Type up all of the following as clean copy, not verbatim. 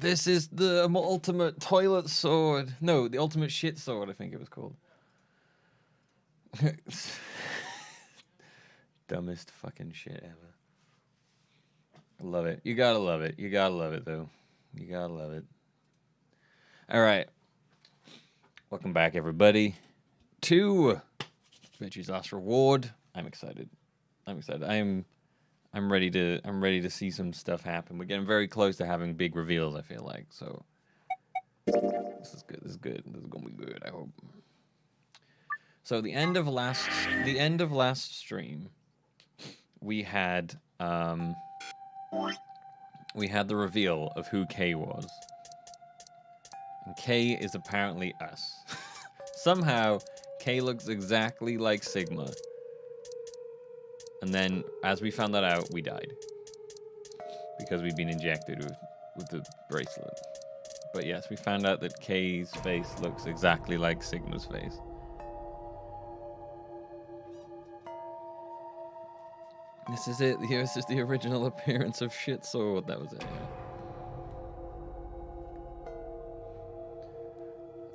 This is the ultimate toilet sword. No, the ultimate shit sword, I think it was called. Dumbest fucking shit ever. I love it. You gotta love it. You gotta love it, though. You gotta love it. All right. Welcome back, everybody, to Richie's Last Reward. I'm excited. I'm excited. I'm ready to see some stuff happen. We're getting very close to having big reveals, I feel like. So this is good. This is good. This is gonna be good, I hope. So the end of last stream, we had the reveal of who Kay was. And Kay is apparently us. Somehow, Kay looks exactly like Sigma. And then, as we found that out, we died. Because we'd been injected with the bracelet. But yes, we found out that Kay's face looks exactly like Sigma's face. This is it. This is the original appearance of Shit Sword. That was it,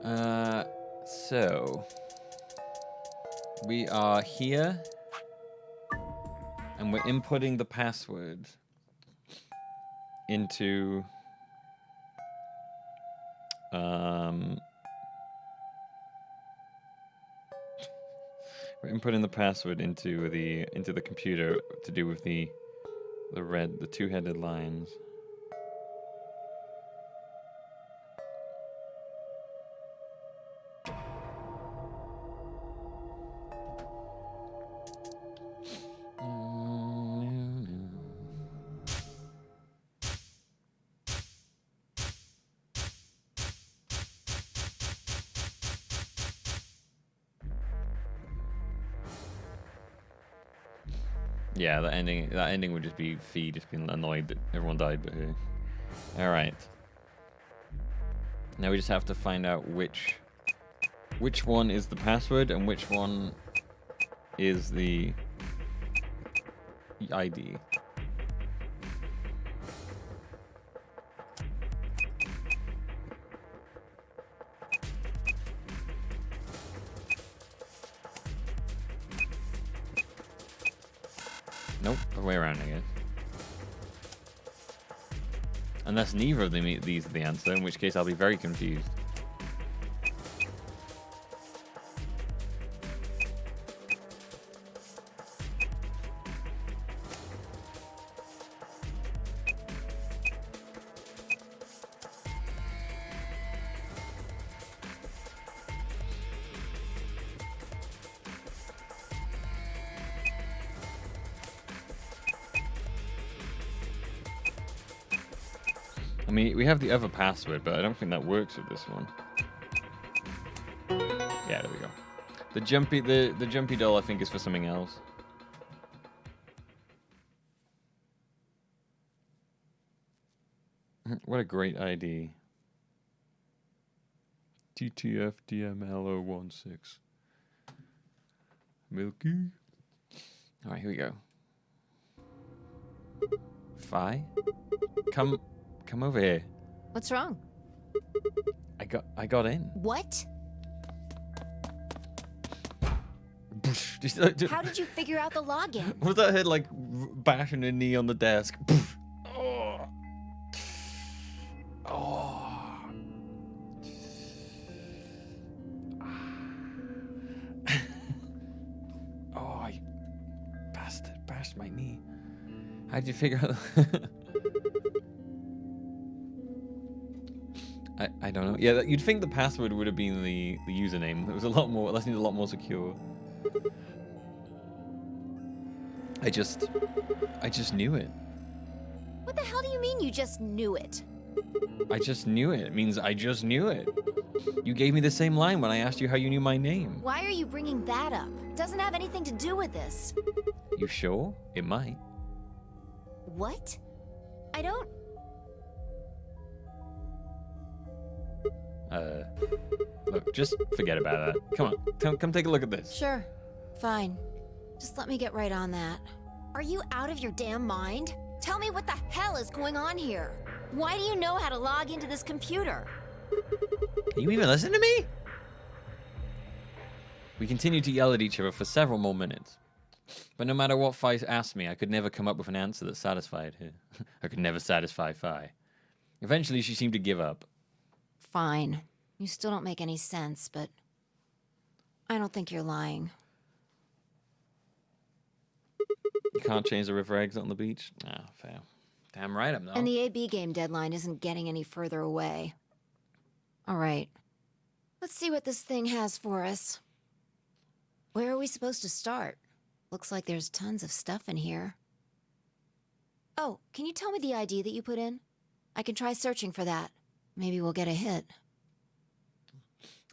yeah. So we are here. And we're inputting the password into we're inputting the password into the computer to do with the two-headed lions. Yeah, that ending would just be Fee just being annoyed that everyone died but her. Alright. Now we just have to find out which one is the password and which one is the ID. Nope, the way around, I guess. Unless neither of these are the answer, in which case I'll be very confused. I mean, we have the other password, but I don't think that works with this one. Yeah, there we go. The jumpy doll, I think, is for something else. What a great ID. TTF DML016. Milky. All right, here we go. Fi, come over here. What's wrong? I got in. What? How did you figure out the login? Was that head like bashing a knee on the desk? Oh. Oh. Oh, you bastard. Bashed my knee. How'd you figure out? I don't know. Yeah, you'd think the password would have been the username. It was a lot more, a lot more secure. I just knew it. What the hell do you mean you just knew it? I just knew it. It means I just knew it. You gave me the same line when I asked you how you knew my name. Why are you bringing that up? It doesn't have anything to do with this. You sure? It might. What? I don't... Look, just forget about that. Come on, come take a look at this. Sure, fine. Just let me get right on that. Are you out of your damn mind? Tell me what the hell is going on here. Why do you know how to log into this computer? Can you even listen to me? We continued to yell at each other for several more minutes. But no matter what Fi asked me, I could never come up with an answer that satisfied her. I could never satisfy Fi. Eventually, she seemed to give up. Fine. You still don't make any sense, but I don't think you're lying. You can't change the river exit on the beach? Ah, fair. Damn right I'm not. And the AB game deadline isn't getting any further away. All right. Let's see what this thing has for us. Where are we supposed to start? Looks like there's tons of stuff in here. Oh, can you tell me the ID that you put in? I can try searching for that. Maybe we'll get a hit.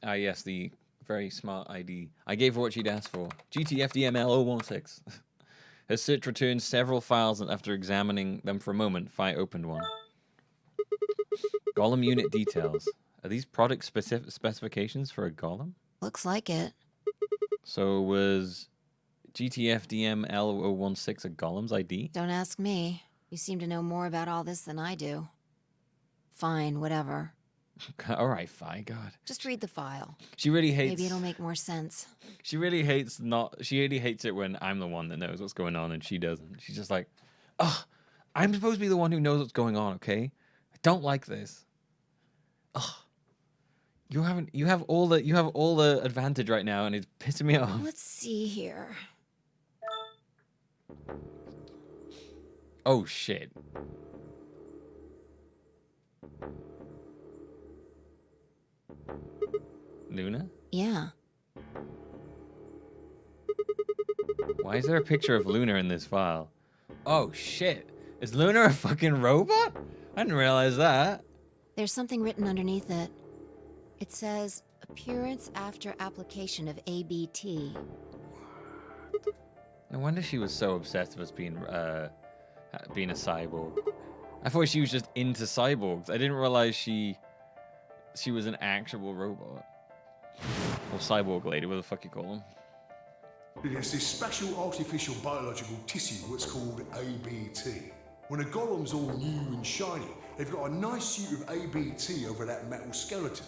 Ah, yes, the very smart ID. I gave her what she'd asked for. GTFDML016. Her search returned several files, and after examining them for a moment, Fi opened one. Golem unit details. Are these product specifications for a golem? Looks like it. So was GTFDML016 a golem's ID? Don't ask me. You seem to know more about all this than I do. Fine, whatever. All right, Fi, God. Just read the file. She really hates... Maybe it'll make more sense. She really hates it when I'm the one that knows what's going on and she doesn't. She's just like, ugh, I'm supposed to be the one who knows what's going on, okay? I don't like this. Ugh. You have all the advantage right now and it's pissing me off. Let's see here. Oh shit. Luna? Yeah. Why is there a picture of Luna in this file? Oh shit. Is Luna a fucking robot? I didn't realize that. There's something written underneath it. It says, appearance after application of ABT. No wonder she was so obsessed with us being a cyborg. I thought she was just into cyborgs. I didn't realize she was an actual robot. Or cyborg lady, what the fuck you call them? There's this special artificial biological tissue what's called ABT. When a golem's all new and shiny, they've got a nice suit of ABT over that metal skeleton.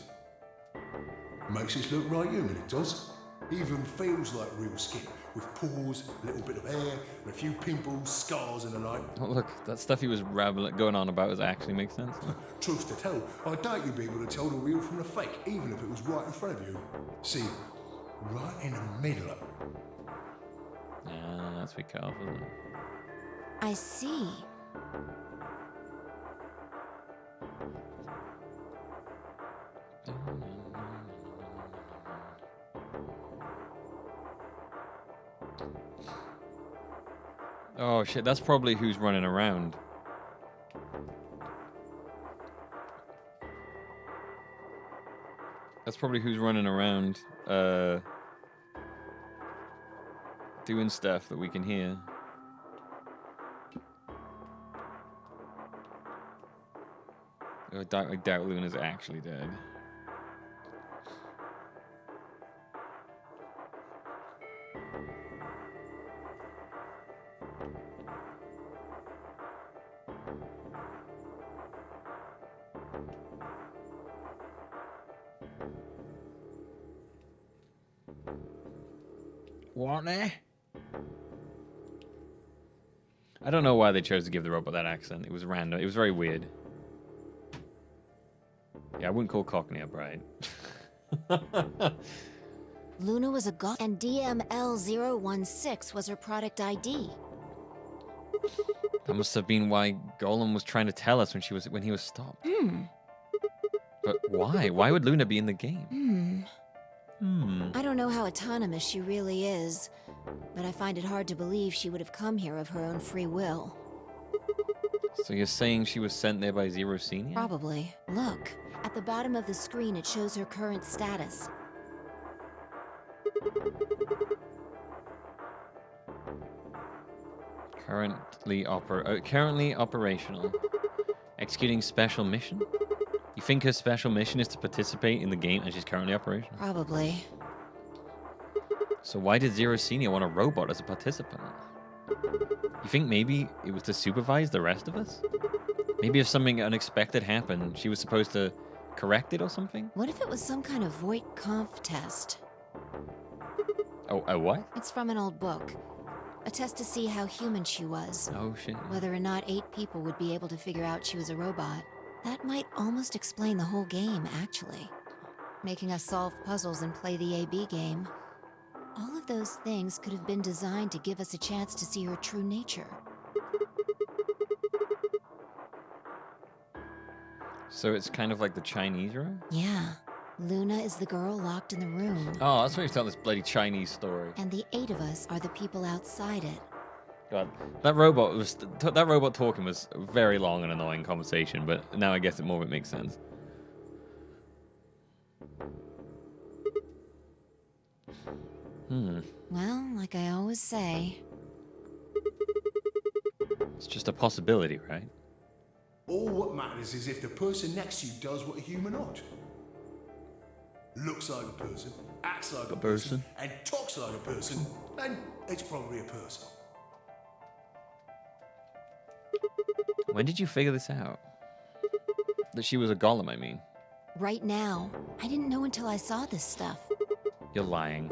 Makes it look right human, it does. Even feels like real skin, with pores, a little bit of hair, and a few pimples, scars and the like. Oh look, that stuff he was going on about actually makes sense. Truth to tell, I doubt you'd be able to tell the real from the fake, even if it was right in front of you. See, right in the middle of it. Yeah, that's be careful, isn't it? I see. Oh shit, that's probably who's running around. That's probably who's running around, doing stuff that we can hear. I doubt Luna's actually dead. What now? I don't know why they chose to give the robot that accent. It was random. It was very weird. Yeah, I wouldn't call Cockney up, right? Luna was a golem, and DML016 was her product ID. That must have been why Golem was trying to tell us when he was stopped. But why? Why would Luna be in the game? I don't know how autonomous she really is, but I find it hard to believe she would have come here of her own free will. So you're saying she was sent there by Zero Senior? Probably. Look, at the bottom of the screen it shows her current status. Currently operational. Executing special mission? You think her special mission is to participate in the game and she's currently operational? Probably. So why did Zero Senior want a robot as a participant? You think maybe it was to supervise the rest of us? Maybe if something unexpected happened, she was supposed to correct it or something? What if it was some kind of Voight-Kampf test? Oh, a what? It's from an old book. A test to see how human she was. Oh, shit. Whether or not 8 people would be able to figure out she was a robot. That might almost explain the whole game, actually. Making us solve puzzles and play the AB game. All of those things could have been designed to give us a chance to see her true nature. So it's kind of like the Chinese room? Yeah. Luna is the girl locked in the room. Oh, that's why he's telling this bloody Chinese story. And the 8 of us are the people outside it. God, that robot talking was a very long and annoying conversation, but now I guess it more of it makes sense. Well, like I always say, It's just a possibility, right? All what matters is if the person next to you does what a human ought. Looks like a person, acts like a person, and talks like a person, then it's probably a person. When did you figure this out? That she was a golem, I mean. right now. I didn't know until I saw this stuff. You're lying.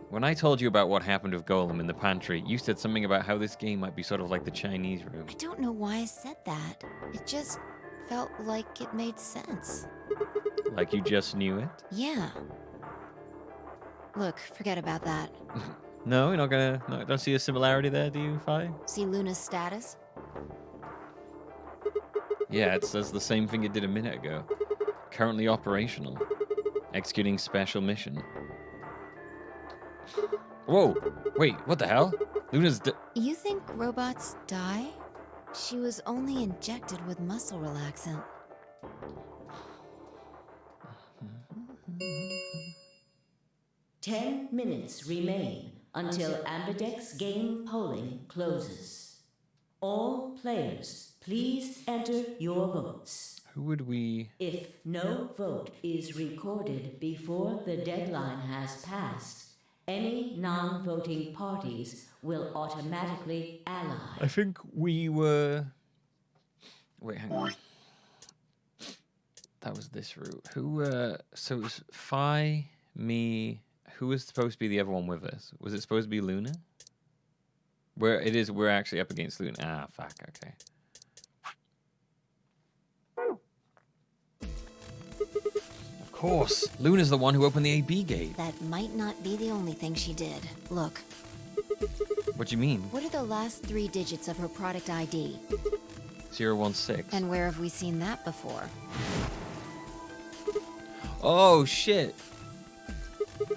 When I told you about what happened with Golem in the pantry, you said something about how this game might be sort of like the Chinese room. I don't know why I said that. It just felt like it made sense. Like you just knew it? Yeah. Look, forget about that. No, you're not gonna... No, don't see a similarity there, do you, Fi? See Luna's status? Yeah, it says the same thing it did a minute ago. Currently operational. Executing special mission. Whoa! Wait, what the hell? Luna's You think robots die? She was only injected with muscle relaxant. Ten minutes remain until Ambidex game polling closes. All players, please enter your votes. Who would we... If no vote is recorded before the deadline has passed, any non-voting parties will automatically ally. I think we were... Wait, hang on. That was this route. Who, so it was Fi, me... Who was supposed to be the other one with us? Was it supposed to be Luna? We're actually up against Luna. Ah, fuck, okay. Of course. Luna's the one who opened the AB gate. That might not be the only thing she did. Look, What do you mean? what are the last 3 digits of her product ID? 016. And where have we seen that before? Oh, shit.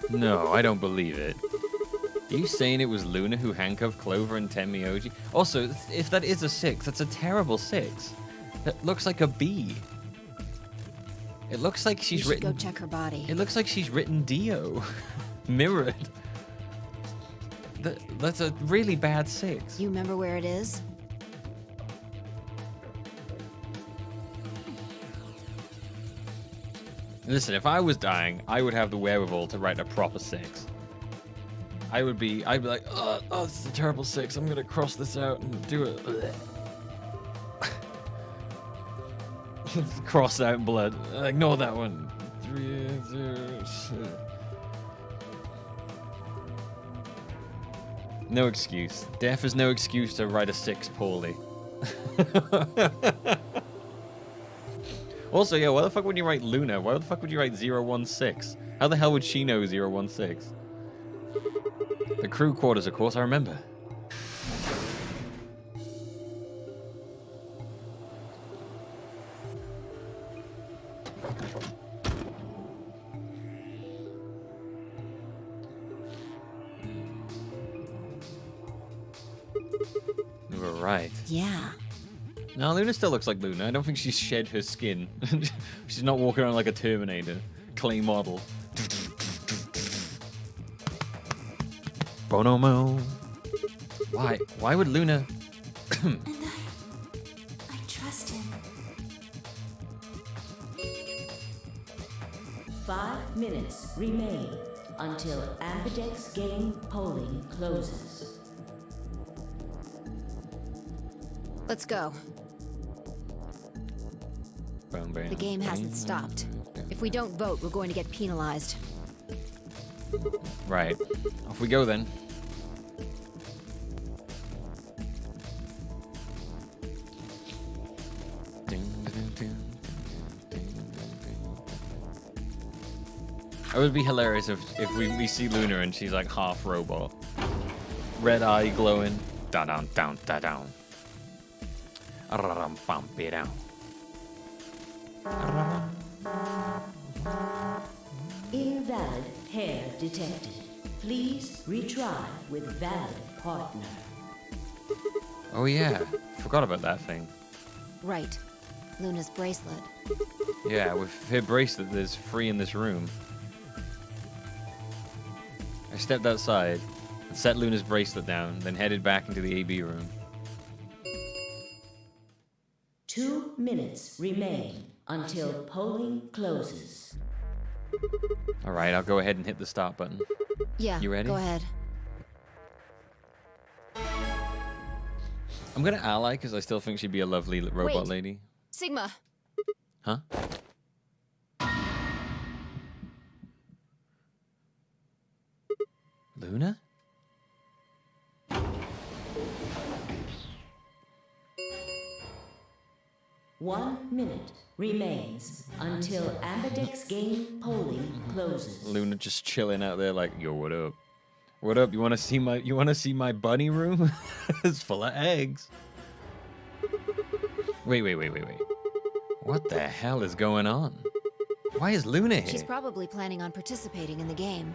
No, I don't believe it. Are you saying it was Luna who handcuffed Clover and Tenmyoji? Also, if that is a 6, that's a terrible 6. That looks like a B. It looks like We she's should written... go check her body. It looks like she's written Dio. Mirrored. That's a really bad 6. You remember where it is? Listen, if I was dying, I would have the wherewithal to write a proper 6. I'd be like, oh, this is a terrible 6. I'm gonna cross this out and do it. Cross out blood. Ignore that one. 3, 0, 6. No excuse. Death is no excuse to write a 6 poorly. Also, yeah, why the fuck would you write Luna? Why the fuck would you write 016? How the hell would she know 016? The crew quarters, of course, I remember. You were right. Yeah. No, Luna still looks like Luna. I don't think she's shed her skin. She's not walking around like a Terminator. Clay model. Bonomo. Why? Why would Luna... I trust him. 5 minutes remain until Ambidex game polling closes. Let's go. The game hasn't stopped. If we don't vote, we're going to get penalized. Right. Off we go then. It would be hilarious if we see Luna and she's like half robot. Red eye glowing. Da down down da down. Down. Invalid pair detected. Please retry with valid partner. Oh yeah, forgot about that thing. Right. Luna's bracelet. Yeah, with her bracelet that's free in this room. I stepped outside and set Luna's bracelet down, then headed back into the AB room. 2 minutes remain until polling closes. Alright, I'll go ahead and hit the start button. Yeah, You ready? go ahead. I'm gonna ally because I still think she'd be a lovely robot Wait. lady. Sigma, Huh? Luna? One minute remains until Ambidex game polling closes. Luna just chilling out there like, yo, what up? What up? You wanna see my bunny room? It's full of eggs. Wait. What the hell is going on? Why is Luna here? she's probably planning on participating in the game.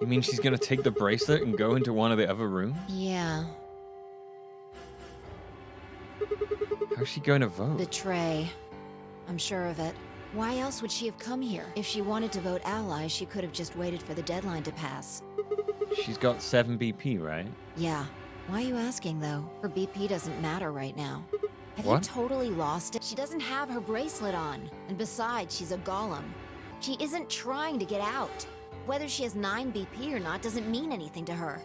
You mean she's gonna take the bracelet and go into one of the other rooms? Yeah, How's she going to vote? the tray. I'm sure of it. Why else would she have come here? If she wanted to vote ally, she could have just waited for the deadline to pass. She's got 7 BP, right? Yeah. Why are you asking, though? Her BP doesn't matter right now. Have What? you totally lost it? She doesn't have her bracelet on. And besides, she's a golem. She isn't trying to get out. Whether she has 9 BP or not doesn't mean anything to her.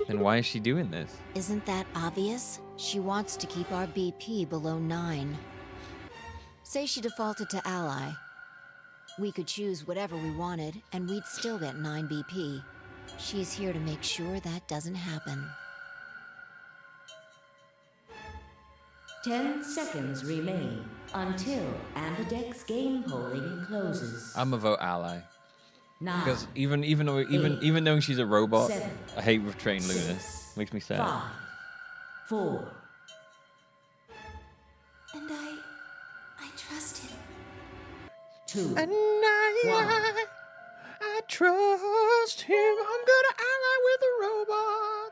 Then why is she doing this? Isn't that obvious? She wants to keep our BP below 9. Say she defaulted to ally. We could choose whatever we wanted, and we'd still get 9 BP. She's here to make sure that doesn't happen. 10 seconds remain until Ambidex game polling closes. I'm a vote ally. 9, Because even though she's a robot, 7, I hate with trained Luna. 6, Makes me sad. 5, 4. And I trust him. 2, I trust him. I'm gonna ally with a robot.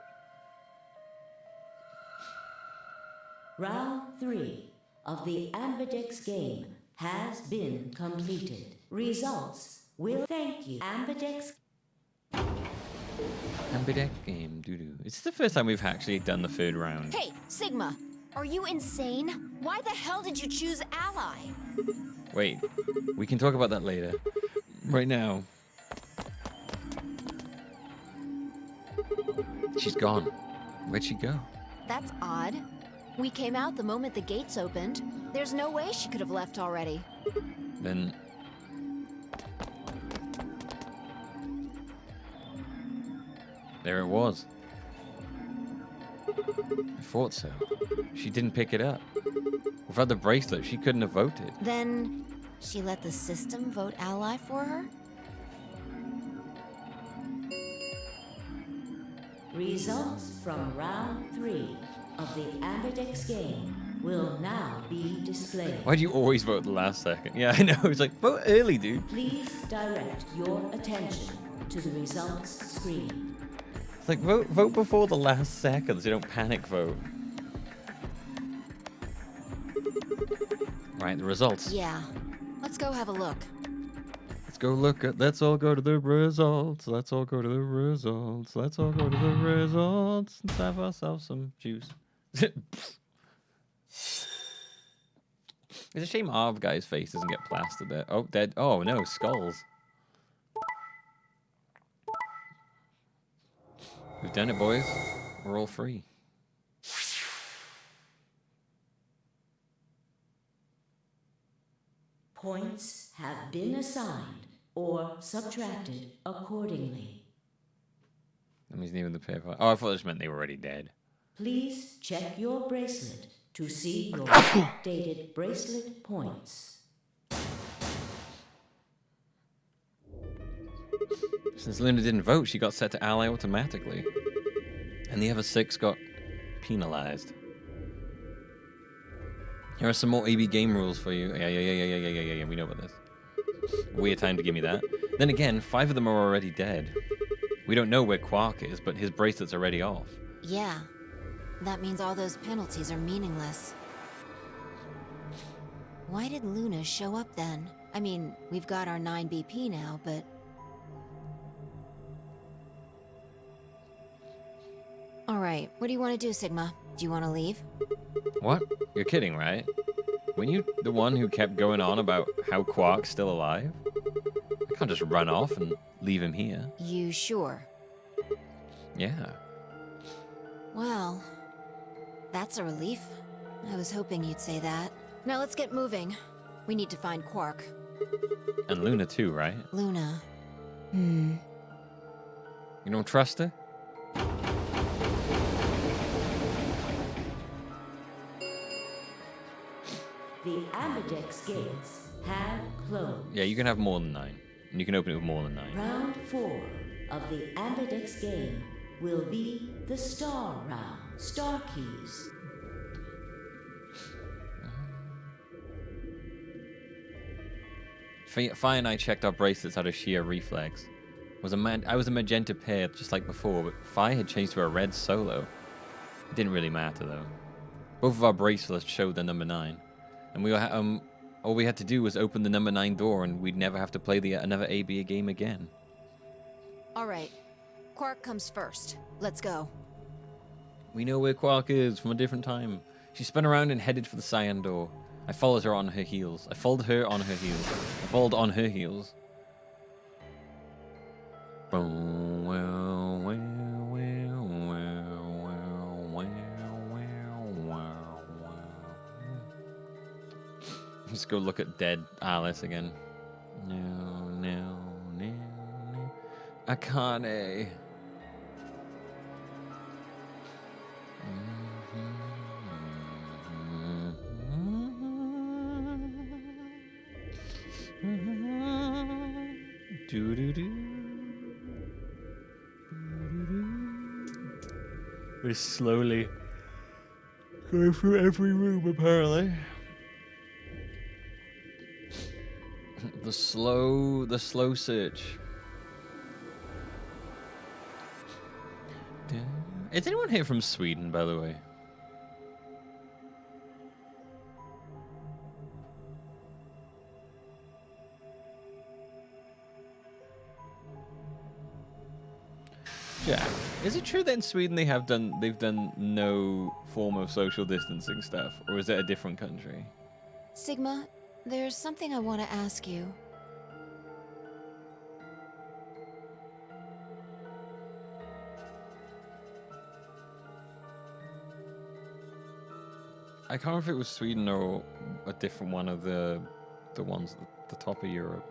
Round 3 of the Ambidex game has been completed. Results will thank you. Ambidex Ambidex game, doo-doo. It's the first time we've actually done the third round. Hey, Sigma! Are you insane? Why the hell did you choose ally? Wait, we can talk about that later. Right now. She's gone. Where'd she go? That's odd. We came out the moment the gates opened. There's no way she could have left already. Then... there it was. I thought so. She didn't pick it up. Without the bracelet, she couldn't have voted. Then she let the system vote ally for her? Results from round 3 of the Ambidex game will now be displayed. Why do you always vote the last second? Yeah, I know. It's like, vote early, dude. Please direct your attention to the results screen. It's like, vote before the last second so you don't panic vote. Right, the results. Yeah. Let's go have a look. Let's all go to the results. Let's all go to the results. Let's all go to the results. Let's have ourselves some juice. It's a shame our guy's face doesn't get plastered there. Oh, dead. Oh, no, skulls. We've done it, boys. We're all free. Points have been assigned or subtracted accordingly. That means neither the paper. Oh, I thought this meant they were already dead. Please check your bracelet to see your updated bracelet points. Since Luna didn't vote, she got set to ally automatically. And the other 6 got penalized. Here are some more AB game rules for you. Yeah, we know about this. Weird time to give me that. Then again, 5 of them are already dead. We don't know where Quark is, but his bracelet's already off. Yeah. That means all those penalties are meaningless. Why did Luna show up then? I mean, we've got our 9 BP now, but... Alright, what do you want to do, Sigma? Do you want to leave? What? You're kidding, right? Weren't you the one who kept going on about how Quark's still alive? I can't just run off and leave him here. You sure? Yeah. Well, that's a relief. I was hoping you'd say that. Now let's get moving. We need to find Quark. And Luna too, right? Luna. You don't trust her? The Ambidex gates have closed. Yeah, you can have more than 9. And you can open it with more than 9. Round 4 of the Ambidex game will be the Star Round. Star keys. Fi and I checked our bracelets out of sheer reflex. I was a magenta pair just like before, but Fi had changed to a red solo. It didn't really matter though. Both of our bracelets showed the number 9. And we were, all we had to do was open the number 9 door and we'd never have to play another AB game again. Alright. Quark comes first. Let's go. We know where Quark is from a different time. She spun around and headed for the cyan door. I followed her on her heels. I followed her on her heels. I followed on her heels. Let's go look at dead Alice again. No. Akane. We're slowly going through every room, apparently. The slow search. Is anyone here from Sweden, by the way? Jack, is it true that in Sweden they've done no form of social distancing stuff, or is it a different country? Sigma, there's something I want to ask you. I can't remember if it was Sweden or a different one of the ones at the top of Europe.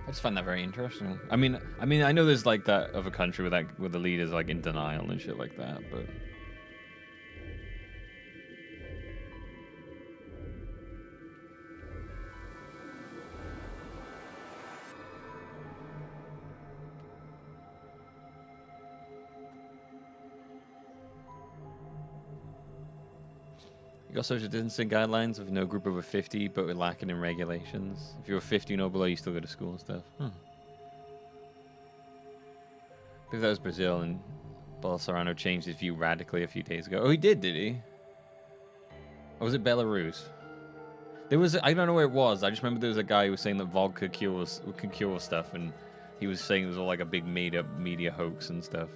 I just find that very interesting. I mean, I know there's like that of a country where the leader's like in denial and shit like that, but. You got social distancing guidelines of no group over 50, but we're lacking in regulations. If you're 50 and below, you still go to school and stuff. I think that was Brazil, and Bolsonaro changed his view radically a few days ago. Oh, he did he? Or was it Belarus? There was, I don't know where it was. I just remember there was a guy who was saying that vodka could cure stuff, and he was saying it was all like a big made-up media hoax and stuff.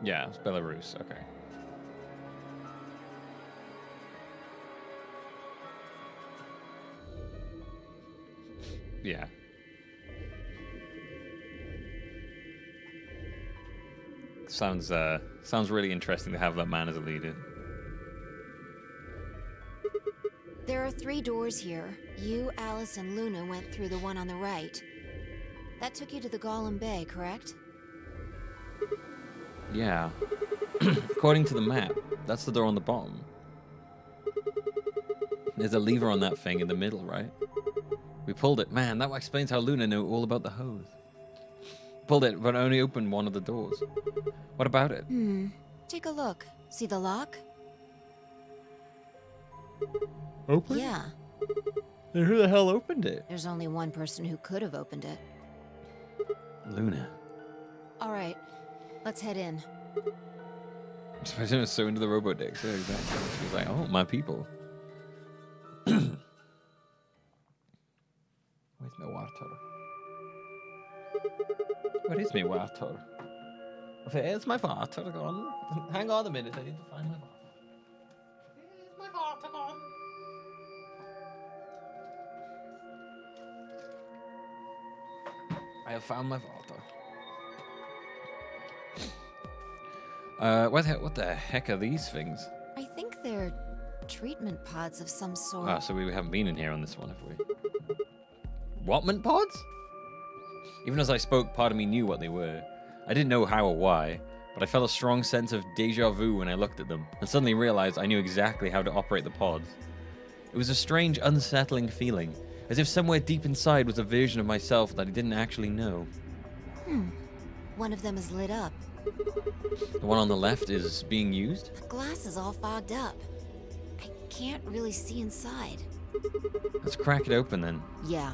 Yeah, it's Belarus. Okay. Yeah. Sounds really interesting to have that man as a leader. There are 3 doors here. You, Alice, and Luna went through the one on the right. That took you to the Golem Bay, correct? Yeah. According to the map, that's the door on the bottom. There's a lever on that thing in the middle, right? We pulled it. Man, that explains how Luna knew all about the hose. Pulled it, but only opened one of the doors. What about it? Take a look. See the lock? Open? Yeah. Then who the hell opened it? There's only one person who could have opened it. Luna. All right. Let's head in. I was so into the Robodex. Yeah, exactly. She was like, oh, my people. Where's my water? Where is my water? Where's my water gone? Hang on a minute, I need to find my water. Where's my water gone? I have found my water. What the heck are these things? I think they're treatment pods of some sort. Ah, so we haven't been in here on this one, have we? Whatman pods? Even as I spoke, part of me knew what they were. I didn't know how or why, but I felt a strong sense of deja vu when I looked at them, and suddenly realized I knew exactly how to operate the pods. It was a strange, unsettling feeling, as if somewhere deep inside was a version of myself that I didn't actually know. One of them is lit up. The one on the left is being used? The glass is all fogged up. I can't really see inside. Let's crack it open then. Yeah.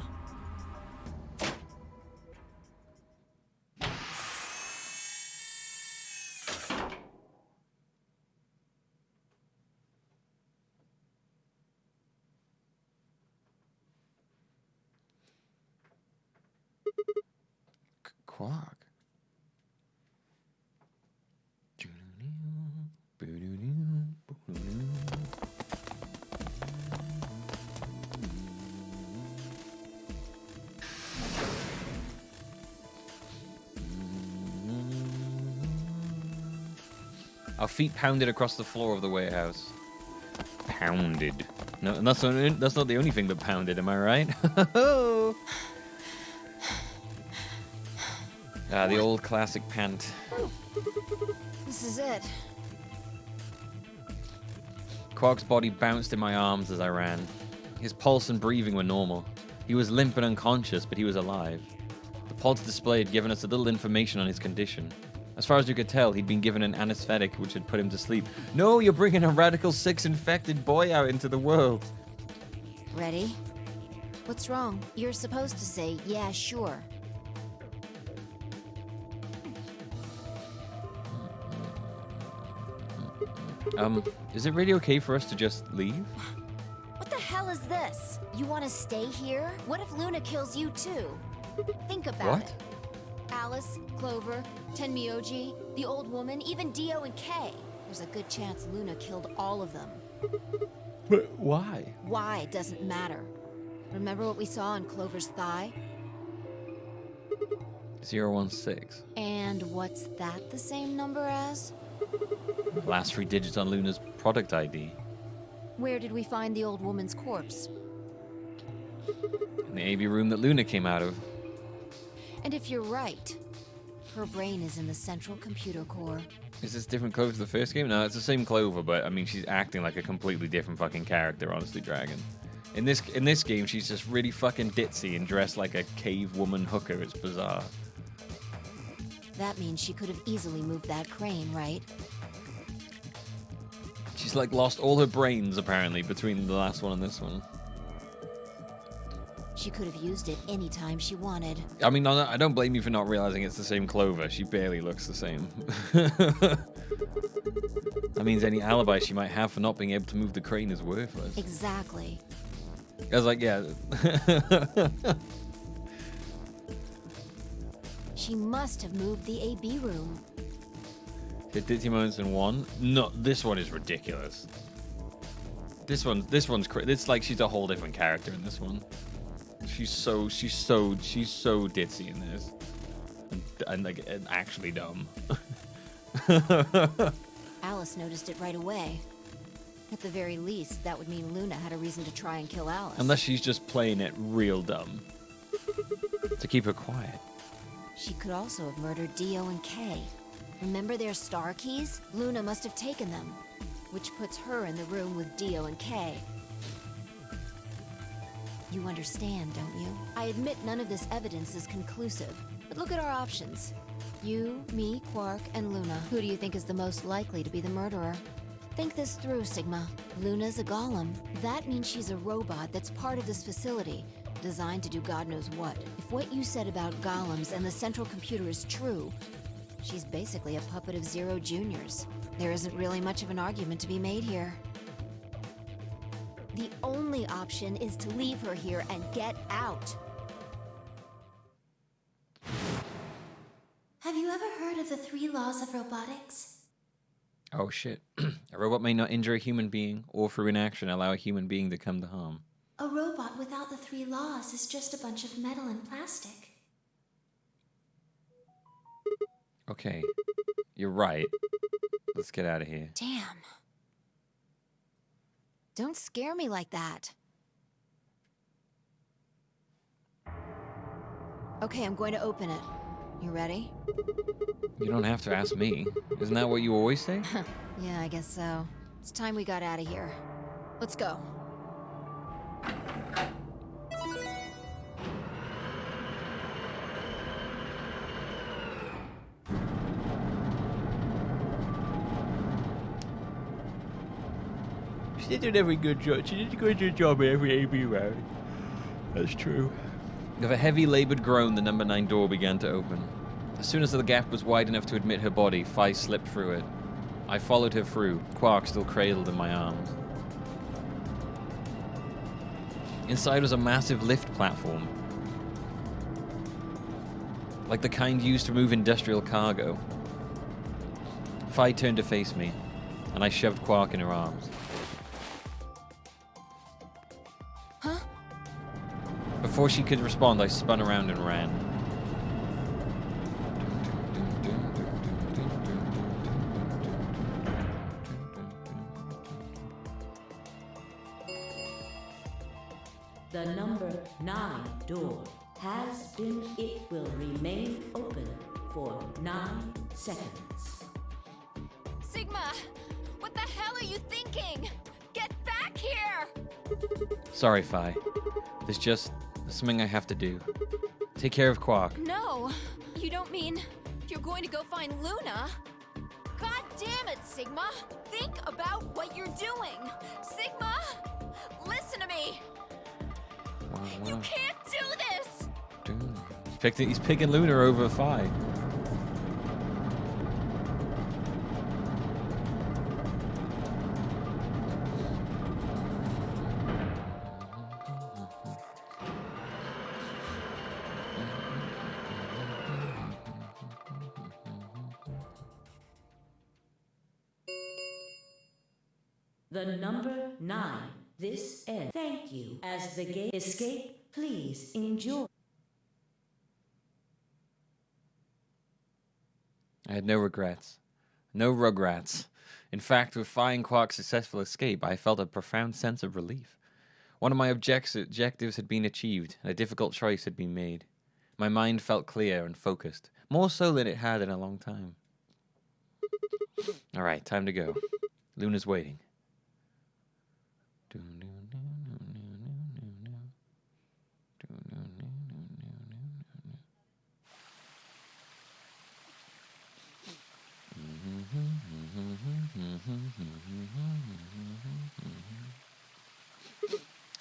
Quark. Our feet pounded across the floor of the warehouse. Pounded. No, and that's not the only thing that pounded, am I right? The old classic pant. This is it. Quark's body bounced in my arms as I ran. His pulse and breathing were normal. He was limp and unconscious, but he was alive. The pods display had given us a little information on his condition. As far as you could tell, he'd been given an anesthetic which had put him to sleep. No, you're bringing a Radical 6 infected boy out into the world. Ready? What's wrong? You're supposed to say, yeah, sure. Is it really okay for us to just leave? What the hell is this? You want to stay here? What if Luna kills you too? Think about What? it. Alice, Clover, Tenmyoji, the old woman, even Dio and Kay. There's a good chance Luna killed all of them. But why? Why doesn't matter. Remember what we saw on Clover's thigh? 016. And what's that the same number as? Last 3 digits on Luna's product ID. Where did we find the old woman's corpse? In the AB room that Luna came out of. And if you're right, her brain is in the central computer core. Is this different Clover to the first game? No, it's the same Clover, but I mean, she's acting like a completely different fucking character, honestly, Dragon. In this game, she's just really fucking ditzy and dressed like a cave woman hooker. It's bizarre. That means she could have easily moved that crane, right? She's like lost all her brains, apparently, between the last one and this one. She could have used it any time she wanted. I mean, I don't blame you for not realizing it's the same Clover. She barely looks the same. That means any alibi she might have for not being able to move the crane is worthless. Exactly. I was like, yeah. She must have moved the AB room. Did ditzy moments in one? No, this one is ridiculous. This one's it's like she's a whole different character in this one. She's so ditzy in this, and actually dumb. Alice noticed it right away. At the very least, that would mean Luna had a reason to try and kill Alice. Unless she's just playing it real dumb to keep her quiet. She could also have murdered Dio and Kay. Remember their star keys? Luna must have taken them, which puts her in the room with Dio and Kay. You understand, don't you? I admit none of this evidence is conclusive, but look at our options. You, me, Quark, and Luna. Who do you think is the most likely to be the murderer? Think this through, Sigma. Luna's a golem. That means she's a robot that's part of this facility, designed to do God knows what. If what you said about golems and the central computer is true, she's basically a puppet of Zero Junior's. There isn't really much of an argument to be made here. The only option is to leave her here and get out. Have you ever heard of the 3 laws of robotics? Oh shit. A robot may not injure a human being or through inaction allow a human being to come to harm. A robot without the 3 laws is just a bunch of metal and plastic. Okay. You're right. Let's get out of here. Damn. Don't scare me like that. Okay, I'm going to open it. You ready? You don't have to ask me. Isn't that what you always say? Yeah, I guess so. It's time we got out of here. Let's go. She did a very good job. She did a good job in every AB round. That's true. With a heavy labored groan, the number 9 door began to open. As soon as the gap was wide enough to admit her body, Fi slipped through it. I followed her through, Quark still cradled in my arms. Inside was a massive lift platform, like the kind used to move industrial cargo. Fi turned to face me, and I shoved Quark in her arms. Huh? Before she could respond, I spun around and ran. The number 9 door has been, it will remain open for 9 seconds. Sigma! What the hell are you thinking? Get back here! Sorry, Fi. There's something I have to do. Take care of Quark. No! You don't mean you're going to go find Luna? God damn it, Sigma! Think about what you're doing! Sigma! Listen to me! You can't do this! He's picking Luna over Fi. The number 9, this end. Thank you. As the game escape, please enjoy. I had no regrets. No rugrats. In fact, with Fi and Quark's successful escape, I felt a profound sense of relief. One of my objectives had been achieved, and a difficult choice had been made. My mind felt clear and focused, more so than it had in a long time. All right, time to go. Luna's waiting.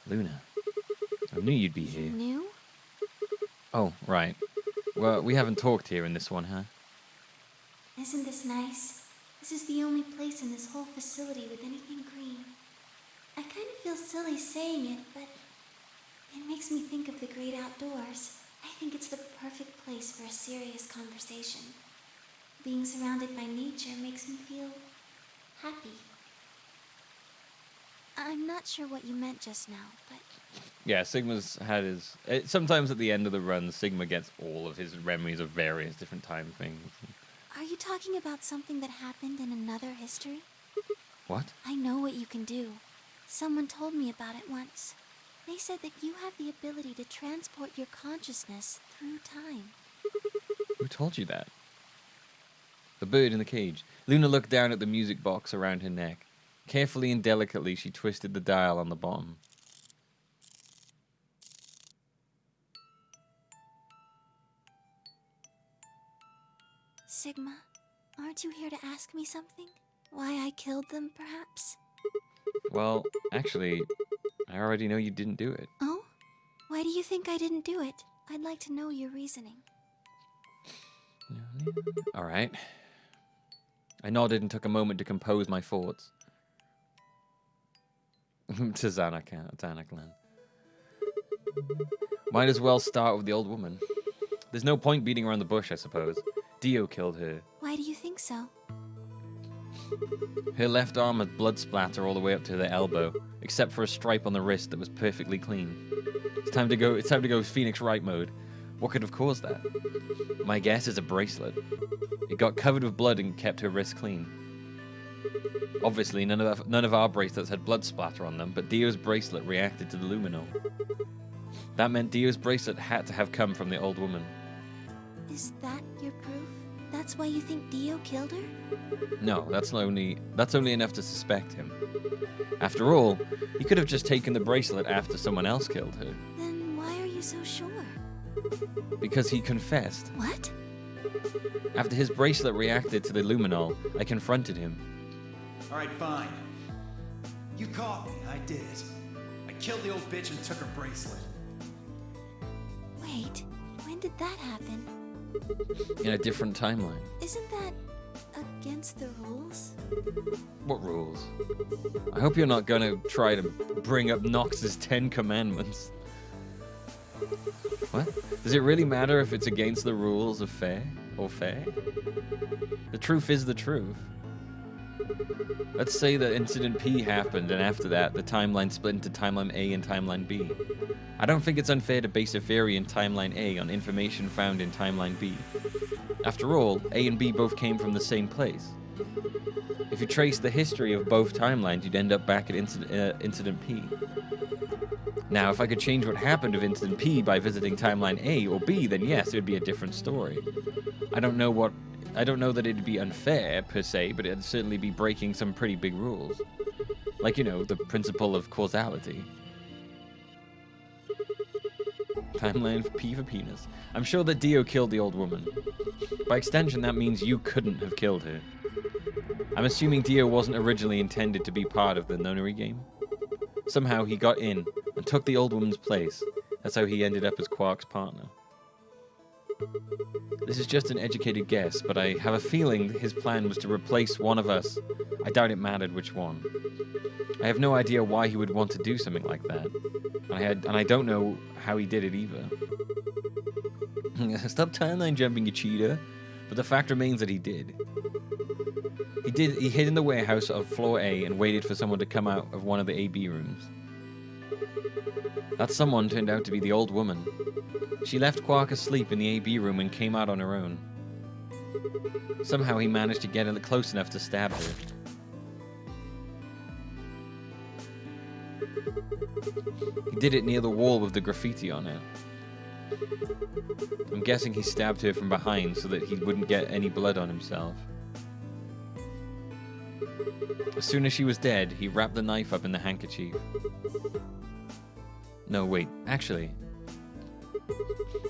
Luna, I knew you'd be here. New? Oh, right. Well, we haven't talked here in this one, huh? Isn't this nice? This is the only place in this whole facility with anything green. I kind of feel silly saying it, but it makes me think of the great outdoors. I think it's the perfect place for a serious conversation. Being surrounded by nature makes me feel happy. I'm not sure what you meant just now, but Yeah, Sigma's had his. Sometimes at the end of the run, Sigma gets all of his memories of various different time things. are you talking about something that happened in another history? What? I know what you can do. Someone told me about it once. They said that you have the ability to transport your consciousness through time. Who told you that? The bird in the cage. Luna looked down at the music box around her neck. Carefully and delicately, she twisted the dial on the bottom. Sigma, aren't you here to ask me something? Why I killed them, perhaps? Well, actually, I already know you didn't do it. Oh? Why do you think I didn't do it? I'd like to know your reasoning. All right. I nodded and took a moment to compose my thoughts. To Zanaklan. Might as well start with the old woman. There's no point beating around the bush, I suppose. Dio killed her. Why do you think so? Her left arm had blood splatter all the way up to the elbow, except for a stripe on the wrist that was perfectly clean. It's time to go Phoenix Wright mode. What could have caused that? My guess is a bracelet. It got covered with blood and kept her wrist clean. Obviously, none of our bracelets had blood splatter on them, but Dio's bracelet reacted to the luminol. That meant Dio's bracelet had to have come from the old woman. Is that your proof? That's why you think Dio killed her? No, that's only enough to suspect him. After all, he could have just taken the bracelet after someone else killed her. Then why are you so sure? Because he confessed. What? After his bracelet reacted to the luminol, I confronted him. All right, fine. You caught me. I did it. I killed the old bitch and took her bracelet. Wait, when did that happen? In a different timeline. Isn't that against the rules? What rules? I hope you're not gonna try to bring up Nox's 10 Commandments. What? Does it really matter if it's against the rules of fair or fair? The truth is the truth. Let's say that Incident P happened, and after that, the timeline split into Timeline A and Timeline B. I don't think it's unfair to base a theory in Timeline A on information found in Timeline B. After all, A and B both came from the same place. If you trace the history of both timelines, you'd end up back at Incident P. Now, if I could change what happened with Incident P by visiting Timeline A or B, then yes, it would be a different story. I don't know that it'd be unfair, per se, but it'd certainly be breaking some pretty big rules. Like, you know, the principle of causality. Timeline P for penis. I'm sure that Dio killed the old woman. By extension, that means you couldn't have killed her. I'm assuming Dio wasn't originally intended to be part of the nunnery game. Somehow he got in and took the old woman's place. That's how he ended up as Quark's partner. This is just an educated guess, but I have a feeling his plan was to replace one of us. I doubt it mattered which one. I have no idea why he would want to do something like that. And I don't know how he did it either. Stop timeline jumping, you cheater. But the fact remains that he did. He hid in the warehouse of floor A and waited for someone to come out of one of the AB rooms. That someone turned out to be the old woman. She left Quark asleep in the AB room and came out on her own. Somehow he managed to get close enough to stab her. He did it near the wall with the graffiti on it. I'm guessing he stabbed her from behind so that he wouldn't get any blood on himself. As soon as she was dead, he wrapped the knife up in the handkerchief. No, wait, actually.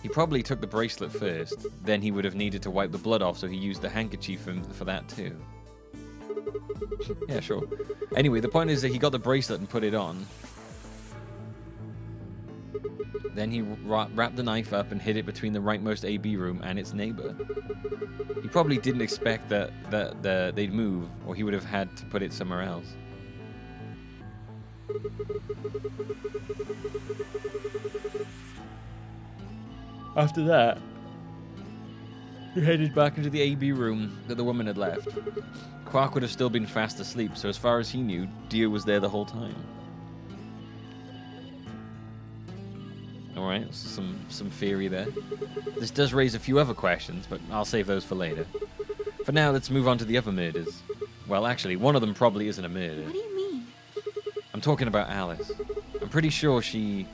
He probably took the bracelet first, then he would have needed to wipe the blood off, so he used the handkerchief for that too. Yeah, sure. Anyway, the point is that he got the bracelet and put it on. Then he wrapped the knife up and hid it between the rightmost AB room and its neighbor. He probably didn't expect that they'd move, or he would have had to put it somewhere else. After that, He headed back into the AB room that the woman had left. Quark would have still been fast asleep, so as far as he knew, Dio was there the whole time. Alright, some theory there. This does raise a few other questions, but I'll save those for later. For now, let's move on to the other murders. Well, actually, one of them probably isn't a murder. What do you mean? I'm talking about Alice. I'm pretty sure she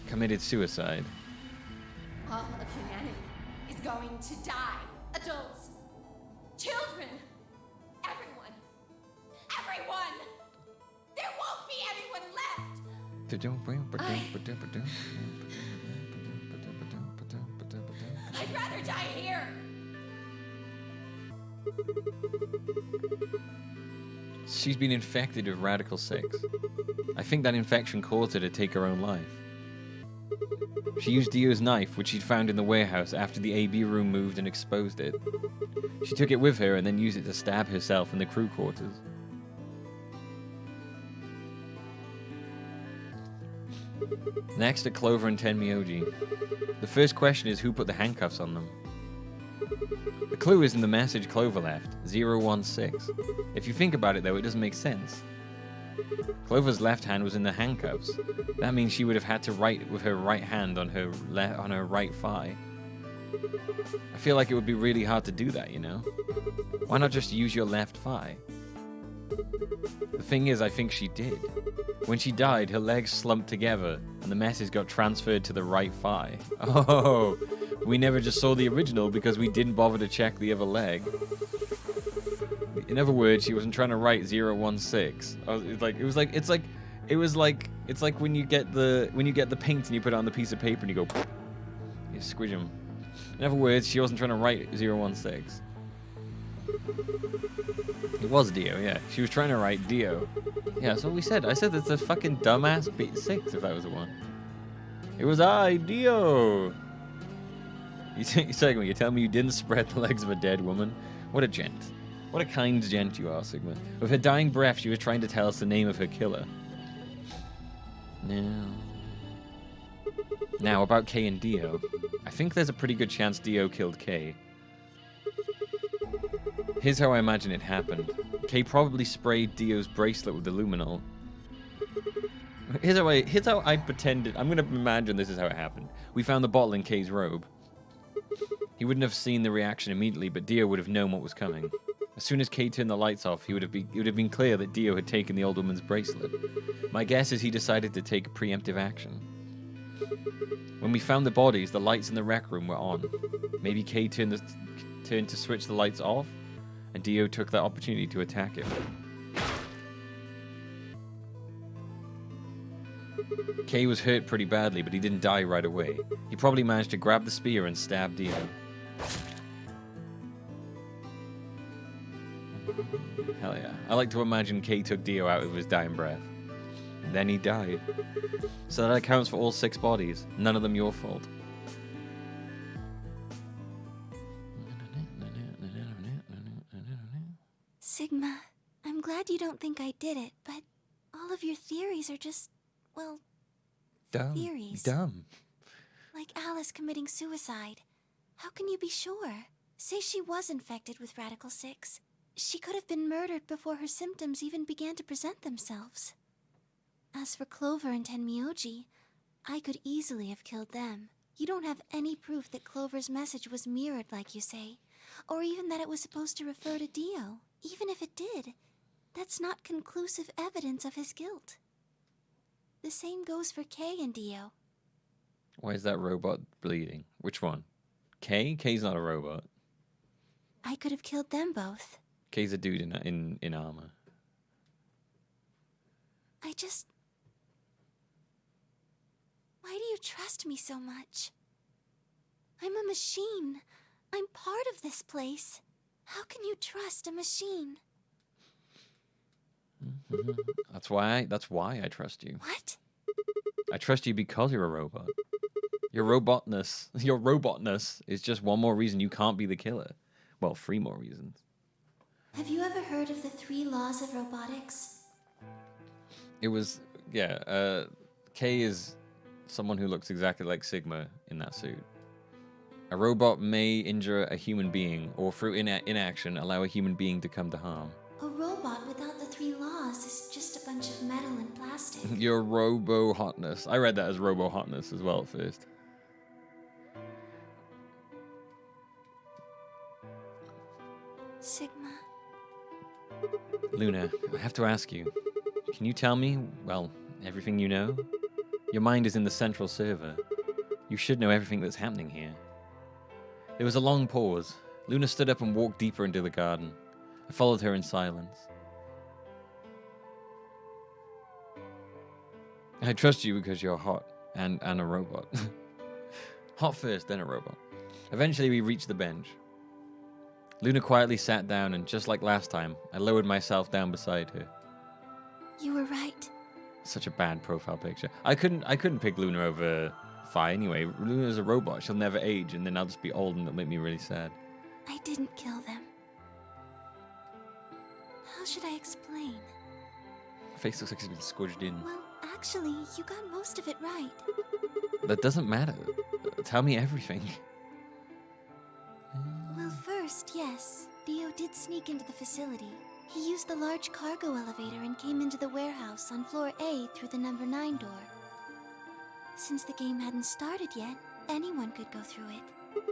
committed suicide. All of humanity is going to die. Adults, children, everyone. Everyone! There won't be anyone left! I'd rather die here. She's been infected with Radical 6. I think that infection caused her to take her own life. She used Dio's knife, which she'd found in the warehouse after the AB room moved and exposed it. She took it with her and then used it to stab herself in the crew quarters. Next are Clover and Tenmyoji. The first question is who put the handcuffs on them. The clue is in the message Clover left, 016. If you think about it though, it doesn't make sense. Clover's left hand was in the handcuffs. That means she would have had to write with her right hand on her right thigh. I feel like it would be really hard to do that, you know? Why not just use your left thigh? The thing is, I think she did. When she died, her legs slumped together, and the message got transferred to the right thigh. Oh, we never just saw the original because we didn't bother to check the other leg. In other words, she wasn't trying to write 016. It's like when you get the paint and you put it on the piece of paper and you go, you squish them. In other words, she wasn't trying to write 016. It was Dio, yeah. She was trying to write Dio. Yeah, that's what we said. I said it's a fucking dumbass beat 6 if that was the one. It was Dio! You tell me you didn't spread the legs of a dead woman? What a gent. What a kind gent you are, Sigma. With her dying breath, she was trying to tell us the name of her killer. Now, about Kay and Dio. I think there's a pretty good chance Dio killed Kay. Here's how I imagine it happened. Kay probably sprayed Dio's bracelet with the luminol. Here's how I pretended. I'm gonna imagine this is how it happened. We found the bottle in Kay's robe. He wouldn't have seen the reaction immediately, but Dio would have known what was coming. As soon as Kay turned the lights off, it would have been clear that Dio had taken the old woman's bracelet. My guess is he decided to take preemptive action. When we found the bodies, the lights in the rec room were on. Maybe Kay turned to switch the lights off, and Dio took that opportunity to attack him. Kay was hurt pretty badly, but he didn't die right away. He probably managed to grab the spear and stab Dio. Hell yeah. I like to imagine Kay took Dio out with his dying breath. And then he died. So that accounts for all 6 bodies. None of them your fault. Sigma, I'm glad you don't think I did it, but all of your theories are just, well, Dumb. theories. Dumb. Like Alice committing suicide. How can you be sure? Say she was infected with Radical 6. She could have been murdered before her symptoms even began to present themselves. As for Clover and Tenmyoji, I could easily have killed them. You don't have any proof that Clover's message was mirrored like you say, or even that it was supposed to refer to Dio. Even if it did, that's not conclusive evidence of his guilt. The same goes for Kay and Dio. Why is that robot bleeding? Which one? Kay? Kay's not a robot. I could have killed them both. Kay's a dude in armor. Why do you trust me so much? I'm a machine. I'm part of this place. How can you trust a machine? That's why I trust you. What? I trust you because you're a robot. Your robotness is just one more reason you can't be the killer. Well, 3 more reasons. Have you ever heard of the 3 laws of robotics? It was, yeah, Kay is someone who looks exactly like Sigma in that suit. A robot may injure a human being, or through inaction, allow a human being to come to harm. A robot without the 3 laws is just a bunch of metal and plastic. Your robo-hotness. I read that as robo-hotness as well at first. Sigma, Luna, I have to ask you. Can you tell me, well, everything you know? Your mind is in the central server. You should know everything that's happening here. There was a long pause. Luna stood up and walked deeper into the garden. I followed her in silence. I trust you because you're hot and a robot. Hot first, then a robot. Eventually we reached the bench. Luna quietly sat down, and just like last time, I lowered myself down beside her. you were right. Such a bad profile picture. I couldn't pick Luna over Fi anyway. Luna's a robot. She'll never age, and then I'll just be old, and it'll make me really sad. I didn't kill them. How should I explain? Her face looks like it's been squished in. Well, actually, you got most of it right. That doesn't matter. Tell me everything. Well, first, yes, Dio did sneak into the facility. He used the large cargo elevator and came into the warehouse on floor A through the number 9 door. Since the game hadn't started yet, anyone could go through it.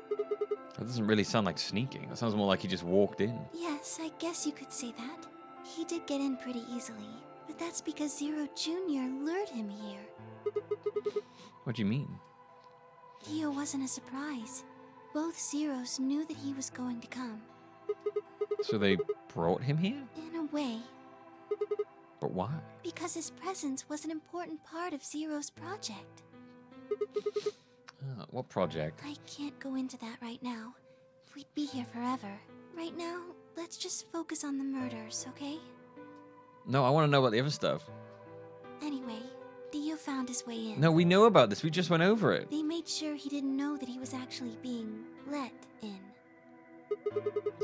That doesn't really sound like sneaking. That sounds more like he just walked in. Yes, I guess you could say that. He did get in pretty easily, but that's because Zero Jr. lured him here. What do you mean? Dio wasn't a surprise. Both Zeros knew that he was going to come. So they brought him here? In a way, But why? because his presence was an important part of Zero's project. What project? I can't go into that right now. We'd be here forever. Right now, let's just focus on the murders, okay? No, I want to know about the other stuff. Anyway, Dio found his way in. No, we know about this. We just went over it. They made sure he didn't know that he was actually being let in.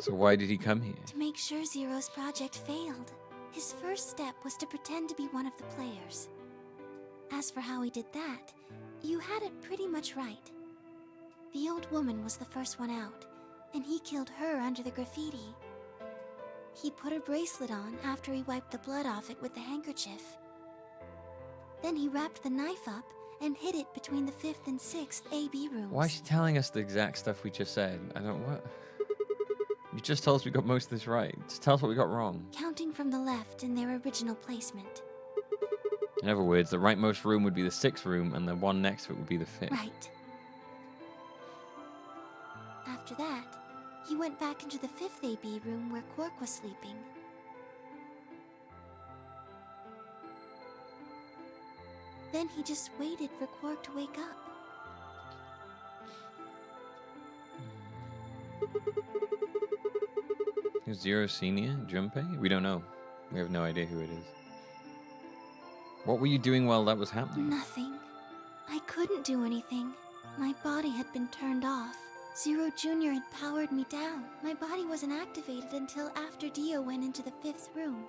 So why did he come here? To make sure Zero's project failed. His first step was to pretend to be one of the players. As for how he did that, you had it pretty much right. The old woman was the first one out, and he killed her under the graffiti. He put her bracelet on after he wiped the blood off it with the handkerchief. Then he wrapped the knife up and hid it between the 5th and 6th AB rooms. Why is she telling us the exact stuff we just said? I don't what. You just told us we got most of this right. Just tell us what we got wrong. Counting from the left in their original placement. In other words, the rightmost room would be the 6th room, and the one next to it would be the 5th. Right. After that, he went back into the 5th AB room where Quark was sleeping. Then he just waited for Quark to wake up. Is Zero Senior Junpei? We don't know. We have no idea who it is. What were you doing while that was happening? Nothing. I couldn't do anything. My body had been turned off. Zero Jr. had powered me down. My body wasn't activated until after Dio went into the 5th room.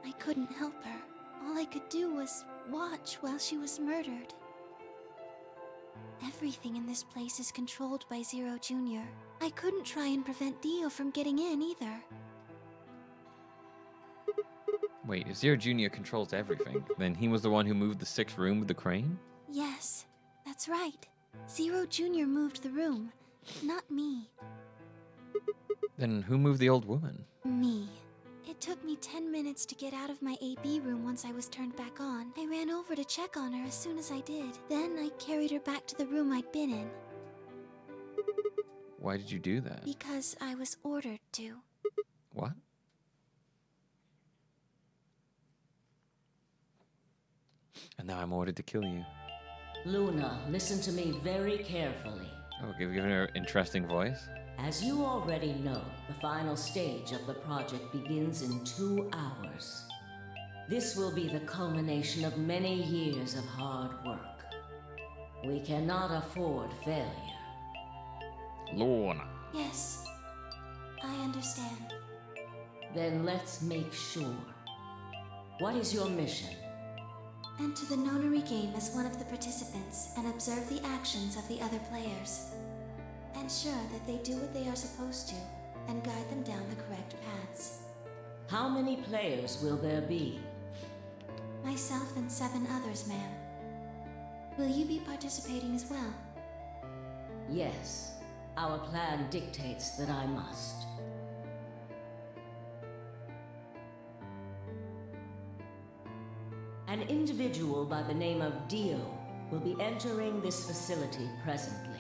I couldn't help her. All I could do was watch while she was murdered. Everything in this place is controlled by Zero Jr. I couldn't try and prevent Dio from getting in either. Wait, if Zero Jr. controls everything, then he was the one who moved the 6th room with the crane? Yes, that's right. Zero Jr. moved the room, not me. Then who moved the old woman? Me. It took me 10 minutes to get out of my AB room once I was turned back on. I ran over to check on her as soon as I did. Then I carried her back to the room I'd been in, Why did you do that? because I was ordered to. What? And now I'm ordered to kill you. Luna, listen to me very carefully. Oh, giving her an interesting voice. As you already know, the final stage of the project begins in 2 hours. This will be the culmination of many years of hard work. We cannot afford failure. Lorna. Yes, I understand. Then let's make sure. What is your mission? Enter the nonary game as one of the participants and observe the actions of the other players. Ensure that they do what they are supposed to and guide them down the correct paths. How many players will there be? Myself and 7 others, ma'am. Will you be participating as well? Yes. Our plan dictates that I must. An individual by the name of Dio will be entering this facility presently.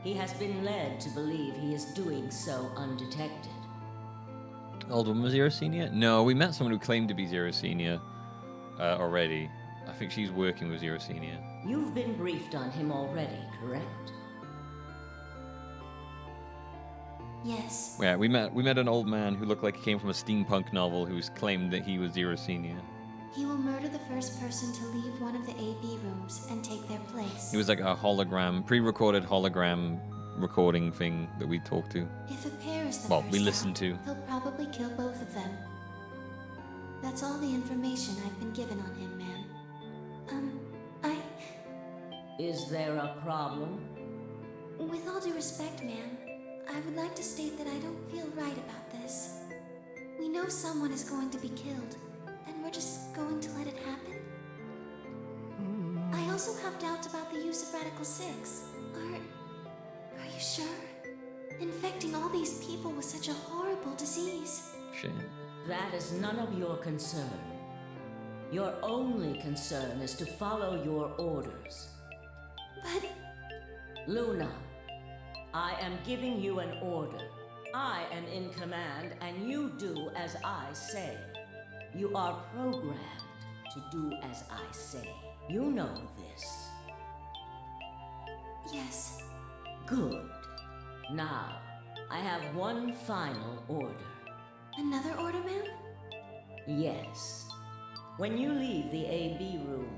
He has been led to believe he is doing so undetected. Old woman was Zero Senior? No, we met someone who claimed to be Zero Senior already. I think she's working with Zero Senior. You've been briefed on him already, correct? Yes. Yeah, we met an old man who looked like he came from a steampunk novel who's claimed that he was Zero Senior. He will murder the first person to leave one of the AB rooms and take their place. He was like a hologram, pre-recorded hologram recording thing that we talked to. If a pair is the Well, first we listened out, to. he'll probably kill both of them. That's all the information I've been given on him, ma'am. Is there a problem? With all due respect, ma'am, I would like to state that I don't feel right about this. We know someone is going to be killed, and we're just going to let it happen? I also have doubts about the use of Radical 6. Are you sure? Infecting all these people with such a horrible disease. Shit. That is none of your concern. Your only concern is to follow your orders. But Luna, I am giving you an order. I am in command, and you do as I say. You are programmed to do as I say. You know this. yes, Good. Now, I have one final order. another order, ma'am? Yes. When you leave the AB room,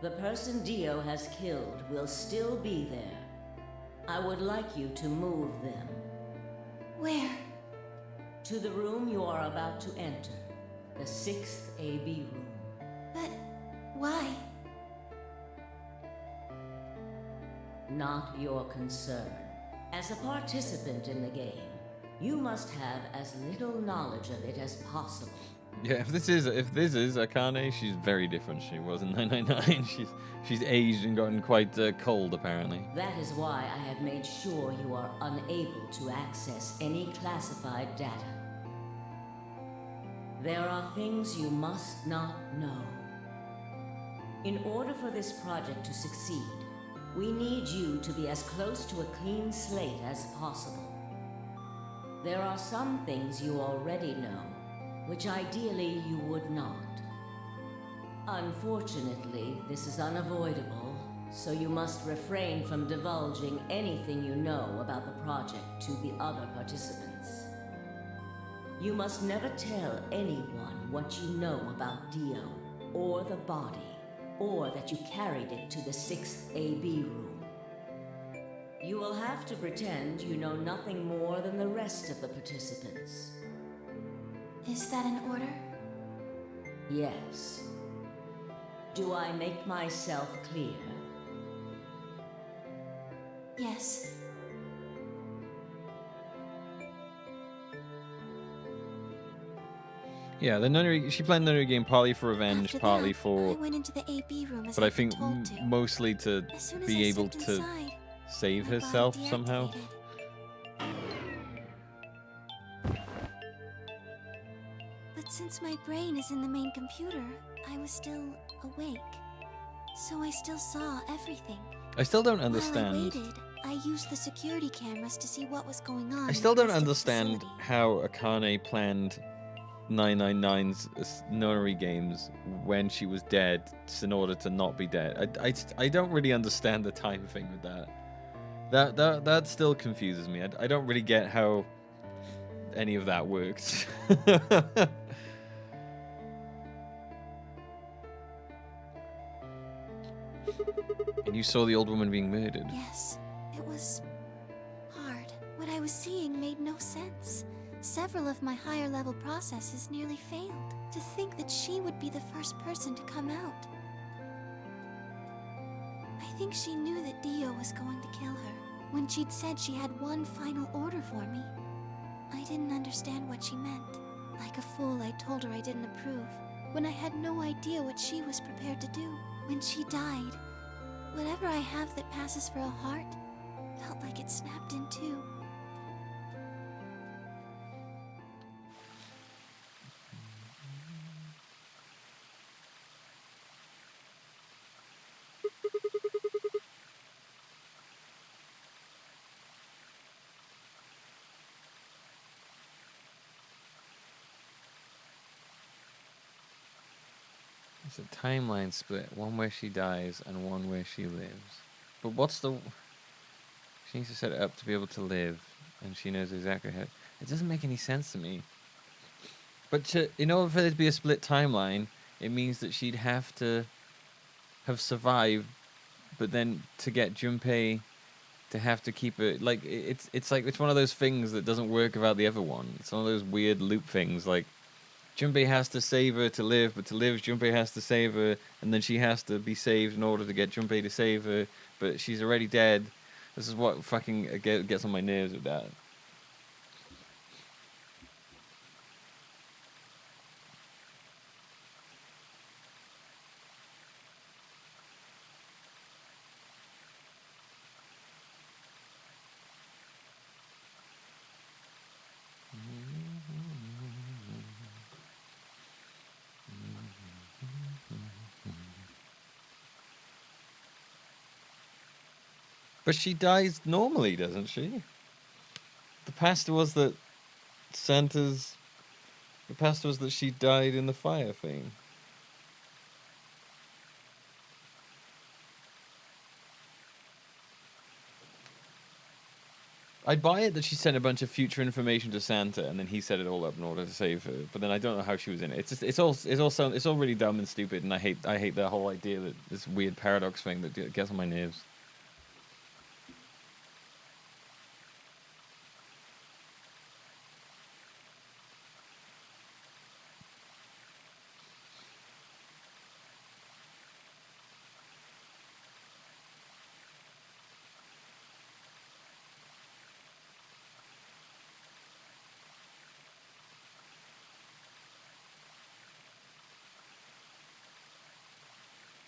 the person Dio has killed will still be there. I would like you to move them Where? to the room you are about to enter, the 6th AB room. But why? Not your concern. As a participant in the game, you must have as little knowledge of it as possible. Yeah, if this is Akane, she's very different. She was in 999. She's aged and gotten quite cold, apparently. That is why I have made sure you are unable to access any classified data. There are things you must not know. In order for this project to succeed, we need you to be as close to a clean slate as possible. There are some things you already know, which ideally you would not. Unfortunately, this is unavoidable, so you must refrain from divulging anything you know about the project to the other participants. You must never tell anyone what you know about Dio, or the body, or that you carried it to the 6th AB room. You will have to pretend you know nothing more than the rest of the participants. Is that an order? Yes. Do I make myself clear? Yes. Yeah, the nunnery. She planned the nunnery game partly for revenge, After partly that, for, I went into the AB room as but I I'd been think told to. mostly to As soon as be I able stepped to inside, save my body herself somehow. deactivated. But since my brain is in the main computer, I was still awake. So I still saw everything. I still don't While I understand. waited, I used the security cameras to see what was going on. I in still the don't rest of the understand facility. how Akane planned 999's nunnery games when she was dead in order to not be dead. I don't really understand the time thing with that. That still confuses me. I don't really get how any of that works. And you saw the old woman being murdered. Yes, it was hard. What I was seeing made no sense. Several of my higher level processes nearly failed. To think that she would be the first person to come out. think she knew that Dio was going to kill her when she'd said she had one final order for me. I didn't understand what she meant. Like a fool, I told her I didn't approve, when I had no idea what she was prepared to do. When she died, whatever I have that passes for a heart felt like it snapped in two. It's a timeline split, one where she dies and one where she lives. But what's the... She needs to set it up to be able to live, and she knows exactly how... It doesn't make any sense to me. But in order for there to be a split timeline, it means that she'd have to have survived, but then to get Junpei to have to keep it... Like, it's like, it's one of those things that doesn't work without the other one. It's one of those weird loop things, like... Junpei has to save her to live, but to live, Junpei has to save her, and then she has to be saved in order to get Junpei to save her, but she's already dead. This is what fucking gets on my nerves with that. But she dies normally, doesn't she? The past was that Santa's... The past was that she died in the fire thing. I'd buy it that she sent a bunch of future information to Santa and then he set it all up in order to save her. But then I don't know how she was in it. It's all really dumb and stupid, and I hate that whole idea, that this weird paradox thing that gets on my nerves.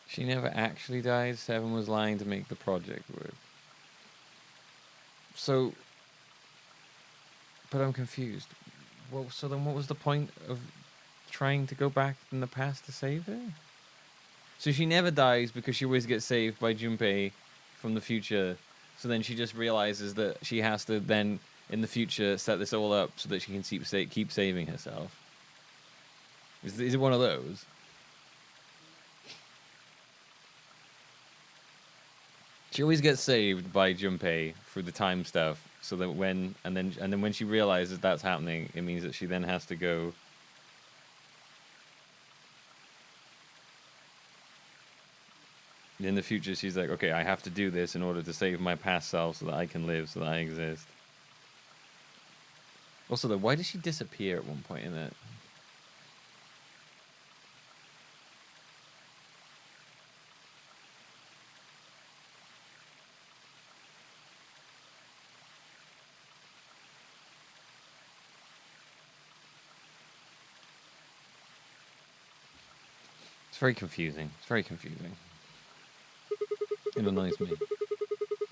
She never actually died. Seven was lying to make the project work. So, but I'm confused. Well, so then what was the point of trying to go back in the past to save her? So she never dies because she always gets saved by Junpei from the future. So then she just realizes that she has to then, in the future, set this all up so that she can keep saving herself. Is it one of those? She always gets saved by Junpei through the time stuff, so that when when she realizes that's happening, it means that she then has to go. In the future, she's like, okay, I have to do this in order to save my past self so that I can live, so that I exist. Also, though, why did she disappear at one point in it? It's very confusing. It's very confusing. It annoys me.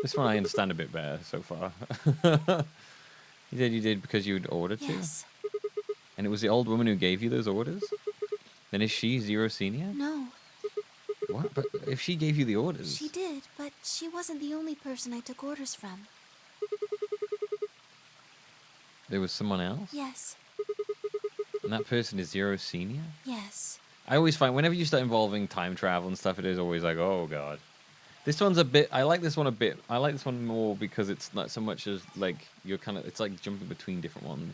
This one I understand a bit better so far. You did because you had ordered to? Yes. And it was the old woman who gave you those orders? Then is she Zero Senior? No. What? But if she gave you the orders... She did, but she wasn't the only person I took orders from. There was someone else? Yes. And that person is Zero Senior? Yes. I always find, whenever you start involving time travel and stuff, it is always like, oh god. This one's a bit, I like this one a bit. I like this one more because it's not so much as, like, you're kind of, it's like jumping between different ones.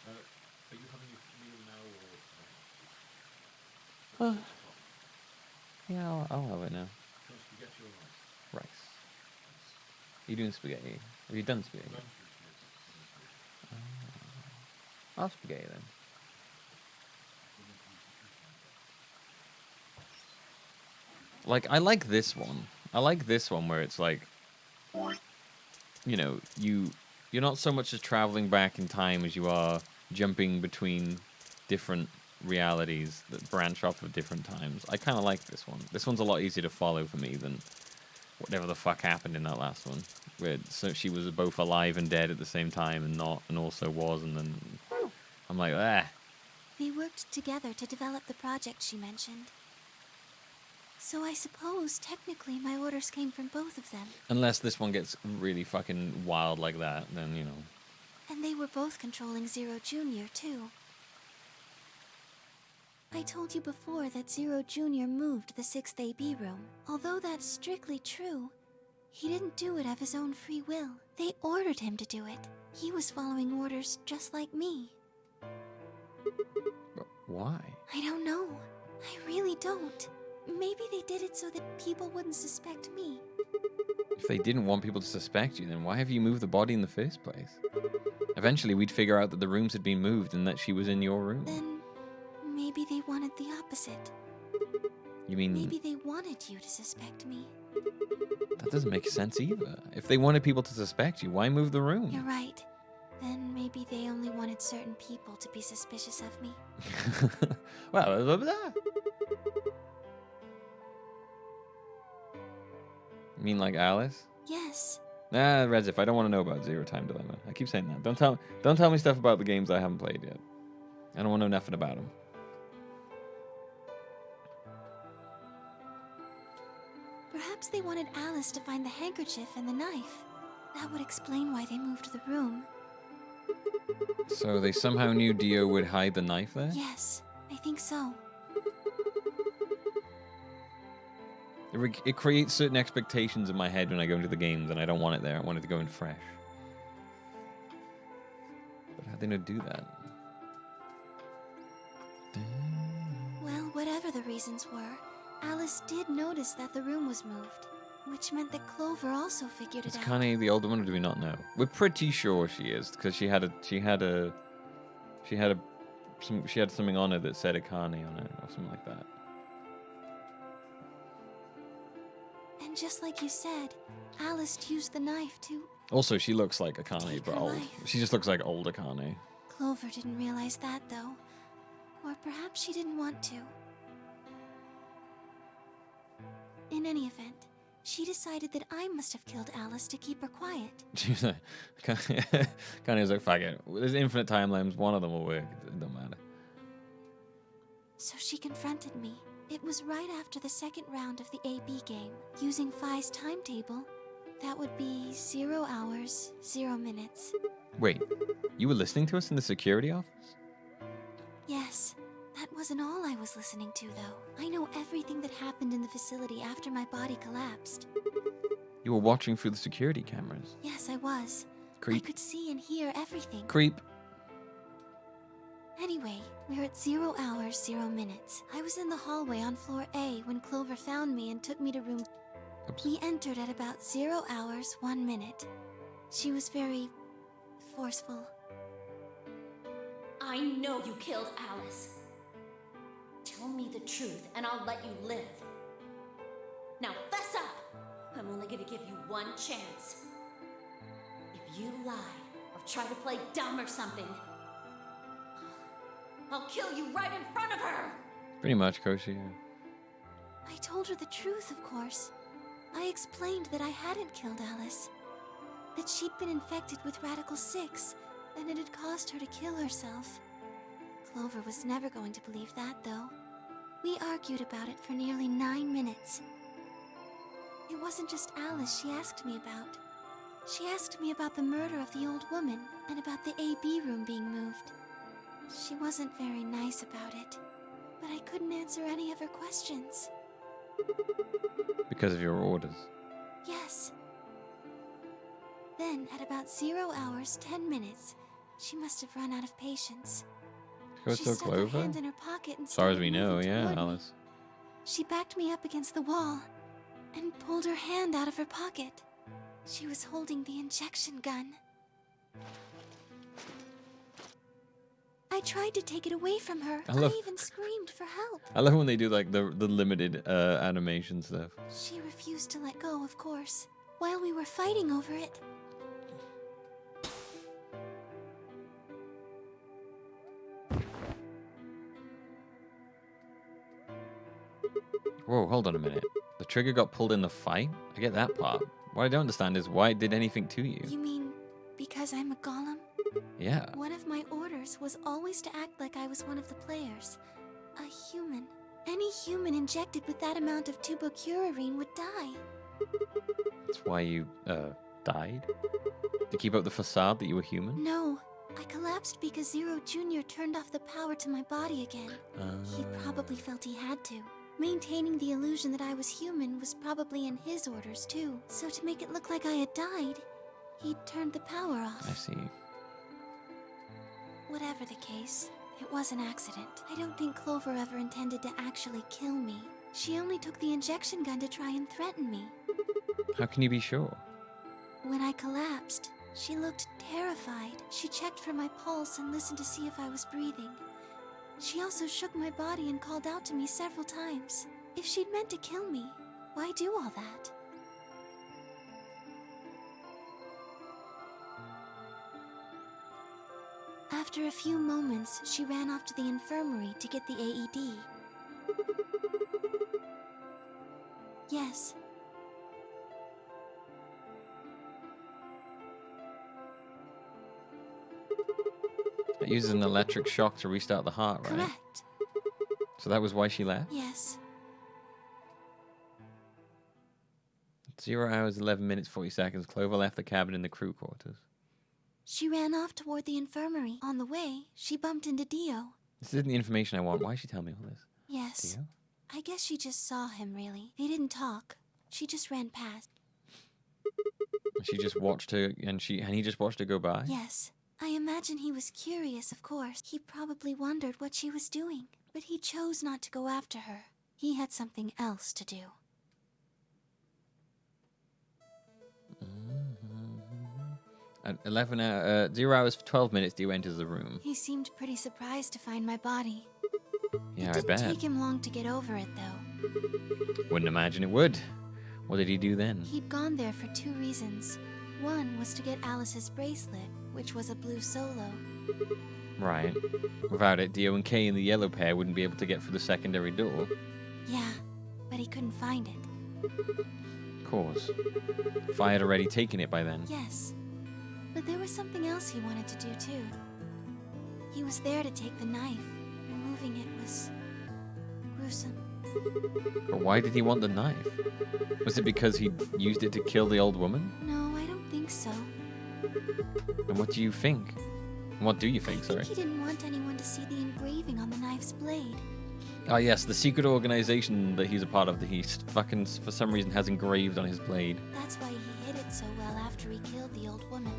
Are you having your meal now, or... Yeah, I'll have it now. Spaghetti or rice? Rice. You doing spaghetti? Have you done spaghetti? I'll have spaghetti then. Like, I like this one. I like this one where it's like, you know, you're not so much as traveling back in time as you are jumping between different realities that branch off of different times. I kind of like this one. This one's a lot easier to follow for me than whatever the fuck happened in that last one, where so she was both alive and dead at the same time, and not, and also was, and then I'm like, ah. They worked together to develop the project she mentioned. So I suppose, technically, my orders came from both of them. Unless this one gets really fucking wild like that, then, you know. And they were both controlling Zero Jr., too. I told you before that Zero Jr. moved the 6th AB room. Although that's strictly true, he didn't do it of his own free will. They ordered him to do it. He was following orders just like me. But why? I don't know. I really don't. Maybe they did it so that people wouldn't suspect me. If they didn't want people to suspect you, then why have you moved the body in the first place? Eventually, we'd figure out that the rooms had been moved and that she was in your room. Then maybe they wanted the opposite. You mean... Maybe they wanted you to suspect me. That doesn't make sense either. If they wanted people to suspect you, why move the room? You're right. Then maybe they only wanted certain people to be suspicious of me. Well, blah, blah, blah. You mean like Alice? Yes. Nah, Rezif, I don't want to know about Zero Time Dilemma. I keep saying that. Don't tell me stuff about the games I haven't played yet. I don't want to know nothing about them. Perhaps they wanted Alice to find the handkerchief and the knife. That would explain why they moved the room. So they somehow knew Dio would hide the knife there? Yes, I think so. It creates certain expectations in my head when I go into the games, and I don't want it there. I want it to go in fresh. But how'd they not do that? Well, whatever the reasons were, Alice did notice that the room was moved, which meant that Clover also figured it Is out. Connie the older one, or do we not know? We're pretty sure she is, because she had something on her that said Akane on it, or something like that. And just like you said, Alice used the knife to... Also, she looks like Akane, Take but her old. life. She just looks like old Akane. Clover didn't realize that, though. Or perhaps she didn't want to. In any event, she decided that I must have killed Alice to keep her quiet. She was like, Kanye was like, fuck it. There's infinite timelines. One of them will work. It don't matter. So she confronted me. It was right after the second round of the AB game. Using Phi's timetable, that would be 0 hours, 0 minutes. Wait, you were listening to us in the security office? Yes, that wasn't all I was listening to, though. I know everything that happened in the facility after my body collapsed. You were watching through the security cameras. Yes, I was. Creep. I could see and hear everything. Creep. Anyway, we're at 0 hours, 0 minutes. I was in the hallway on floor A when Clover found me and took me to room... Oops. We entered at about 0 hours, 1 minute. She was very... forceful. I know you killed Alice. Tell me the truth, and I'll let you live. Now fess up! I'm only gonna give you one chance. If you lie, or try to play dumb or something, I'll kill you right in front of her! Pretty much, Koshi. Yeah. I told her the truth, of course. I explained that I hadn't killed Alice. That she'd been infected with Radical 6, and it had caused her to kill herself. Clover was never going to believe that, though. We argued about it for nearly 9 minutes. It wasn't just Alice she asked me about. She asked me about the murder of the old woman, and about the AB room being moved. She wasn't very nice about it, but I couldn't answer any of her questions. Because of your orders. Yes. Then, at about 0 hours, 10 minutes, she must have run out of patience. Go She so stuck her Clover? hand in her pocket and As far as started we know, moving yeah, toward me. Alice. She backed me up against the wall and pulled her hand out of her pocket. She was holding the injection gun. I I tried to take it away from her. I love- I even screamed for help. I love when they do like the limited animation stuff. She refused to let go, of course, while we were fighting over it. Whoa, hold on a minute. The trigger got pulled in the fight? I get that part. What I don't understand is why it did anything to you. You mean because I'm a golem? Yeah. One of my orders was always to act like I was one of the players. A human. Any human injected with that amount of tubocurarine would die. That's why you, died? To keep up the facade that you were human? No, I collapsed because Zero Jr. turned off the power to my body again. He probably felt he had to. Maintaining the illusion that I was human was probably in his orders too. So to make it look like I had died, he turned the power off. I see. Whatever the case, it was an accident. I don't think Clover ever intended to actually kill me. She only took the injection gun to try and threaten me. How can you be sure? When I collapsed, she looked terrified. She checked for my pulse and listened to see if I was breathing. She also shook my body and called out to me several times. If she'd meant to kill me, why do all that? After a few moments, she ran off to the infirmary to get the AED. Yes. It uses an electric shock to restart the heart, right? Correct. So that was why she left? Yes. 0 hours, 11 minutes, 40 seconds. Clover left the cabin in the crew quarters. She ran off toward the infirmary. On the way, she bumped into Dio. This isn't the information I want. Why is she telling me all this? Yes. Dio? I guess she just saw him, really. They didn't talk. She just ran past. She just watched her, and he just watched her go by? Yes. I imagine he was curious, of course. He probably wondered what she was doing. But he chose not to go after her. He had something else to do. At 0 hours, 12 minutes, Dio enters the room. He seemed pretty surprised to find my body. Yeah, It I didn't bet. take him long to get over it, though. Wouldn't imagine it would. What did he do then? He'd gone there for 2 reasons. One was to get Alice's bracelet, which was a blue solo. Right. Without it, Dio and Kay and the yellow pair wouldn't be able to get through the secondary door. Yeah, but he couldn't find it. Of course. If I had already taken it by then. Yes. But there was something else he wanted to do, too. He was there to take the knife. Removing it was gruesome. But why did he want the knife? Was it because he used it to kill the old woman? No, I don't think so. And what do you think? What do you think, I sorry? think he didn't want anyone to see the engraving on the knife's blade. Oh yes, the secret organization that he's a part of that he fucking, for some reason, has engraved on his blade. That's why he hid it so well after he killed the old woman.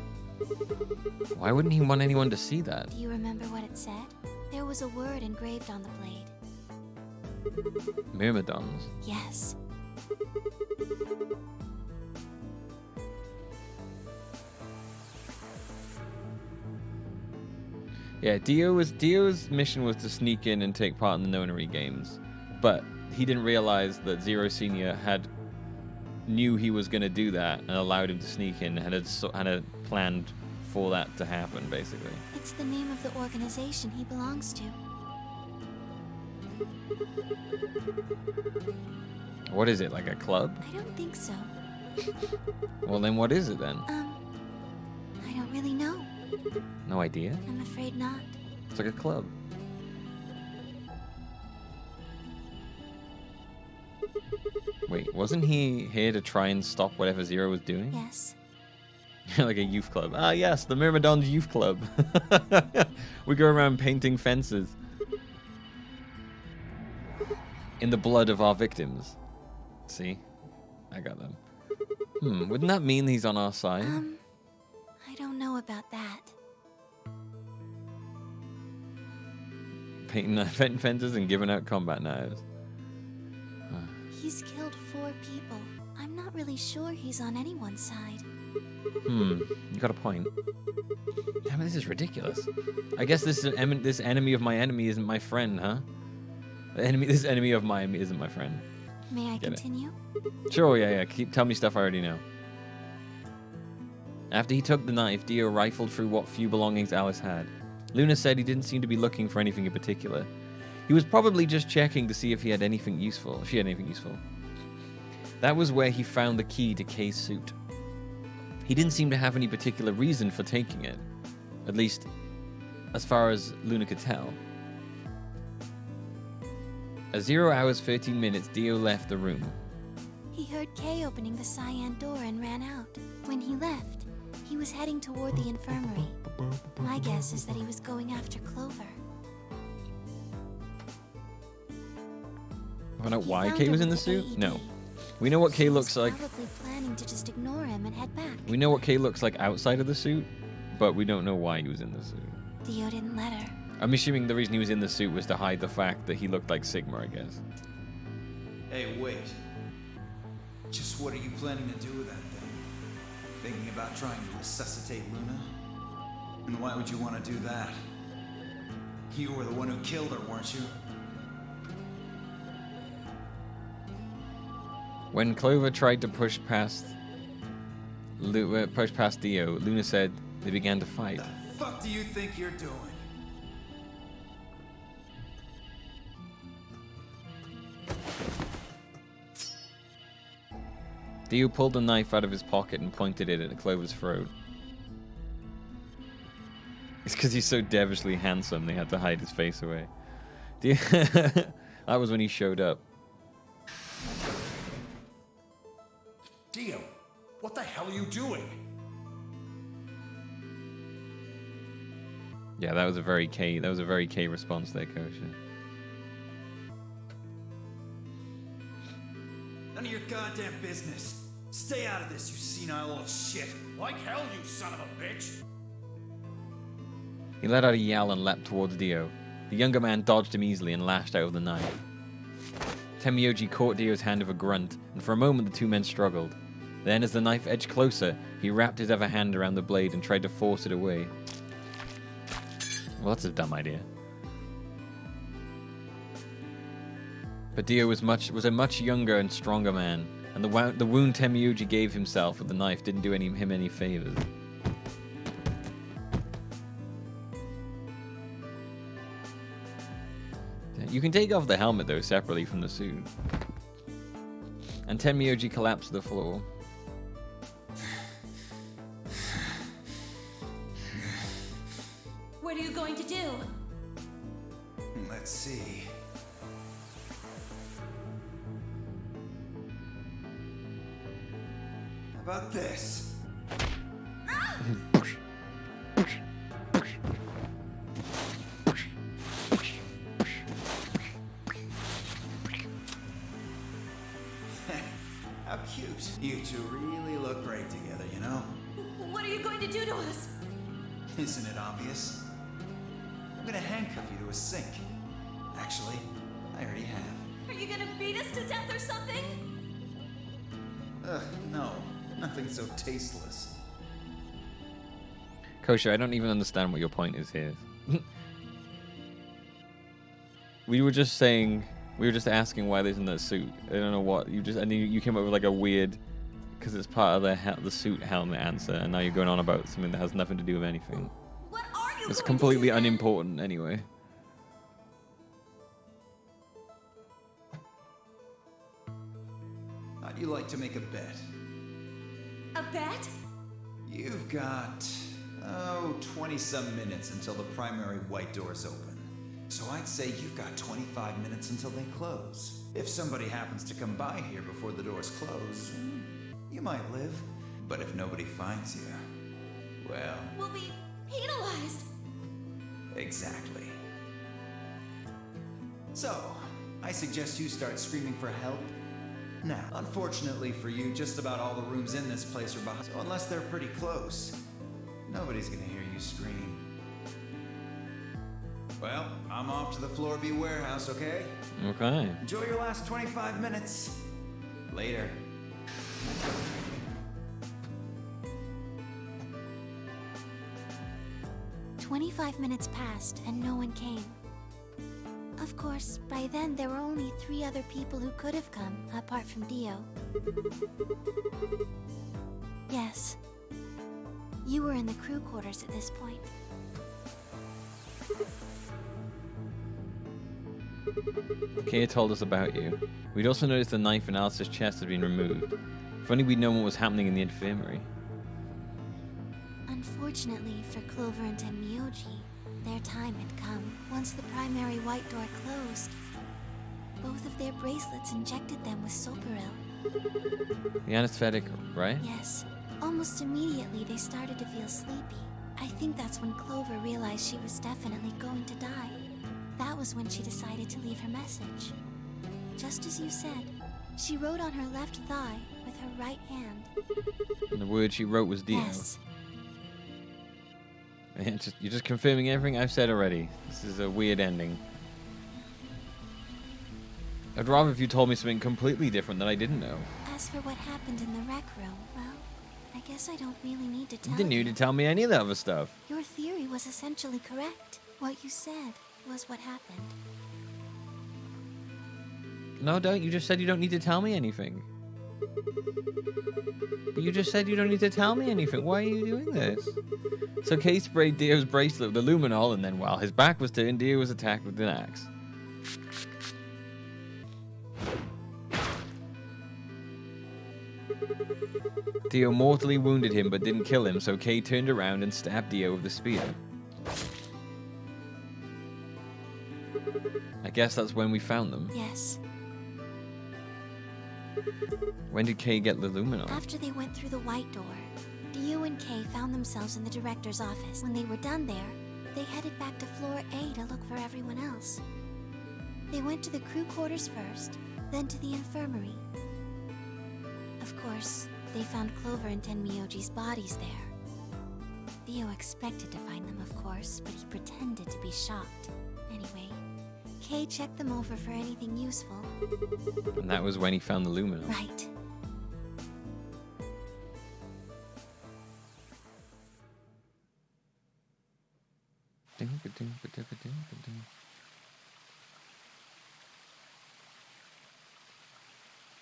Why wouldn't he want anyone to see that? Do you remember what it said? There was a word engraved on the blade. Myrmidons. Yes. Yeah, Dio's mission was to sneak in and take part in the Nonary games, but he didn't realize that Zero Senior knew he was going to do that and allowed him to sneak in and had planned for that to happen, basically. It's the name of the organization he belongs to. What is it, like a club? I don't think so. Well, then what is it then? I don't really know. No idea? I'm afraid not. It's like a club. Wait, wasn't he here to try and stop whatever Zero was doing? Yes. Like a youth club. Ah, yes, the Myrmidons Youth Club. We go around painting fences. In the blood of our victims. See? I got them. Wouldn't that mean he's on our side? I don't know about that. Painting fences and giving out combat knives. He's killed 4 people. I'm not really sure he's on anyone's side. You got a point. Damn, this is ridiculous. I guess this enemy of my enemy isn't my friend, huh? This enemy of mine isn't my friend. May I Get it. continue? Sure, yeah. Tell me stuff I already know. After he took the knife, Dio rifled through what few belongings Alice had. Luna said he didn't seem to be looking for anything in particular. He was probably just checking to see if he had anything useful. She had anything useful. That was where he found the key to Kay's suit. He didn't seem to have any particular reason for taking it. At least, as far as Luna could tell. At 0 hours 13 minutes, Dio left the room. He heard Kay opening the cyan door and ran out. When he left, he was heading toward the infirmary. My guess is that he was going after Clover. Find out He why found Kay her was in the with suit? AED. No. We know what Kay He was looks like. Probably planning to just ignore him and head back. We know what Kay looks like outside of the suit, but we don't know why he was in the suit. Dio didn't let her. I'm assuming the reason he was in the suit was to hide the fact that he looked like Sigma, I guess. Hey, wait. Just what are you planning to do with that thing? Thinking about trying to resuscitate Luna? And why would you want to do that? You were the one who killed her, weren't you? When Clover tried to push past Dio, Luna said they began to fight. The fuck do you think you're doing? Dio pulled a knife out of his pocket and pointed it at Clover's throat. It's because he's so devilishly handsome, they had to hide his face away. That was when he showed up. Dio, what the hell are you doing? Yeah, that was a very K response there, Coach. None of your goddamn business. Stay out of this, you senile old shit. Like hell, you son of a bitch! He let out a yell and leapt towards Dio. The younger man dodged him easily and lashed out with the knife. Temioji caught Dio's hand with a grunt, and for a moment the two men struggled. Then, as the knife edged closer, he wrapped his other hand around the blade and tried to force it away. Well, that's a dumb idea. But Dio was a much younger and stronger man, and the wound Temioji gave himself with the knife didn't do him any favors. You can take off the helmet, though, separately from the suit. And Temioji collapsed to the floor. What are you going to do? Let's see. How about this? How cute. You two really look great together, you know? What are you going to do to us? Isn't it obvious? I'm gonna handcuff you to a sink. Actually, I already have. Are you going to beat us to death or something? Ugh, no. Nothing so tasteless. Kosha, I don't even understand what your point is here. We were just asking why there's in that suit. I don't know what and then you came up with like a weird, because it's part of the suit helmet answer, and now you're going on about something that has nothing to do with anything. What are you It's going completely to do then? unimportant anyway. How'd you like to make a bet? A bet? You've got, 20-some minutes until the primary white doors open. So I'd say you've got 25 minutes until they close. If somebody happens to come by here before the doors close, you might live. But if nobody finds you, well, We'll be penalized. exactly. So, I suggest you start screaming for help now. Unfortunately for you, just about all the rooms in this place are behind. So unless they're pretty close, nobody's gonna hear you scream. Well, I'm off to the Floor B warehouse, okay? Okay. Enjoy your last 25 minutes. Later. 25 minutes passed and no one came. Of course, by then there were only 3 other people who could have come, apart from Dio. Yes. You were in the crew quarters at this point. Kay told us about you. We'd also noticed the knife in Alice's chest had been removed. If only we'd known what was happening in the infirmary. Unfortunately for Clover and Tenmyoji, their time had come. Once the primary white door closed, both of their bracelets injected them with Soparil. The anesthetic, right? Yes. Almost immediately they started to feel sleepy. I think that's when Clover realized she was definitely going to die. That was when she decided to leave her message. Just as you said, she wrote on her left thigh with her right hand. And the word she wrote was Dio. Yes. You're just confirming everything I've said already. This is a weird ending. I'd rather if you told me something completely different that I didn't know. As for what happened in the rec room, well, I guess I don't really need to tell You didn't need to tell me any of the other stuff. Your theory was essentially correct. What you said was what happened. No, don't. You just said you don't need to tell me anything. But you just said you don't need to tell me anything. Why are you doing this? So Kay sprayed Dio's bracelet with the luminol, and then while his back was turned, Dio was attacked with an axe. Dio mortally wounded him but didn't kill him, so Kay turned around and stabbed Dio with the spear. I guess that's when we found them. Yes. When did Kay get the luminol? After they went through the white door, Dio and Kay found themselves in the director's office. When they were done there, they headed back to floor A to look for everyone else. They went to the crew quarters first, then to the infirmary. Of course, they found Clover and Tenmyoji's bodies there. Dio expected to find them, of course, but he pretended to be shocked. Anyway, Kay checked them over for anything useful. And that was when he found the luminol. Right.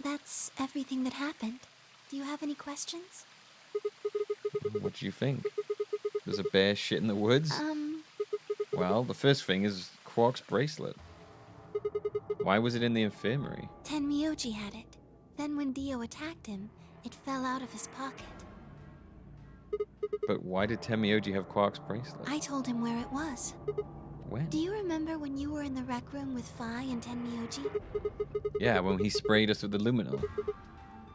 That's everything that happened. Do you have any questions? What do you think? There's a bear shit in the woods? Well, the first thing is Quark's bracelet. Why was it in the infirmary? Tenmyoji had it. Then when Dio attacked him, it fell out of his pocket. But why did Tenmyoji have Quark's bracelet? I told him where it was. When? Do you remember when you were in the rec room with Phi and Tenmyoji? Yeah, when he sprayed us with the luminol.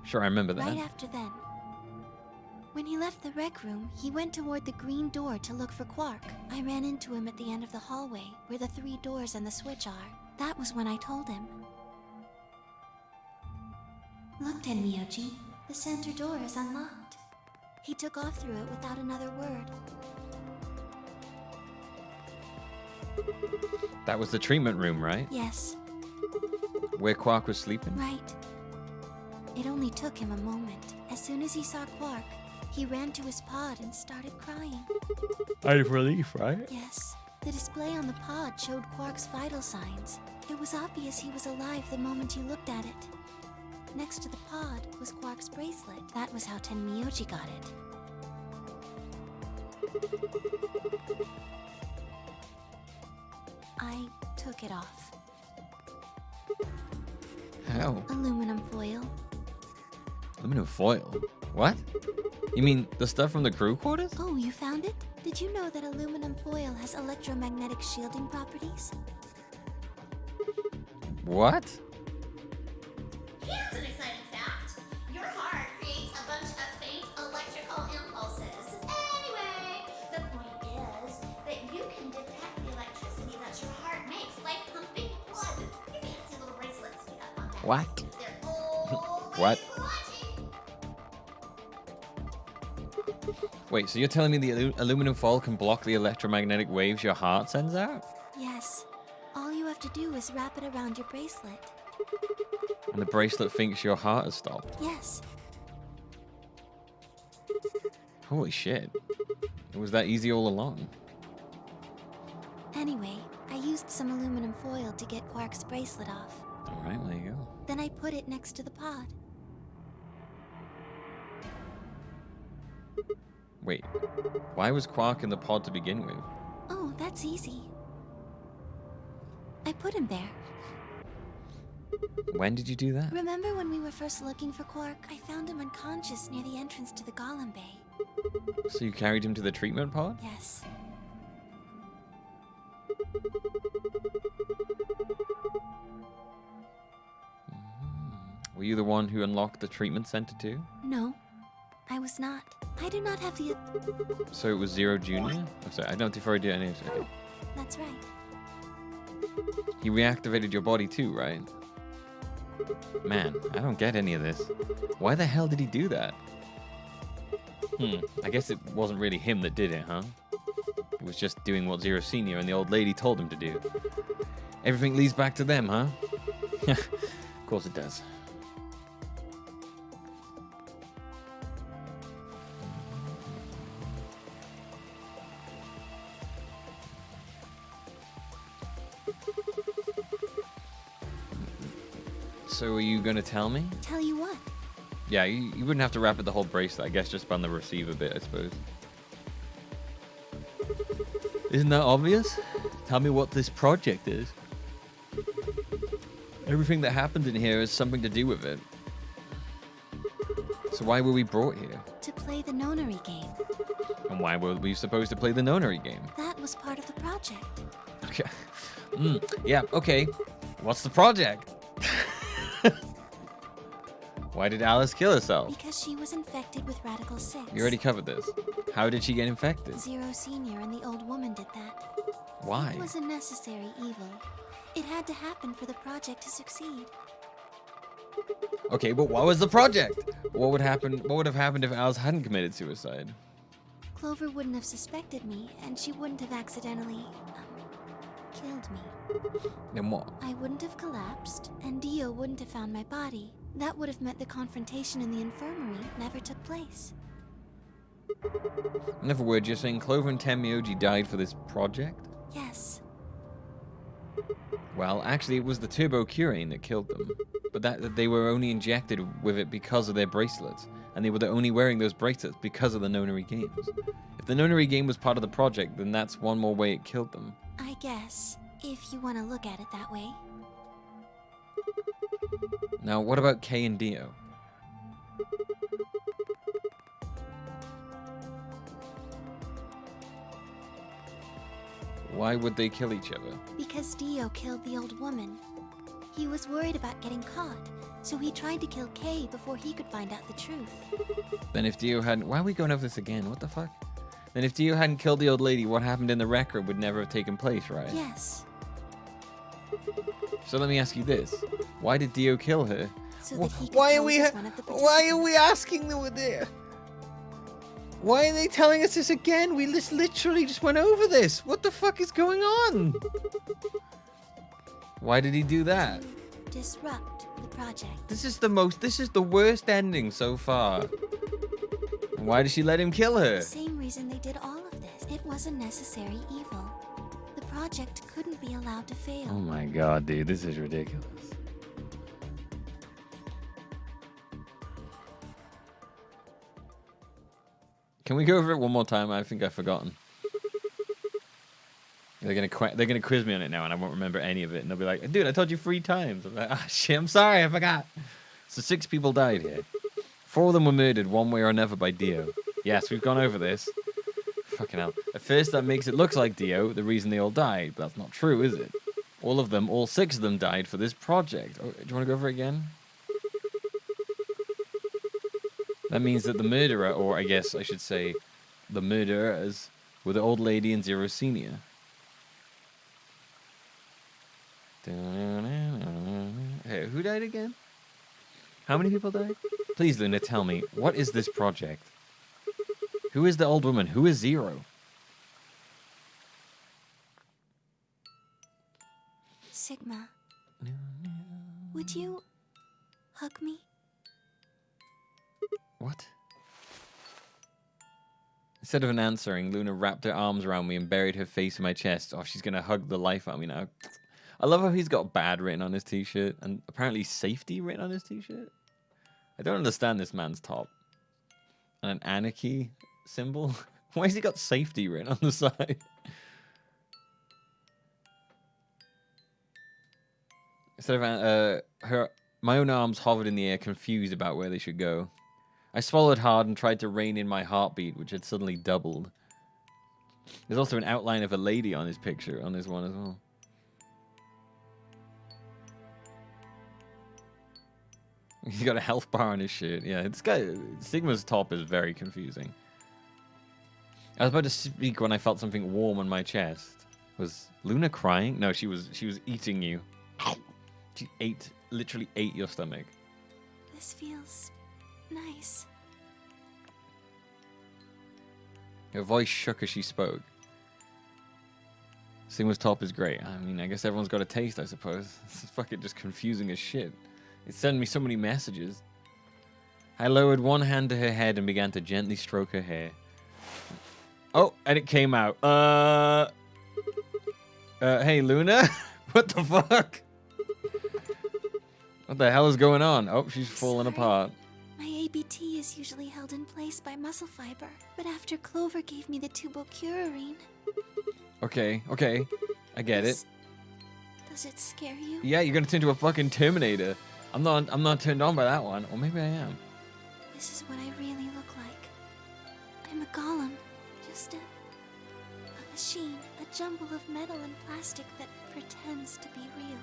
Sure, I remember that. Right after then. When he left the rec room, he went toward the green door to look for Quark. I ran into him at the end of the hallway, where the 3 doors and the switch are. That was when I told him. Look, Tenmyoji, the center door is unlocked. He took off through it without another word. That was the treatment room, right? Yes, Where Quark was sleeping? right. It only took him a moment. As soon as he saw Quark, he ran to his pod and started crying. Out of relief, right? Yes, the display on the pod showed Quark's vital signs. It was obvious he was alive the moment you looked at it. Next to the pod was Quark's bracelet. That was how Tenmyoji got it. I took it off. How? Aluminum foil. Aluminum foil? What? You mean the stuff from the crew quarters? Oh, you found it? Did you know that aluminum foil has electromagnetic shielding properties? What? Here's an exciting fact. Your heart creates a bunch of faint electrical impulses. Anyway, the point is that you can detect the electricity that your heart makes by pumping blood. Your fancy little bracelets do that on that. What? They're always What? watching. Wait, so you're telling me the aluminum foil can block the electromagnetic waves your heart sends out? Yes. All you have to do is wrap it around your bracelet. And the bracelet thinks your heart has stopped. Yes. Holy shit. It was that easy all along. Anyway, I used some aluminum foil to get Quark's bracelet off. All right, there you go. Then I put it next to the pod. Wait, why was Quark in the pod to begin with? Oh, that's easy. I put him there. When did you do that? Remember when we were first looking for Quark? I found him unconscious near the entrance to the Golem Bay. So you carried him to the treatment pod? Yes. Were you the one who unlocked the treatment center too? No, I was not. I do not have the... So it was Zero Junior? Oh, sorry, I don't know if I did any. Okay. That's right. He reactivated your body too, right? Man, I don't get any of this. Why the hell did he do that? I guess it wasn't really him that did it, huh? It was just doing what Zero Senior and the old lady told him to do. Everything leads back to them, huh? Of course it does. So are you gonna tell me? Tell you what? Yeah, you wouldn't have to wrap it the whole bracelet, I guess, just on the receiver bit, I suppose. Isn't that obvious? Tell me what this project is. Everything that happened in here has something to do with it. So why were we brought here? To play the nonary game. And why were we supposed to play the nonary game? That was part of the project. Okay. Yeah, okay. What's the project? Why did Alice kill herself? Because she was infected with Radical 6. You already covered this. How did she get infected? Zero Senior and the old woman did that. Why? It was a necessary evil. It had to happen for the project to succeed. Okay, but what was the project? What would happen? What would have happened if Alice hadn't committed suicide? Clover wouldn't have suspected me, and she wouldn't have accidentally, killed me. Then what? I wouldn't have collapsed, and Dio wouldn't have found my body. That would have meant the confrontation in the infirmary never took place. In other words, you're saying Clover and Tenmyoji died for this project? Yes. Well, actually, it was the Turbo Curane that killed them. But that they were only injected with it because of their bracelets. And they were only wearing those bracelets because of the nonary games. If the nonary game was part of the project, then that's one more way it killed them. I guess, if you want to look at it that way. Now, what about Kay and Dio? Why would they kill each other? Because Dio killed the old woman. He was worried about getting caught, so he tried to kill Kay before he could find out the truth. Then if Dio hadn't... Why are we going over this again? What the fuck? Then if Dio hadn't killed the old lady, what happened in the record would never have taken place, right? Yes, So let me ask you this. Why did Dio kill her? so that he could Why are pose we as one of the why are we participants. asking them there? Why are they telling us this again? We just literally just went over this. What the fuck is going on? Why did he do that? Disrupt the project. This is the worst ending so far. Why did she let him kill her? The same reason they did all of this. It was a necessary evil. The project couldn't be allowed to fail. Oh my god, dude, this is ridiculous. Can we go over it one more time? I think I've forgotten. They're gonna quiz me on it now, and I won't remember any of it. And they'll be like, "Dude, I told you 3 times." I'm like, "Ah, shit, I'm sorry, I forgot." So 6 people died here. 4 of them were murdered one way or another by Dio. Yes, we've gone over this. Fucking hell. At first, that makes it look like Dio, the reason they all died, but that's not true, is it? All 6 of them died for this project. Oh, do you want to go over it again? That means that the murderer, or I guess I should say the murderers, were the old lady and Zero Senior. Hey, who died again? How many people died? Please, Luna, tell me, what is this project? Who is the old woman? Who is Zero? Sigma, would you hug me? What? Instead of an answering, Luna wrapped her arms around me and buried her face in my chest. Oh, she's gonna hug the life out of me now. I love how he's got bad written on his t-shirt and apparently safety written on his t-shirt. I don't understand this man's top. And an anarchy symbol. Why has he got safety written on the side? Instead of my own arms hovered in the air, confused about where they should go. I swallowed hard and tried to rein in my heartbeat, which had suddenly doubled. There's also an outline of a lady on his picture, on this one as well. He's got a health bar on his shirt. Yeah, this guy, Sigma's top is very confusing. I was about to speak when I felt something warm on my chest. Was Luna crying? No, she was eating you. She literally ate your stomach. This feels nice. Her voice shook as she spoke. Sigma's top is great. I mean, I guess everyone's got a taste, I suppose. It's fucking just confusing as shit. It sent me so many messages. I lowered one hand to her head and began to gently stroke her hair. Oh, and it came out. Hey, Luna? What the fuck? What the hell is going on? Oh, she's falling apart. My ABT is usually held in place by muscle fiber, but after Clover gave me the tubocurarine... Okay. I get it. Does it scare you? Yeah, you're gonna turn into a fucking Terminator. I'm not turned on by that one. Or maybe I am. This is what I really look like. I'm a golem. Just a machine. A jumble of metal and plastic that pretends to be real.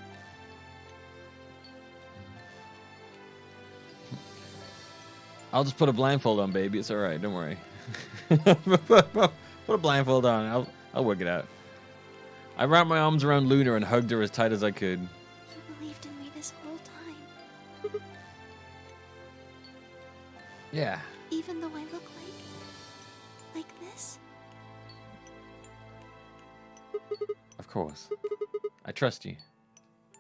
I'll just put a blindfold on, baby. It's alright, don't worry. Put a blindfold on. I'll work it out. I wrapped my arms around Luna and hugged her as tight as I could. You believed in me this whole time. Yeah. Even though I look like this? Of course. I trust you.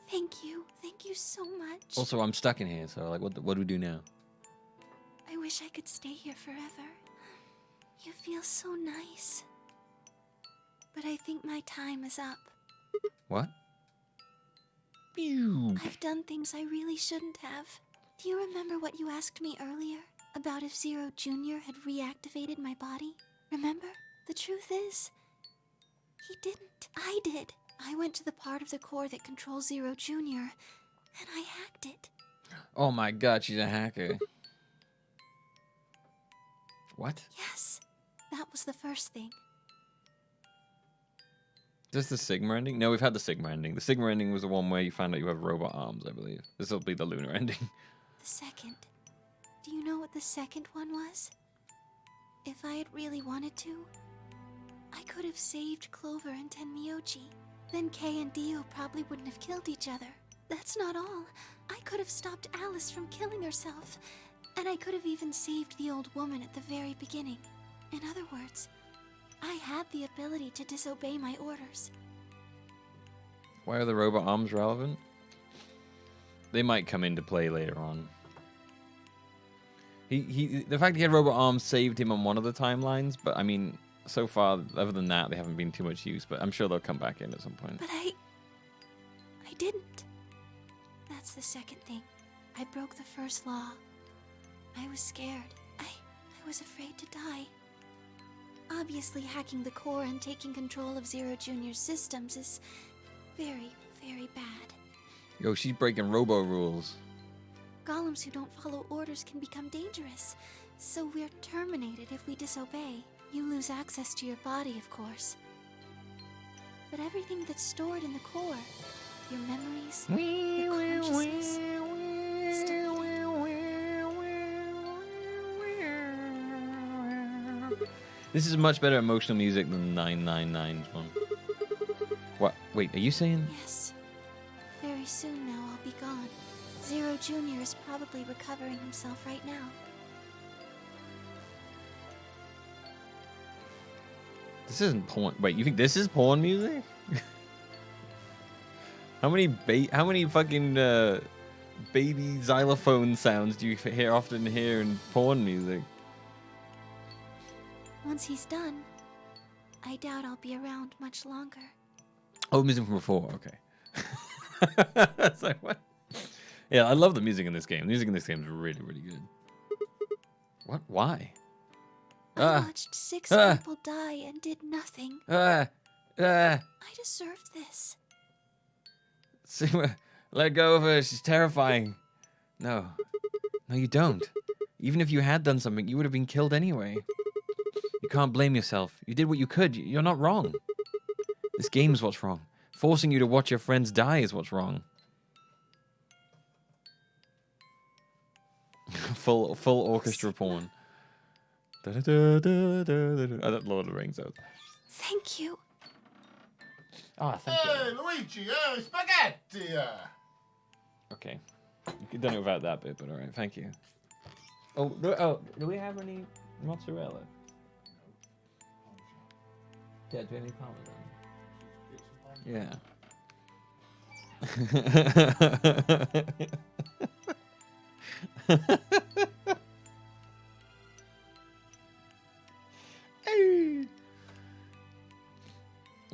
Thank you. Thank you so much. Also, I'm stuck in here, so like, what do we do now? I wish I could stay here forever. You feel so nice. But I think my time is up. What? Pew. I've done things I really shouldn't have. Do you remember what you asked me earlier? About if Zero Jr. had reactivated my body? Remember? The truth is, he didn't. I did. I went to the part of the core that controls Zero Jr., and I hacked it. Oh my god, she's a hacker. What? Yes, that was the first thing. Is this the Sigma ending? No, we've had the Sigma ending. The Sigma ending was the one where you find out you have robot arms, I believe. This will be the Lunar ending. The second. Do you know what the second one was? If I had really wanted to, I could have saved Clover and Tenmyoji. Then Kei and Dio probably wouldn't have killed each other. That's not all. I could have stopped Alice from killing herself. And I could have even saved the old woman at the very beginning. In other words, I had the ability to disobey my orders. Why are the robot arms relevant? They might come into play later on. The fact he had robot arms saved him on one of the timelines, but I mean, so far, other than that, they haven't been too much use, but I'm sure they'll come back in at some point. But I didn't. That's the second thing. I broke the first law. I was scared. I was afraid to die. Obviously, hacking the core and taking control of Zero Jr.'s systems is very, very bad. Yo, she's breaking robo rules. Golems who don't follow orders can become dangerous, so we're terminated if we disobey. You lose access to your body, of course. But everything that's stored in the core, your memories, your consciousness, still This is much better emotional music than 999's one. What? Wait, are you saying? Yes. Very soon now I'll be gone. Zero Jr. is probably recovering himself right now. This isn't porn. Wait, you think this is porn music? How many fucking baby xylophone sounds do you often hear in porn music? once he's done, I doubt I'll be around much longer. Oh, music from before. Okay. It's like, what? Yeah, I love the music in this game. The music in this game is really, really good. What? Why? I watched 6 people die and did nothing. I deserve this. Let go of her. She's terrifying. No. No, you don't. Even if you had done something, you would have been killed anyway. You can't blame yourself. You did what you could. You're not wrong. This game's what's wrong. Forcing you to watch your friends die is what's wrong. full orchestra porn. I don't Lord of the Rings out. Thank you. Ah, thank you. Hey, Luigi, spaghetti! Okay. You could have done it without that bit, but alright, thank you. Oh, do we have any mozzarella? Yeah, do we have any parmesan? Yeah.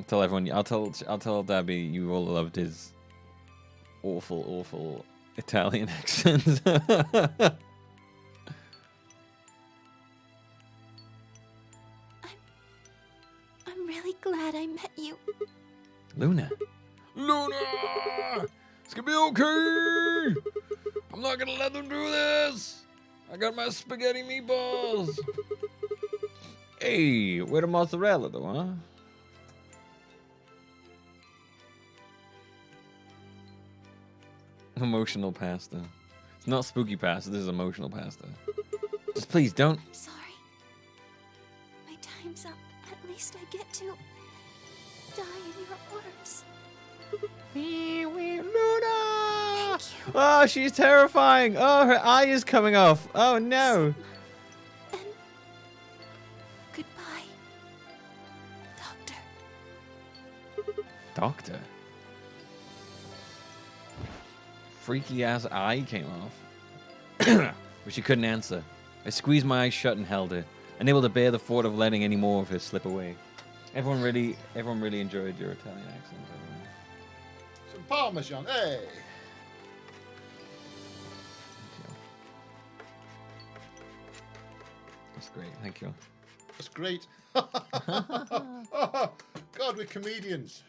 Tell everyone. I'll tell Dabby you all loved his awful Italian accent. I'm really glad I met you. Luna! It's gonna be okay! I'm not gonna let them do this! I got my spaghetti meatballs! Hey, where the mozzarella though, huh? Emotional pasta. It's not spooky pasta, this is emotional pasta. Just please don't. I'm sorry. My time's up. At least I get to die in your arms. Luna! Oh, she's terrifying! Oh, her eye is coming off! Oh no! And goodbye, Doctor. Doctor? Freaky ass eye came off. But she couldn't answer. I squeezed my eyes shut and held her, unable to bear the thought of letting any more of her slip away. Everyone really enjoyed your Italian accent. Some parmesan, hey! That's great, thank you. That's great. Oh, God, we're comedians.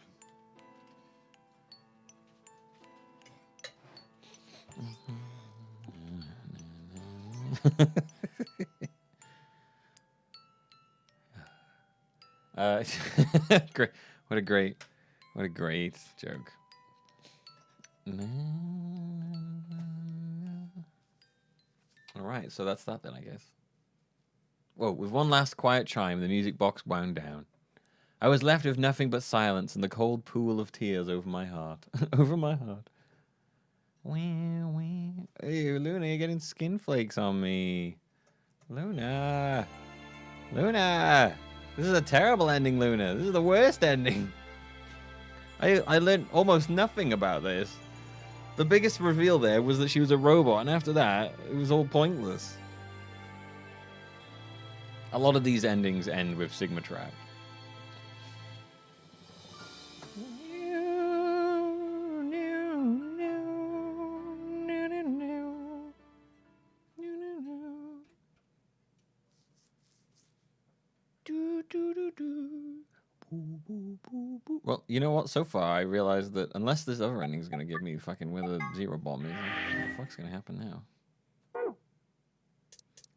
Great. What a great joke. All right, so that's that then, I guess. Whoa, with one last quiet chime, the music box wound down. I was left with nothing but silence and the cold pool of tears over my heart. Over my heart. Hey, Luna, you're getting skin flakes on me. Luna. This is a terrible ending, Luna. This is the worst ending. I learned almost nothing about this. The biggest reveal there was that she was a robot, and after that, it was all pointless. A lot of these endings end with Sigma Trap. Well, you know what? So far, I realized that unless this other ending is going to give me fucking where the zero bomb is, what the fuck's going to happen now?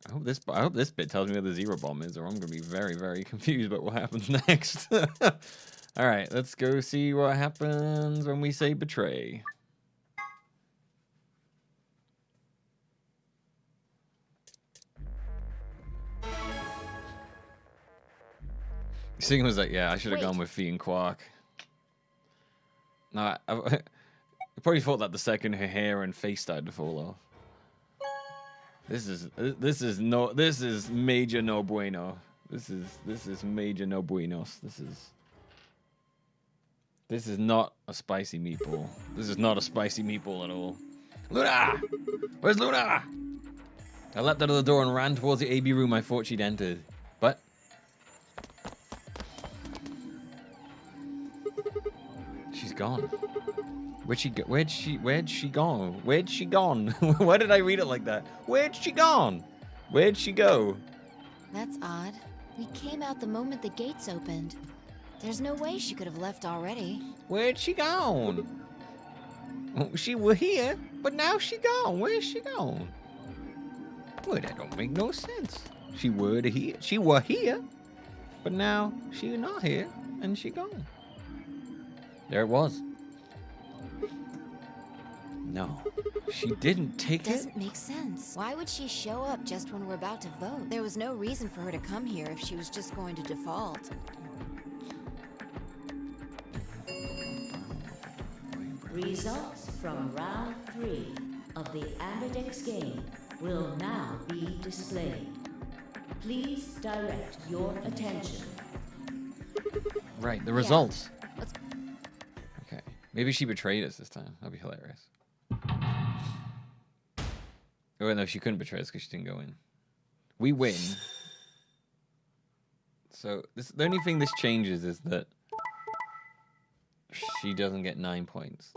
I hope this bit tells me where the zero bomb is, or I'm going to be very, very confused about what happens next. All right, let's go see what happens when we say betray. Sigma was like, yeah, I should have gone with Fee and Quark. No, I probably thought that the second her hair and face started to fall off. This is major no bueno. This is major no buenos. This is not a spicy meatball. This is not a spicy meatball at all. Luna! Where's Luna? I leapt out of the door and ran towards the AB room I thought she'd entered. But gone? Where'd she go? Where'd she gone? Where'd she gone? Why did I read it like that? Where'd she gone? Where'd she go? That's odd. We came out the moment the gates opened. There's no way she could have left already. Where'd she gone? Oh, she were here, but now she gone. Where's she gone? Well, that don't make no sense. She were here. She were here, but now she not here, and she gone. There it was. No, she didn't take it. Doesn't make sense. Why would she show up just when we're about to vote? There was no reason for her to come here if she was just going to default. Results from round 3 of the Ambidex game will now be displayed. Please direct your attention. Right, the results. Let's- Okay, maybe she betrayed us this time. That'd be hilarious. Oh wait, no, she couldn't betray us because she didn't go in. We win. So the only thing this changes is that she doesn't get 9 points.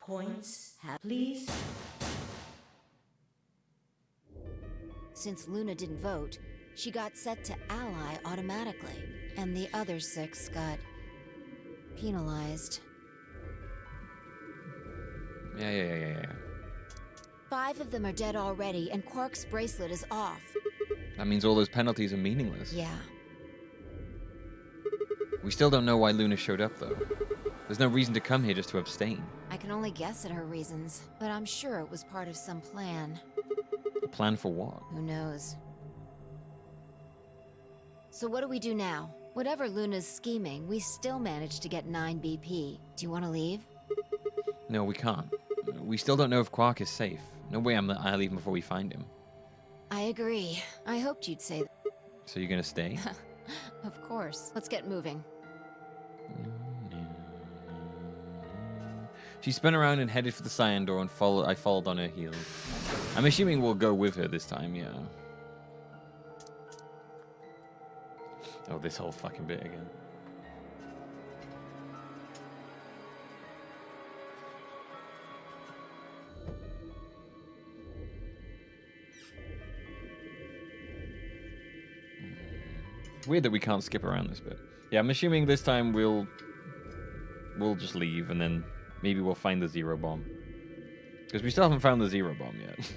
Points have... Please. Since Luna didn't vote, she got set to ally automatically, and the other 6 got penalized. Yeah. 5 of them are dead already, and Quark's bracelet is off. That means all those penalties are meaningless. Yeah. We still don't know why Luna showed up, though. There's no reason to come here just to abstain. I can only guess at her reasons, but I'm sure it was part of some plan. A plan for what? Who knows? So what do we do now? Whatever Luna's scheming, we still managed to get 9 BP. Do you want to leave? No, we can't. We still don't know if Quark is safe. No way I'll leave him before we find him. I agree. I hoped you'd say that. So you're gonna stay? Of course. Let's get moving. She spun around and headed for the cyan door, and I followed on her heels. I'm assuming we'll go with her this time, yeah. Oh, this whole fucking bit again. Weird that we can't skip around this bit. Yeah, I'm assuming this time we'll just leave, and then maybe we'll find the zero bomb. Because we still haven't found the zero bomb yet.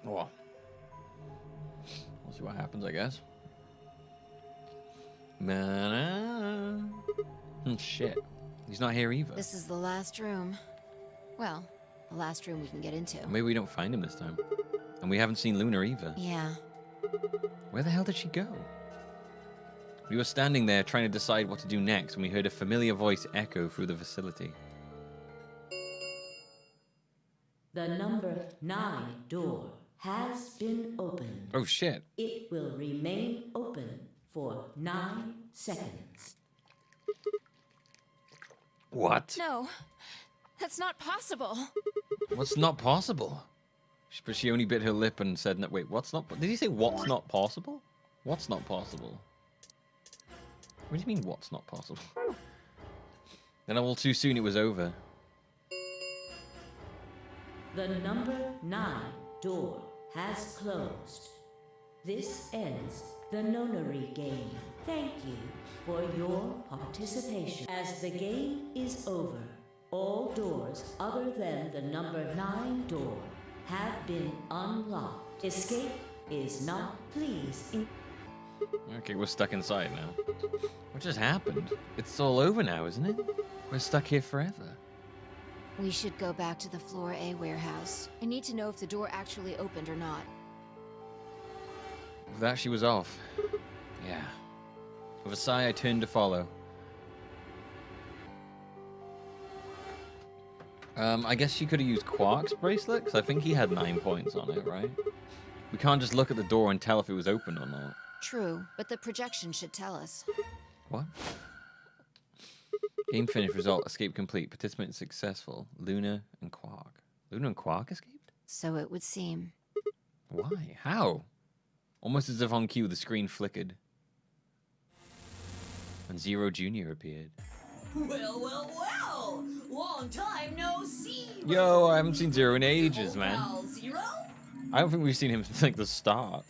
Oh. We'll see what happens, I guess. Shit. He's not here either. This is the last room. Well, the last room we can get into. Maybe we don't find him this time. And we haven't seen Luna either. Yeah. Where the hell did she go? We were standing there trying to decide what to do next when we heard a familiar voice echo through the facility. The number 9 door has been opened. Oh shit. It will remain open for 9 seconds. What? No. That's not possible. What's not possible? But she only bit her lip and said, no, wait, what's not... Did he say what's not possible? What's not possible? What do you mean, what's not possible? Then all too soon it was over. The number 9 door has closed. This ends the Nonary game. Thank you for your participation. As the game is over, all doors other than the number 9 door have been unlocked. Escape is not pleased. Okay, we're stuck inside now. What just happened? It's all over now, isn't it? We're stuck here forever. We should go back to the Floor A warehouse. I need to know if the door actually opened or not. With that, she was off. Yeah. With a sigh, I turned to follow. I guess she could have used Quark's bracelet, because I think he had 9 points on it, right? We can't just look at the door and tell if it was open or not. True, but the projection should tell us. What? Game finished, result, escape complete, participant successful. Luna and Quark. Luna and Quark escaped? So it would seem. Why? How? Almost as if on cue, the screen flickered. And Zero Jr. appeared. Well, well, well! Long time no see! Yo, I haven't seen Zero in ages, Old man. pal Zero? I don't think we've seen him since like the start.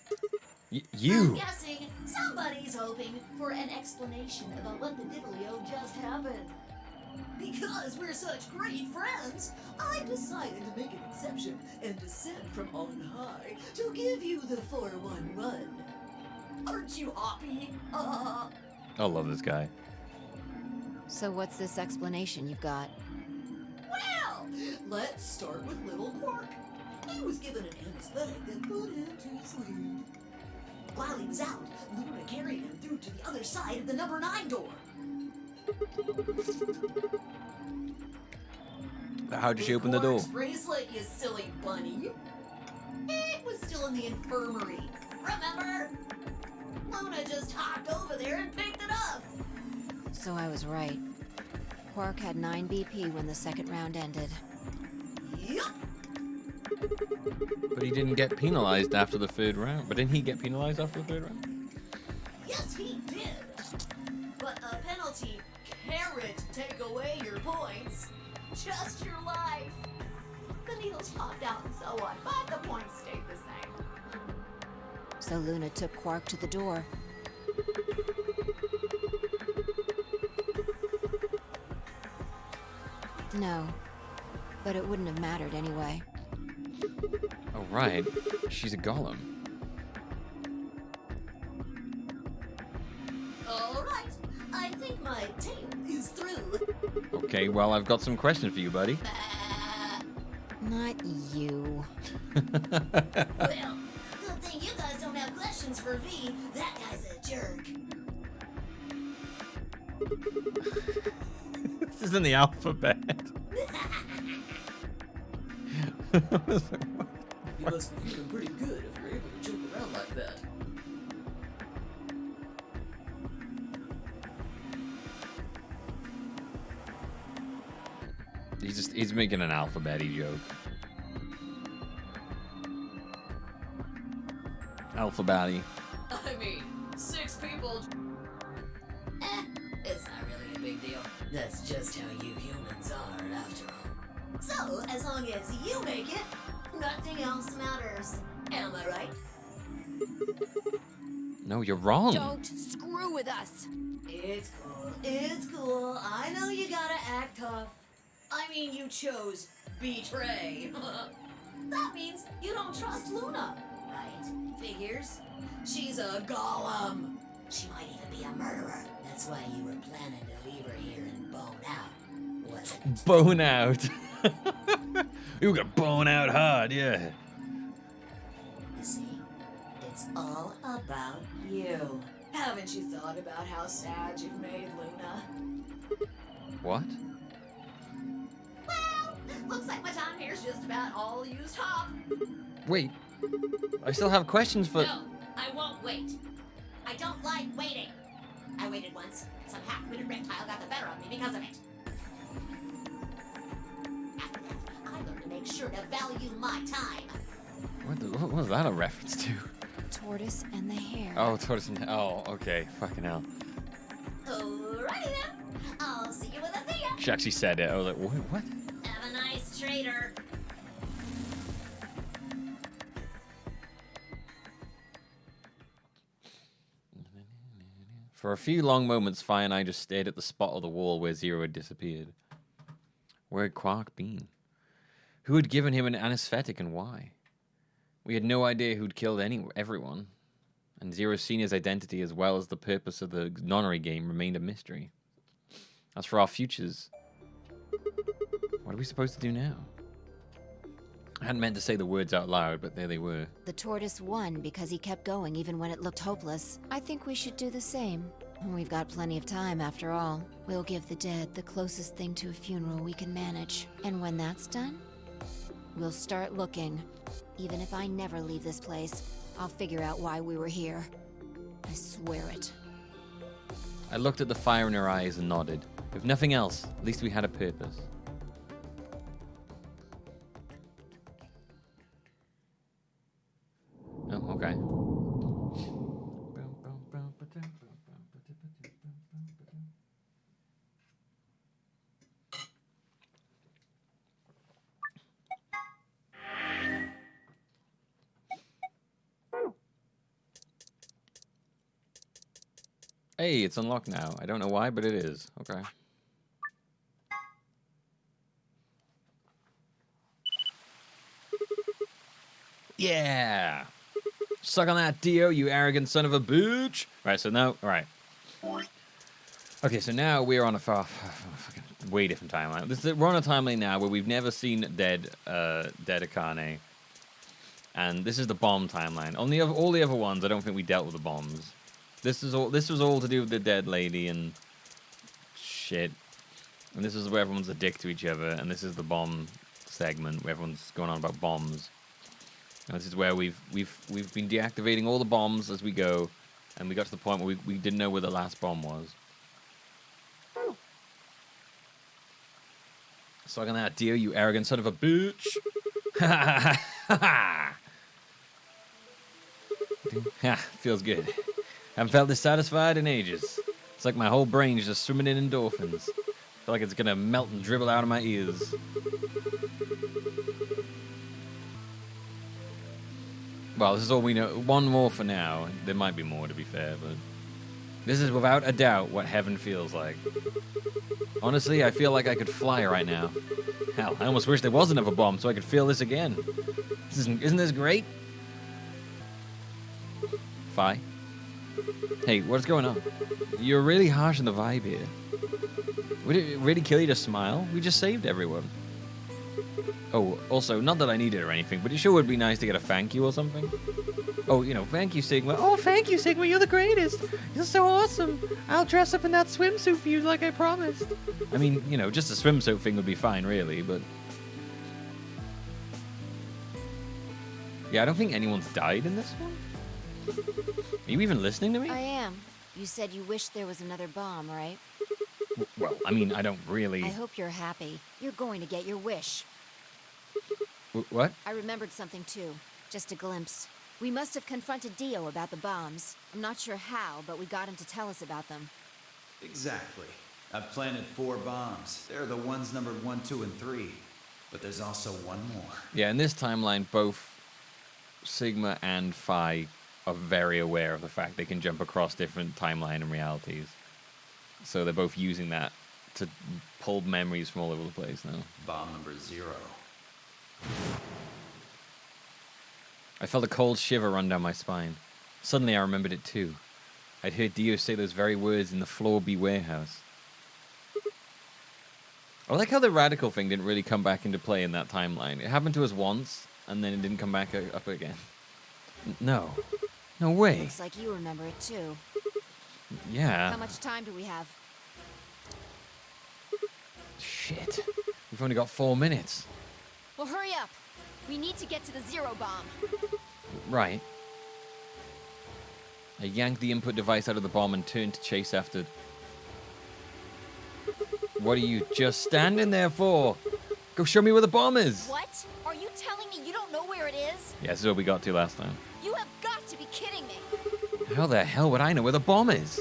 I'm You! guessing somebody's hoping for an explanation about what the diddlio just happened. Because we're such great friends, I decided to make an exception and descend from on high to give you the 4-1 run. Aren't you happy? I love this guy. So what's this explanation you've got? Well, let's start with little Quark. He was given an anesthetic that put him to sleep. While he was out, Luna carried him through to the other side of the number 9 door. How did she open the door? Quark's bracelet, you silly bunny. It was still in the infirmary. Remember? Luna just hopped over there and picked it up. So I was right. Quark had 9 BP when the second round ended. Yup. But he didn't get penalized after the 3rd round. But didn't he get penalized after the 3rd round? Yes, he did. But a penalty can't take away your points. Just your life. The needles popped out and so on, but the points stayed the same. So Luna took Quark to the door. No, but it wouldn't have mattered anyway. Oh, right. She's a golem. All right, I think my tale is through. Okay, well, I've got some questions for you, buddy. Not you. Well, good thing you guys don't have questions for V. That guy's a jerk. This is in the alphabet. You must be feeling pretty good if you're able to jump around like that. He's making an alphabet-y joke. Alphabet-y. I mean, 6 people. It's not really a big deal. That's just how you humans are, after all. So, as long as you make it, nothing else matters. Am I right? No, you're wrong. Don't screw with us. It's cool. It's cool. I know you gotta act tough. I mean, you chose betray. That means you don't trust Luna, right? Figures. She's a golem. She might even be a murderer. That's why you were planning to leave her here and bone out, wasn't it? Bone out. You got bone out hard, yeah. You see, it's all about you. Haven't you thought about how sad you've made Luna? What? Well, looks like my time here's just about all used up. Wait. I still have questions for... No, I won't wait. I don't like waiting. I waited once. Some half-witted reptile got the better of me because of it. After that, I learned to make sure to value my time. What was that a reference to? Tortoise and the hare. Oh, tortoise and... Oh, okay. Fucking hell. Alrighty then. I'll see you when I see ya. She actually said it. I was like, what? Have a nice trader. For a few long moments, Fi and I just stared at the spot of the wall where Zero had disappeared. Where had Quark been? Who had given him an anesthetic and why? We had no idea who'd killed everyone, and Zero Senior's identity as well as the purpose of the nonary game remained a mystery. As for our futures, what are we supposed to do now? I hadn't meant to say the words out loud, but there they were. The tortoise won because he kept going even when it looked hopeless. I think we should do the same. We've got plenty of time after all. We'll give the dead the closest thing to a funeral we can manage. And when that's done, we'll start looking. Even if I never leave this place, I'll figure out why we were here. I swear it. I looked at the fire in her eyes and nodded. If nothing else, at least we had a purpose. Oh, okay. Hey, it's unlocked now. I don't know why, but it is. Okay. Yeah! Suck on that, Dio, you arrogant son of a bitch! Right, so now, right. Okay, so now we're on a fucking way different timeline. We're on a timeline now where we've never seen Dead Akane. And this is the bomb timeline. On all the other ones, I don't think we dealt with the bombs. This was all to do with the dead lady and shit. And this is where everyone's a dick to each other. And this is the bomb segment where everyone's going on about bombs. And this is where we've been deactivating all the bombs as we go, and we got to the point where we didn't know where the last bomb was. Suck on that, Dio, you arrogant son of a bitch! Ha ha! Feels good. Haven't felt this satisfied in ages. It's like my whole brain's just swimming in endorphins. I feel like it's gonna melt and dribble out of my ears. Well, this is all we know. One more for now. There might be more, to be fair, but this is without a doubt what heaven feels like. Honestly, I feel like I could fly right now. Hell, I almost wish there was another bomb so I could feel this again. Isn't this great? Fi? Hey, what's going on? You're really harsh on the vibe here. Would it really kill you to smile? We just saved everyone. Oh, also, not that I need it or anything, but it sure would be nice to get a thank you or something. Oh, you know, thank you, Sigma. Oh, thank you, Sigma. You're the greatest. You're so awesome. I'll dress up in that swimsuit for you like I promised. I mean, you know, just a swimsuit thing would be fine, really, but... Yeah, I don't think anyone's died in this one. Are you even listening to me? I am. You said you wish there was another bomb, right? Well, I mean, I don't really... I hope you're happy. You're going to get your wish. What? I remembered something too. Just a glimpse. We must have confronted Dio about the bombs. I'm not sure how, but we got him to tell us about them. Exactly. I've planted 4 bombs. They're the ones numbered 1, 2, and 3. But there's also one more. Yeah, in this timeline, both Sigma and Phi are very aware of the fact they can jump across different timeline and realities. So they're both using that to pull memories from all over the place now. Bomb number 0. I felt a cold shiver run down my spine. Suddenly I remembered it too. I'd heard Dio say those very words in the Floor B warehouse. I like how the radical thing didn't really come back into play in that timeline. It happened to us once, and then it didn't come back up again. No. No way. Looks like you remember it too. Yeah. How much time do we have? Shit. We've only got 4 minutes. Well, hurry up. We need to get to the zero bomb. Right. I yanked the input device out of the bomb and turned to chase after... What are you just standing there for? Go show me where the bomb is. What? Are you telling me you don't know where it is? Yeah, this is what we got to last time. You have got to be kidding me. How the hell would I know where the bomb is?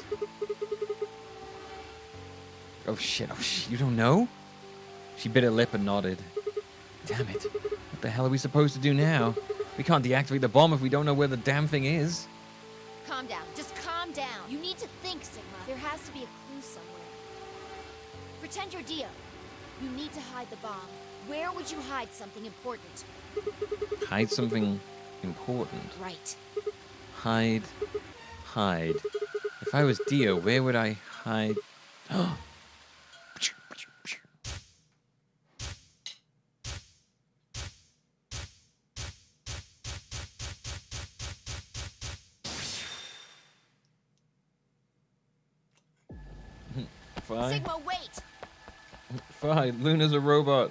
Oh shit, you don't know? She bit her lip and nodded. Damn it. What the hell are we supposed to do now? We can't deactivate the bomb if we don't know where the damn thing is. Calm down. Just calm down. You need to think, Sigma. There has to be a clue somewhere. Pretend you're Dio. You need to hide the bomb. Where would you hide something important? Hide something important. Right. Hide. If I was Dio, where would I hide? Fine. Sigma, wait! Fine. Luna's a robot.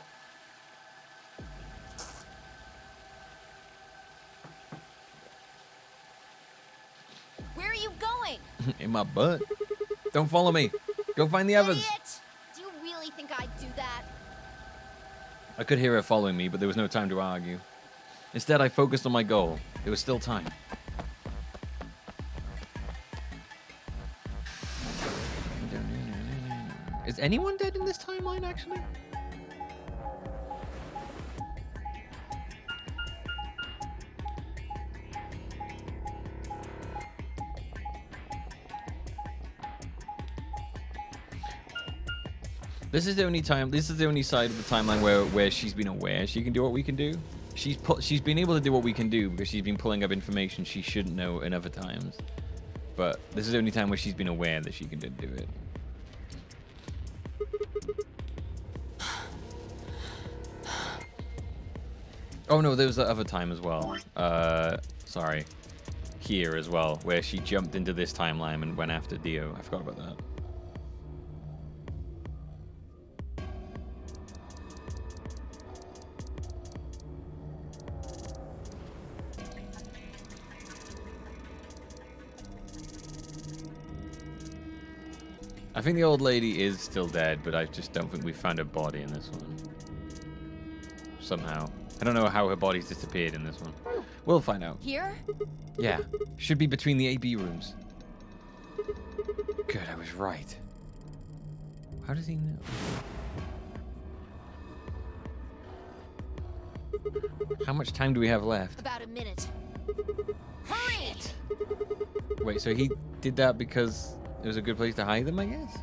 Where are you going? In my butt. Don't follow me. Go find the others. Idiot! Do you really think I'd do that? I could hear her following me, but there was no time to argue. Instead, I focused on my goal. There was still time. Is anyone dead in this timeline, actually? This is the only time. This is the only side of the timeline where she's been aware she can do what we can do. She's been able to do what we can do because she's been pulling up information she shouldn't know in other times. But this is the only time where she's been aware that she can do it. Oh no, there was that other time as well. Sorry. Here as well, where she jumped into this timeline and went after Dio. I forgot about that. I think the old lady is still dead, but I just don't think we found her body in this one. Somehow. I don't know how her body's disappeared in this one. We'll find out. Here? Yeah. Should be between the AB rooms. Good, I was right. How does he know? How much time do we have left? About a minute. Hurry! Wait, so he did that because it was a good place to hide them, I guess?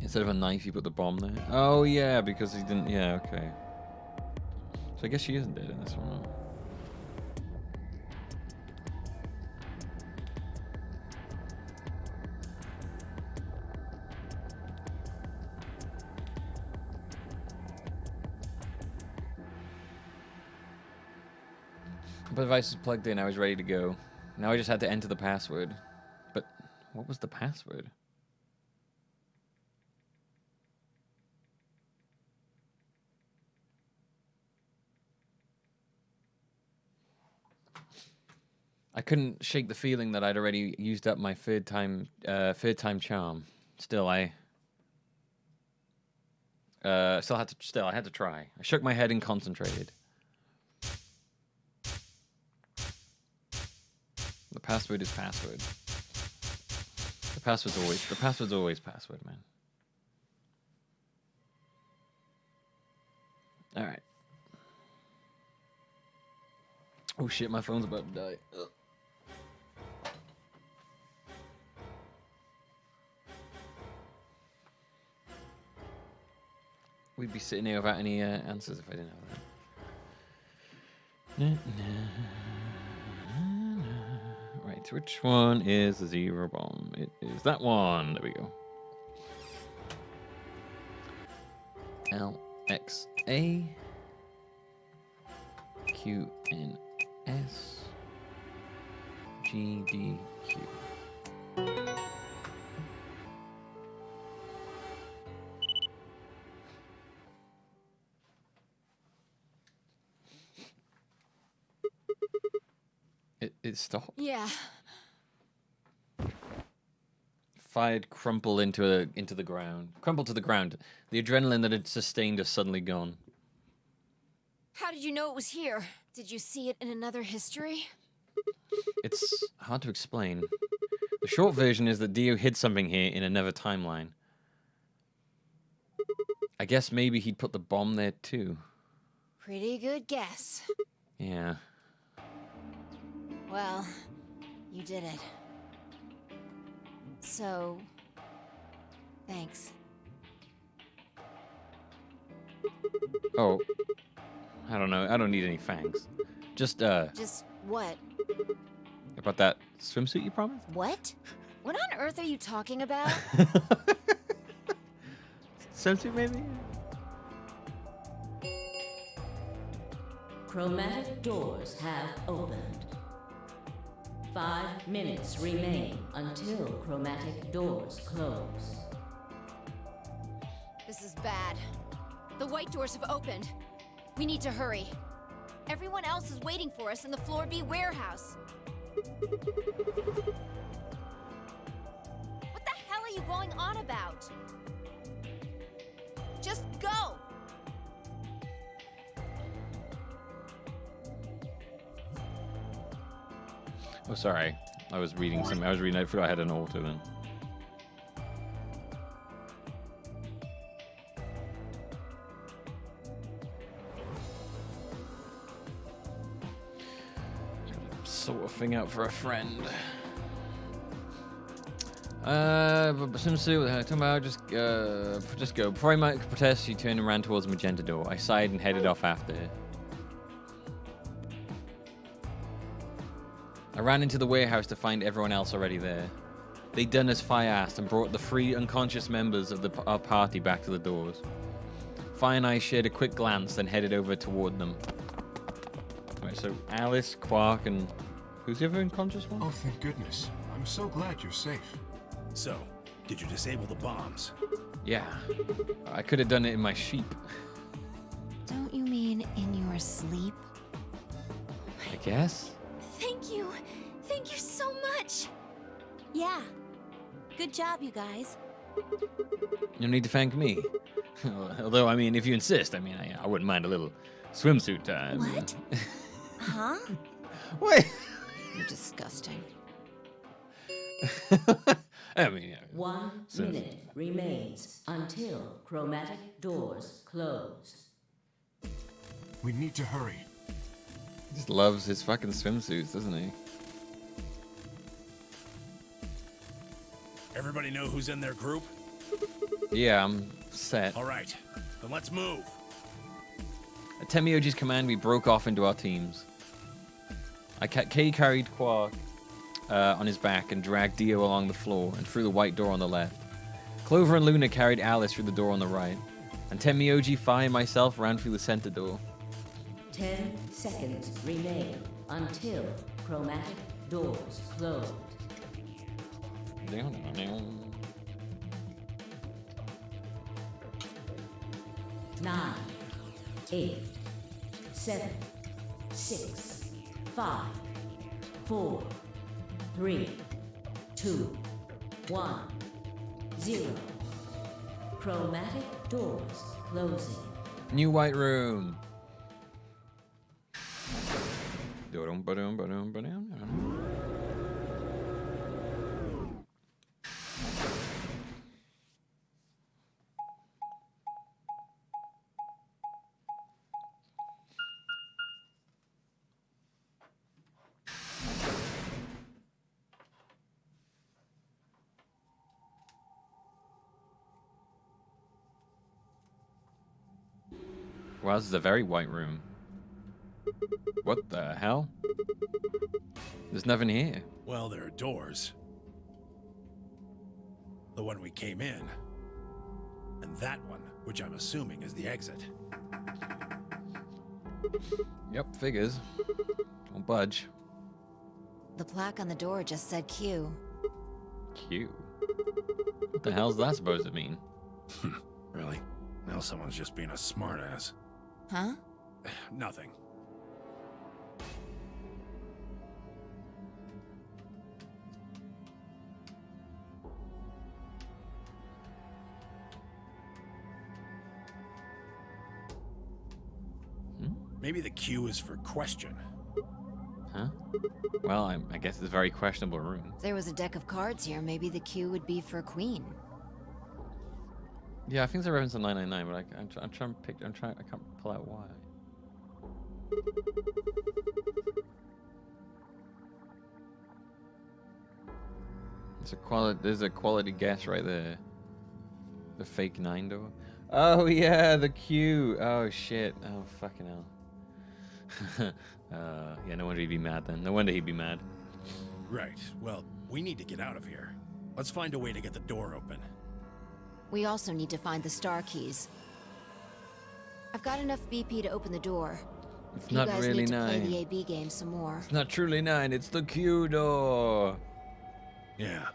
Instead of a knife, he put the bomb there. Oh, yeah, because he didn't... Yeah, okay. So I guess she isn't dead in this one. The device was plugged in. I was ready to go. Now I just had to enter the password. But what was the password? I couldn't shake the feeling that I'd already used up my third time charm. Still, I had to try. I shook my head and concentrated. The password is password. The password's always password, man. All right. Oh shit, my phone's about to die. Ugh. We'd be sitting here without any answers if I didn't have that. Right, which one is the zero bomb? It is that one. There we go. LXA QNS GDQ. It stopped. Yeah. Fired crumple into the ground. Crumple to the ground. The adrenaline that had sustained us suddenly gone. How did you know it was here? Did you see it in another history? It's hard to explain. The short version is that Dio hid something here in another timeline. I guess maybe he'd put the bomb there too. Pretty good guess. Yeah. Well, you did it. So, thanks. Oh. I don't know. I don't need any thanks. Just what? about that swimsuit you promised? What? What on earth are you talking about? Swimsuit, maybe? Chromatic doors have opened. 5 minutes remain until chromatic doors close. This is bad. The white doors have opened. We need to hurry. Everyone else is waiting for us in the Floor B warehouse. What the hell are you going on about? Just go! Oh, sorry. I was reading something. I forgot I had an auto then. Sort of thing out for a friend. Swimsuit, talking about just go. Before I might protest, she turned and ran towards the magenta door. I sighed and headed off after her. I ran into the warehouse to find everyone else already there. They'd done as Fi asked and brought the 3 unconscious members of our party back to the doors. Fi and I shared a quick glance, then headed over toward them. Right, so Alice, Quark, and who's the other unconscious one? Oh, thank goodness. I'm so glad you're safe. So, did you disable the bombs? Yeah. I could have done it in my sheep. Don't you mean in your sleep? I guess. Thank you. Thank you so much. Yeah. Good job, you guys. You don't need to thank me. Although, I mean, if you insist, I mean, I wouldn't mind a little swimsuit time. What? Huh? Wait. You're disgusting. I mean, yeah. 1 minute remains until chromatic doors close. We need to hurry. He just loves his fucking swimsuits, doesn't he? Everybody know who's in their group? Yeah, I'm set. All right, then let's move. At Temioji's command, we broke off into our teams. Kay carried Quark on his back and dragged Dio along the floor and through the white door on the left. Clover and Luna carried Alice through the door on the right. And Temioji, Fi, and myself ran through the center door. 10 seconds remain until chromatic doors close. 9, 8, 7, 6, 5, 4, 3, 2, 1, 0. Chromatic doors closing. New white room. Wow, this is a very white room. What the hell? There's nothing here. Well, there are doors. The one we came in. And that one, which I'm assuming is the exit. Yep, figures. Don't budge. The plaque on the door just said Q. Q. What the hell's that supposed to mean? Really? Now someone's just being a smartass. Huh? Nothing. Maybe the Q is for question. Huh? Well, I guess it's a very questionable room. If there was a deck of cards here, maybe the Q would be for Queen. Yeah, I think it's a reference to 999, but I'm trying to pick. I can't pull out why. It's a quality. There's a quality guess right there. The fake 9 door. Oh yeah, the Q. Oh shit. Oh fucking hell. Yeah, no wonder he'd be mad then. No wonder he'd be mad. Right. Well, we need to get out of here. Let's find a way to get the door open. We also need to find the star keys. I've got enough BP to open the door. It's You not guys really need to play 9. the AB game some more. It's not truly 9. It's the Q door. Yeah.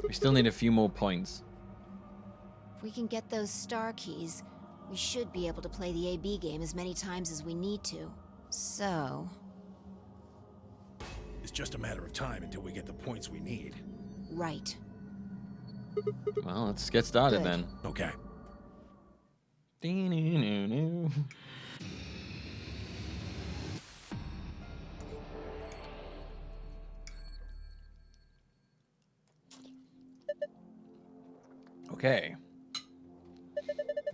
We still need a few more points. If we can get those star keys, we should be able to play the AB game as many times as we need to. So, It's just a matter of time until we get the points we need. right. Well, let's get started Good. then. Okay. Dee-doo-doo-doo. Okay.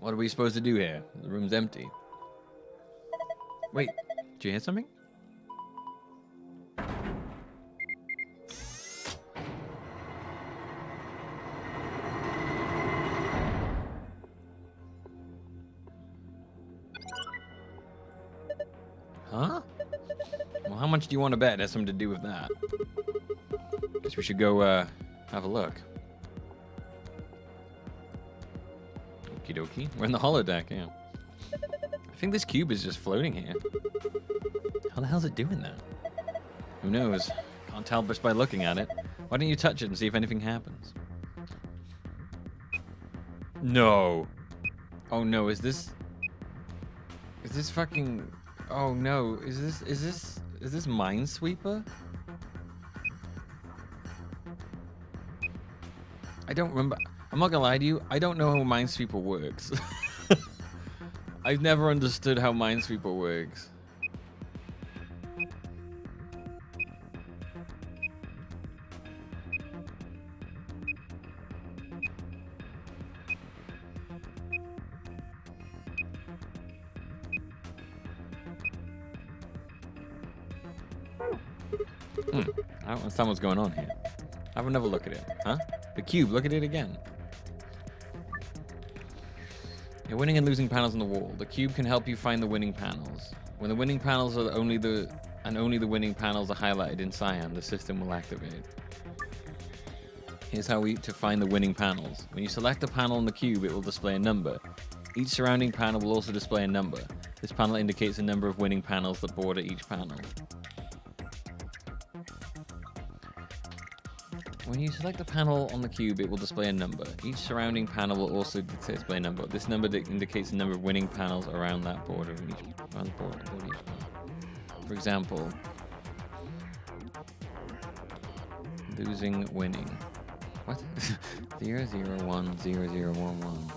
What are we supposed to do here? The room's empty. Wait, did you hear something? Huh? Well, how much do you want to bet it has something to do with that? Guess we should go have a look. Okie dokie. We're in the holodeck, yeah. I think this cube is just floating here. How the hell's it doing that? Who knows? Can't tell just by looking at it. Why don't you touch it and see if anything happens? No. Oh no, is this fucking... Oh no, is this Minesweeper? I don't remember. I'm not gonna lie to you, I don't know how Minesweeper works. I've never understood how Minesweeper works. I don't understand what's going on here. Have another look at it, huh? The cube, look at it again. You're winning and losing panels on the wall. The cube can help you find the winning panels. When the winning panels are only the winning panels are highlighted in cyan, the system will activate. Here's how to find the winning panels. When you select a panel on the cube, it will display a number. Each surrounding panel will also display a number. This panel indicates the number of winning panels that border each panel. When you select a panel on the cube, it will display a number. Each surrounding panel will also display a number. This number indicates the number of winning panels around that border of around the border of each panel. For example, losing, winning. What? 0, 0, 1, 0, 0, 1, 1.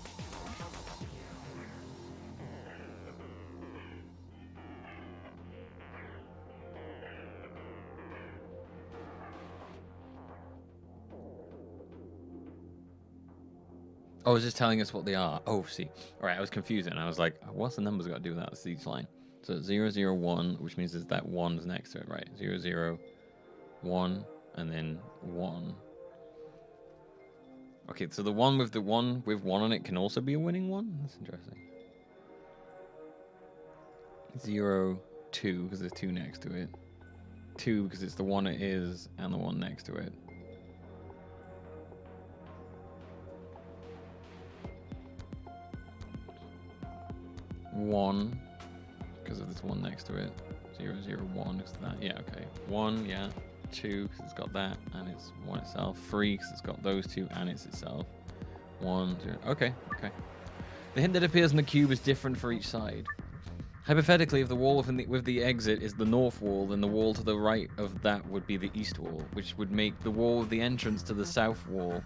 Oh, it's just telling us what they are. Oh, see. All right, I was confused and I was like, what's the numbers got to do with that? It's each line. So 0, 0, 1, which means there's that 1's next to it, right? 0, 0, 1, and then 1. Okay, so the one with 1 on it can also be a winning one? That's interesting. 0, 2, because there's 2 next to it. 2, because it's the one it is, and the one next to it. 1, because of this one next to it. 0, 0, 1 is that. Yeah, okay. 1, yeah. 2, because it's got that, and it's 1 itself. 3, because it's got those 2, and it's itself. 1, 0. Okay, okay. The hint that appears in the cube is different for each side. Hypothetically, if the wall with the exit is the north wall, then the wall to the right of that would be the east wall, which would make the wall with the entrance to the south wall.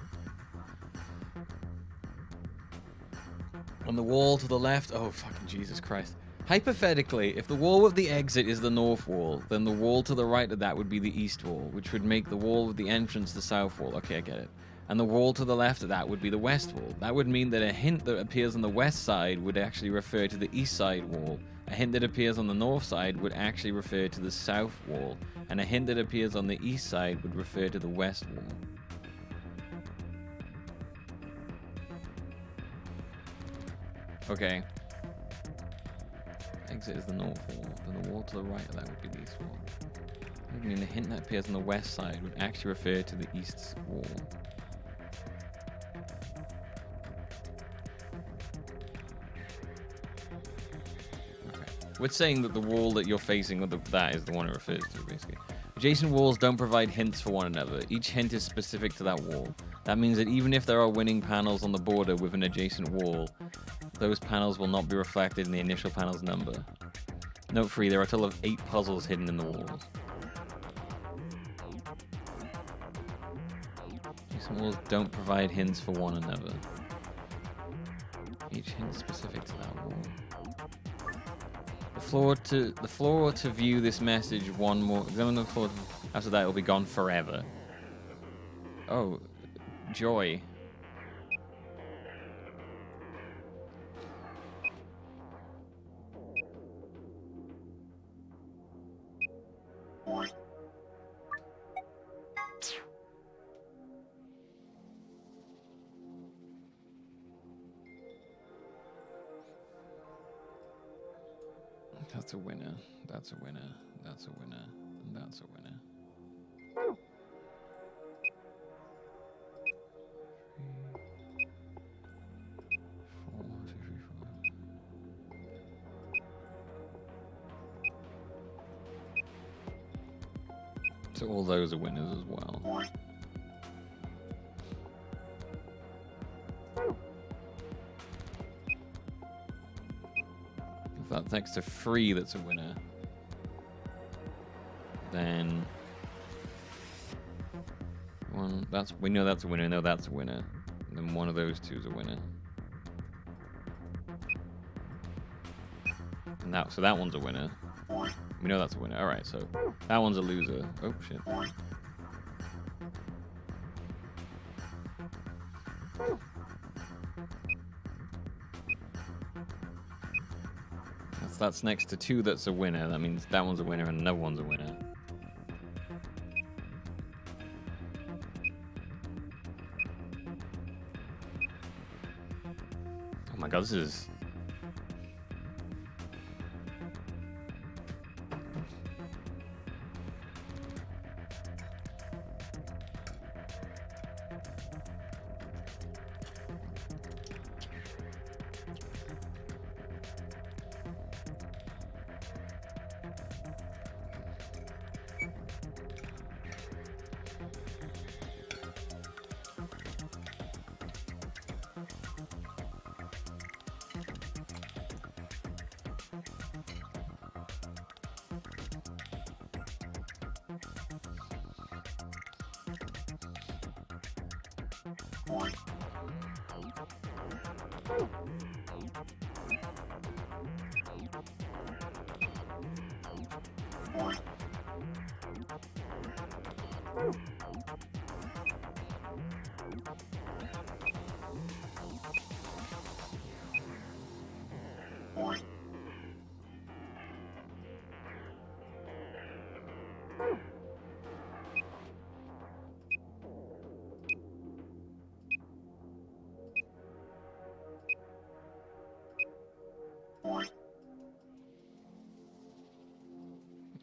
On the wall to the left, oh fucking Jesus Christ. Hypothetically, if the wall with the exit is the north wall, then the wall to the right of that would be the east wall, which would make the wall with the entrance the south wall. Okay, I get it. And the wall to the left of that would be the west wall. That would mean that a hint that appears on the west side would actually refer to the east side wall. A hint that appears on the north side would actually refer to the south wall. And a hint that appears on the east side would refer to the west wall. Okay. Exit is the north wall. Then the wall to the right of that would be the east wall. That would mean the hint that appears on the west side would actually refer to the east wall. We're saying that the wall that you're facing, or that is the one it refers to, basically. Adjacent walls don't provide hints for one another. Each hint is specific to that wall. That means that even if there are winning panels on the border with an adjacent wall, those panels will not be reflected in the initial panel's number. Note 3, there are a total of 8 puzzles hidden in the walls. Adjacent walls don't provide hints for one another. Each hint is specific to that wall. The floor to view this message one more. Examine the floor. After that, it'll be gone forever. Oh, joy. That's a winner. That's a winner. That's a winner. And that's a winner. 3, 4, 2, 3, 4. So all those are winners as well. If that's next to 3, that's a winner. Then one. We know that's a winner. No, that's a winner. And then one of those two is a winner. And so that one's a winner. We know that's a winner. All right, so that one's a loser. Oh shit. That's next to 2 that's a winner. That means that one's a winner and another one's a winner. Oh my god, this is...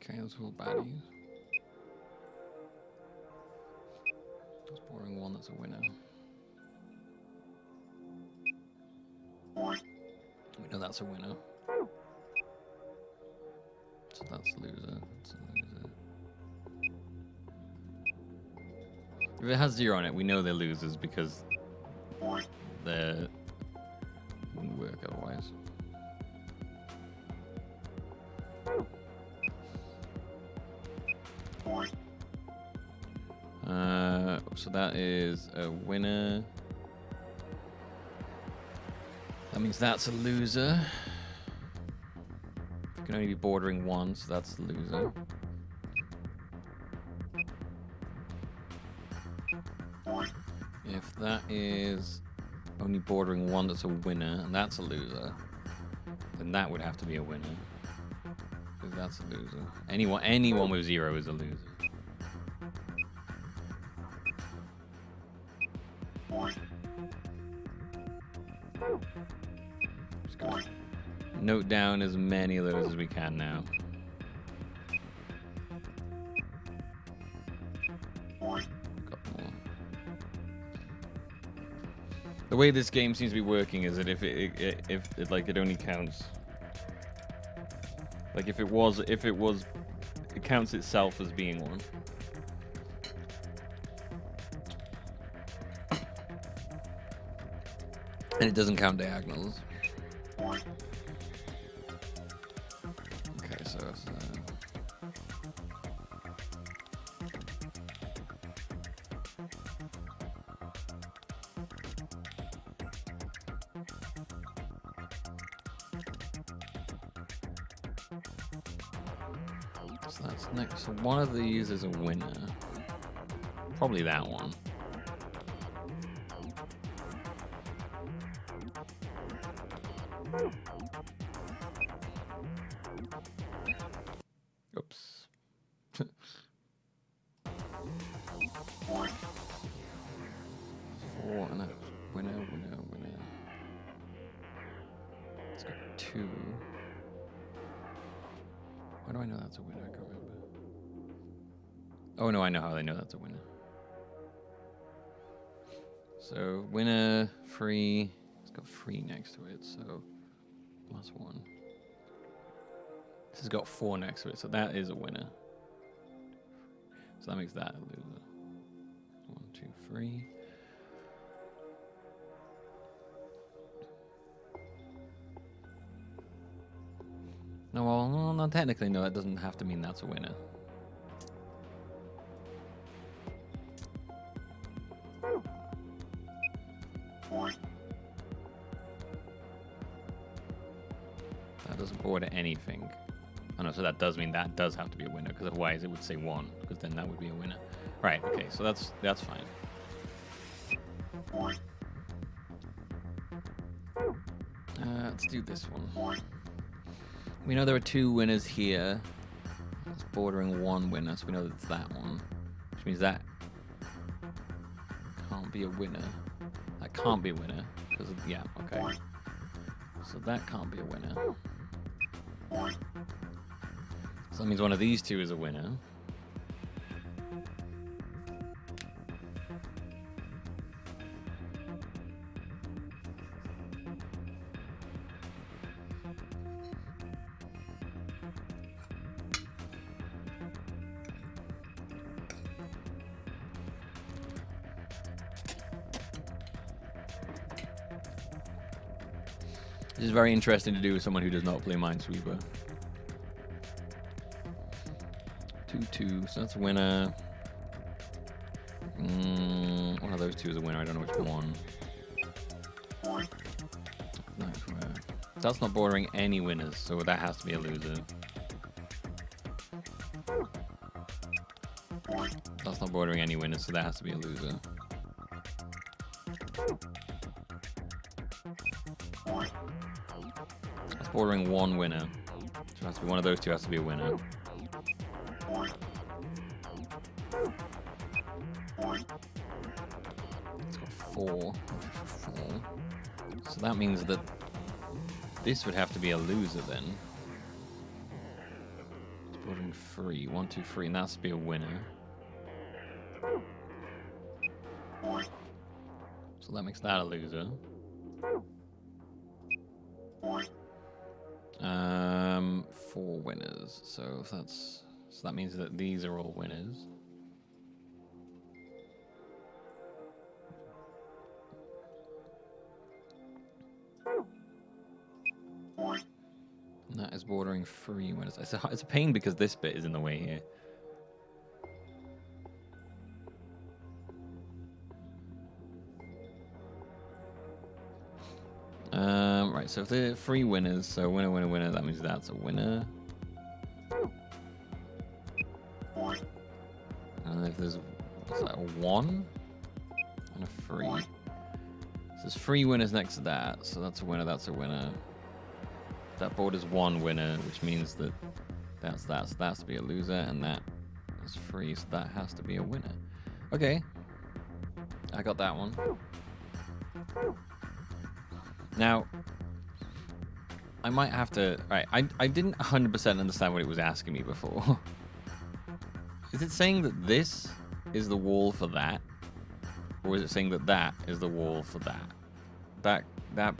Okay, those are all baddies. Just boring one that's a winner. We know that's a winner. So that's a loser. That's a loser. If it has 0 on it, we know they're losers because they wouldn't work otherwise. So that is a winner. That means that's a loser. It can only be bordering 1, so that's the loser. If that is only bordering 1, that's a winner, and that's a loser, then that would have to be a winner. Because that's a loser. Anyone with 0 is a loser. Just gonna note down as many of those as we can now. Got more. The way this game seems to be working is that if it only counts Like if it counts itself as being one. And it doesn't count diagonals. Okay, so it's, so that's next. So one of these is a winner. Probably that one. Oops. Four and a winner. Let's go 2. Why do I know that's a winner? I can't remember. Oh no, I know how they know that's a winner. So winner, free. It's got free next to it, so +1. This has got 4 next to it, so that is a winner. So that makes that a loser. 1, 2, 3. No, well, no, technically, no, that doesn't have to mean that's a winner. That doesn't order anything. Oh no, so that does mean that does have to be a winner, because otherwise it would say 1, because then that would be a winner. Right, okay, so that's fine. Let's do this one. We know there are 2 winners here. It's bordering 1 winner, so we know that's that one. Which means that can't be a winner. That can't be a winner. Because of, yeah, okay. So that can't be a winner. So that means one of these 2 is a winner. This is very interesting to do with someone who does not play Minesweeper. 2-2, so that's a winner. One of those 2 is a winner. I don't know which one. Nice winner. That's not bordering any winners, so that has to be a loser. That's not bordering any winners, so that has to be a loser. That's bordering 1 winner. So it has to be one of those 2 has to be a winner. It's got 4. So that means that this would have to be a loser then. It's bordering 3. 1, 2, 3, and that has to be a winner. So that makes that a loser. 4 winners. So if that's that means that these are all winners. And that is bordering 3 winners. It's a pain because this bit is in the way here. Right, so if there are 3 winners, so winner, winner, winner, that means that's a winner. And if there's, what's that, a 1 and a 3. So there's 3 winners next to that, so that's a winner, that's a winner. That borders 1 winner, which means that that's that, so that has to be a loser, and that is 3, so that has to be a winner. Okay, I got that one. Now, I might have to... Right, I didn't 100% understand what it was asking me before. Is it saying that this is the wall for that? Or is it saying that that is the wall for that? That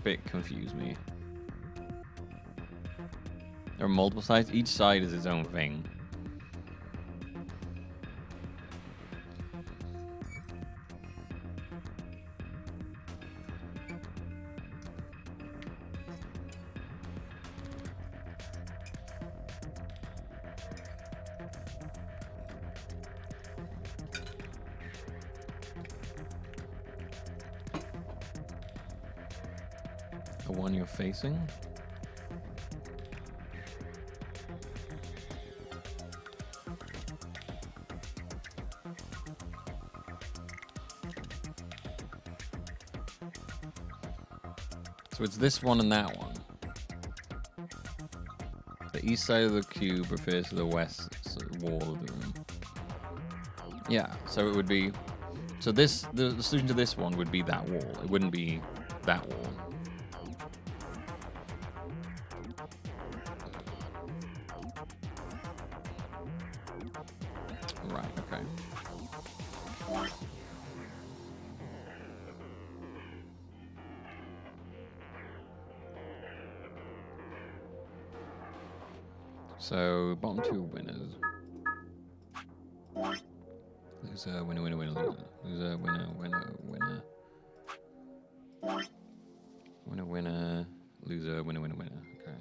bit confused me. There are multiple sides. Each side is its own thing. The one you're facing? So it's this one and that one. The east side of the cube refers to the west wall of the room. Yeah, so it would be... So this, the solution to this one would be that wall. It wouldn't be that wall. Right, okay. So, bottom two winners. Loser, winner, winner, winner, loser. Loser, winner, winner, winner. Winner, winner, loser, winner, winner, winner. Okay.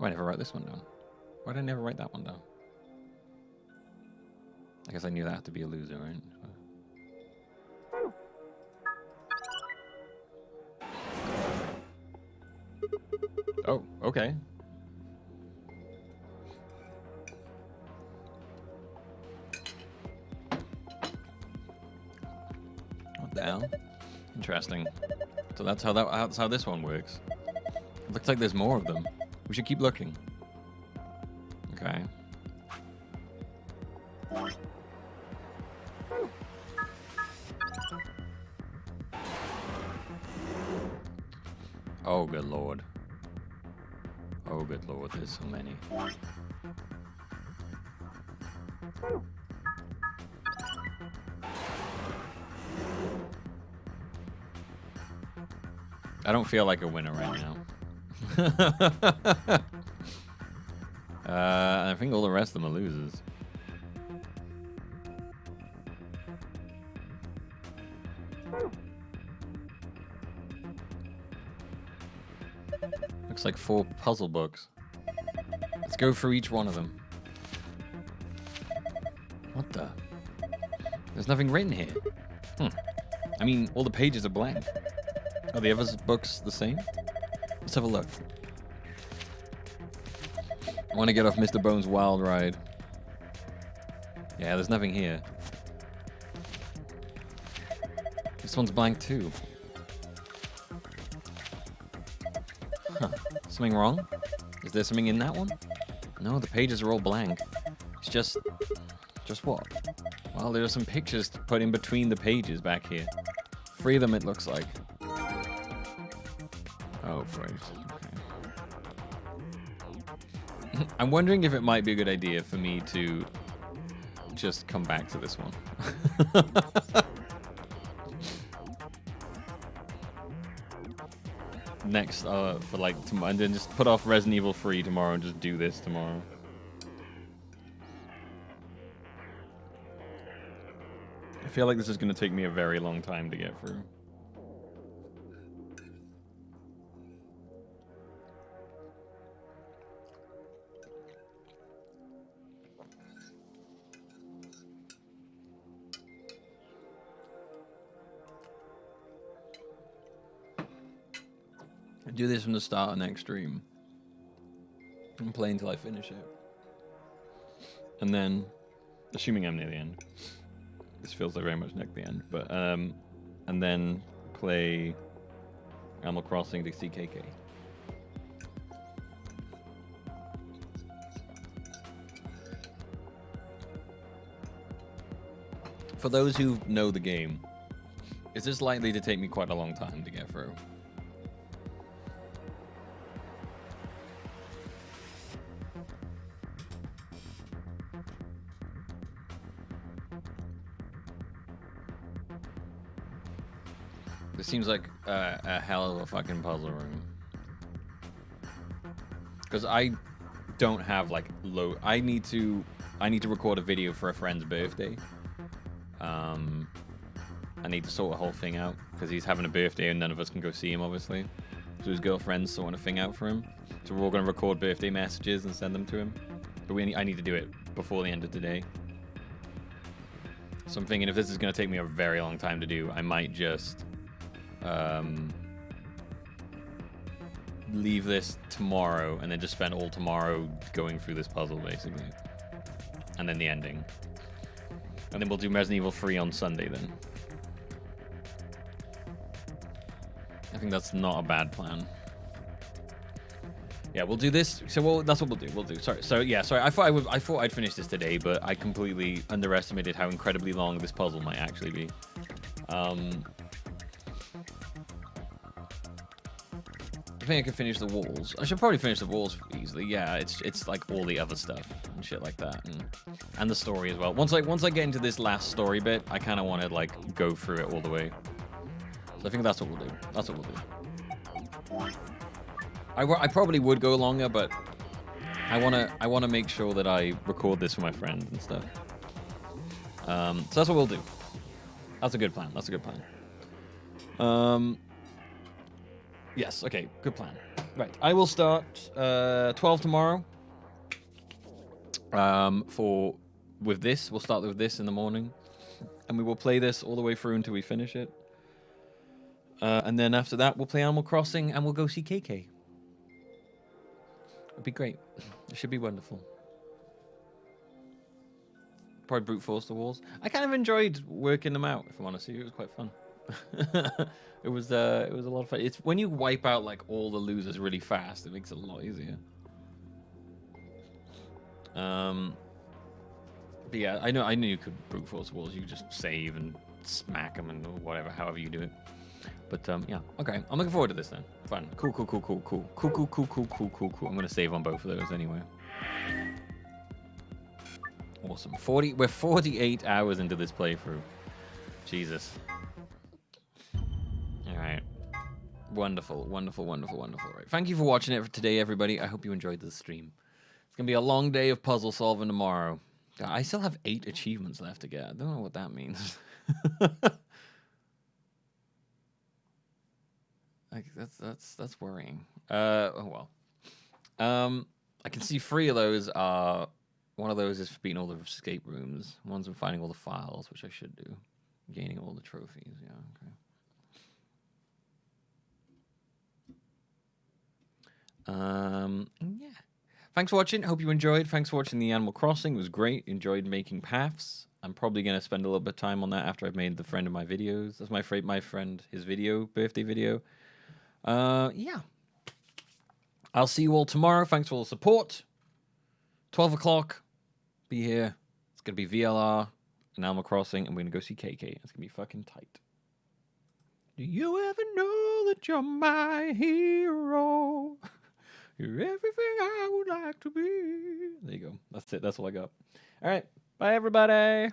Oh, I never write this one down. Why did I never write that one down? I guess I knew that had to be a loser, right? Oh, okay. What the hell? Interesting. So that's how this one works. It looks like there's more of them. We should keep looking. Okay. Oh, good lord. Oh, good lord, there's so many. I don't feel like a winner right now. I think all the rest of them are losers. Looks like 4 puzzle books. Let's go through each one of them. What the? There's nothing written here. I mean, all the pages are blank. Are the other books the same? Let's have a look. I want to get off Mr. Bones' wild ride. Yeah, there's nothing here. This one's blank too. Huh. Something wrong? Is there something in that one? No, the pages are all blank. It's just what? Well, there are some pictures put in between the pages back here. 3 of them, it looks like. Oh, great. Okay. I'm wondering if it might be a good idea for me to just come back to this one. Next, for like tomorrow, and then just put off Resident Evil 3 tomorrow and just do this tomorrow. I feel like this is going to take me a very long time to get through. I do this from the start of next stream and play until I finish it. And then, assuming I'm near the end. This feels like very much near the end, but and then play Animal Crossing to CKK. For those who know the game, is this likely to take me quite a long time to get through? This seems like a hell of a fucking puzzle room. because I don't have like low. I need to record a video for a friend's birthday. I need to sort the whole thing out because he's having a birthday and none of us can go see him, obviously. So his girlfriend's sorting a thing out for him. So we're all going to record birthday messages and send them to him. But I need to do it before the end of today. So I'm thinking if this is going to take me a very long time to do, I might just leave this tomorrow and then just spend all tomorrow going through this puzzle, basically. And then the ending. And then we'll do Resident Evil 3 on Sunday then. I think that's not a bad plan. Yeah, we'll do this. So that's what we'll do. Sorry. So yeah, sorry. I thought I'd finish this today, but I completely underestimated how incredibly long this puzzle might actually be. I think I can finish the walls. I should probably finish the walls easily. Yeah, it's like all the other stuff and shit like that, and the story as well. Once I get into this last story bit, I kind of want to like go through it all the way. So I think that's what we'll do. That's what we'll do. I probably would go longer, but I wanna make sure that I record this for my friends and stuff. So that's what we'll do. That's a good plan. That's a good plan. Yes. Okay. Good plan. Right. I will start 12 tomorrow. With this, we'll start with this in the morning, and we will play this all the way through until we finish it. And then after that, we'll play Animal Crossing and we'll go see KK. It'd be great. It should be wonderful. Probably brute force the walls. I kind of enjoyed working them out, if I'm honest with you. It was quite fun. It was a lot of fun. It's when you wipe out like all the losers really fast, it makes it a lot easier. But yeah, I knew you could brute force walls. You could just save and smack them and whatever, however you do it. But yeah, okay. I'm looking forward to this then. Fun. Cool. I'm gonna save on both of those anyway. Awesome. We're 48 hours into this playthrough. Jesus. All right. Wonderful. Right. Thank you for watching it for today, everybody. I hope you enjoyed the stream. It's gonna be a long day of puzzle solving tomorrow. God, I still have 8 achievements left to get. I don't know what that means. Like that's worrying. Oh well. I can see 3 of those are. One of those is for beating all the escape rooms. One's for finding all the files, which I should do. Gaining all the trophies. Yeah. Okay. Yeah. Thanks for watching. Hope you enjoyed. Thanks for watching the Animal Crossing. It was great. Enjoyed making paths. I'm probably gonna spend a little bit of time on that after I've made the friend of my videos. That's my friend, his birthday video. Yeah. I'll see you all tomorrow. Thanks for all the support. 12 o'clock. Be here. It's going to be VLR and Animal Crossing, and we're going to go see KK. It's going to be fucking tight. Do you ever know that you're my hero? You're everything I would like to be. There you go. That's it. That's all I got. All right. Bye, everybody.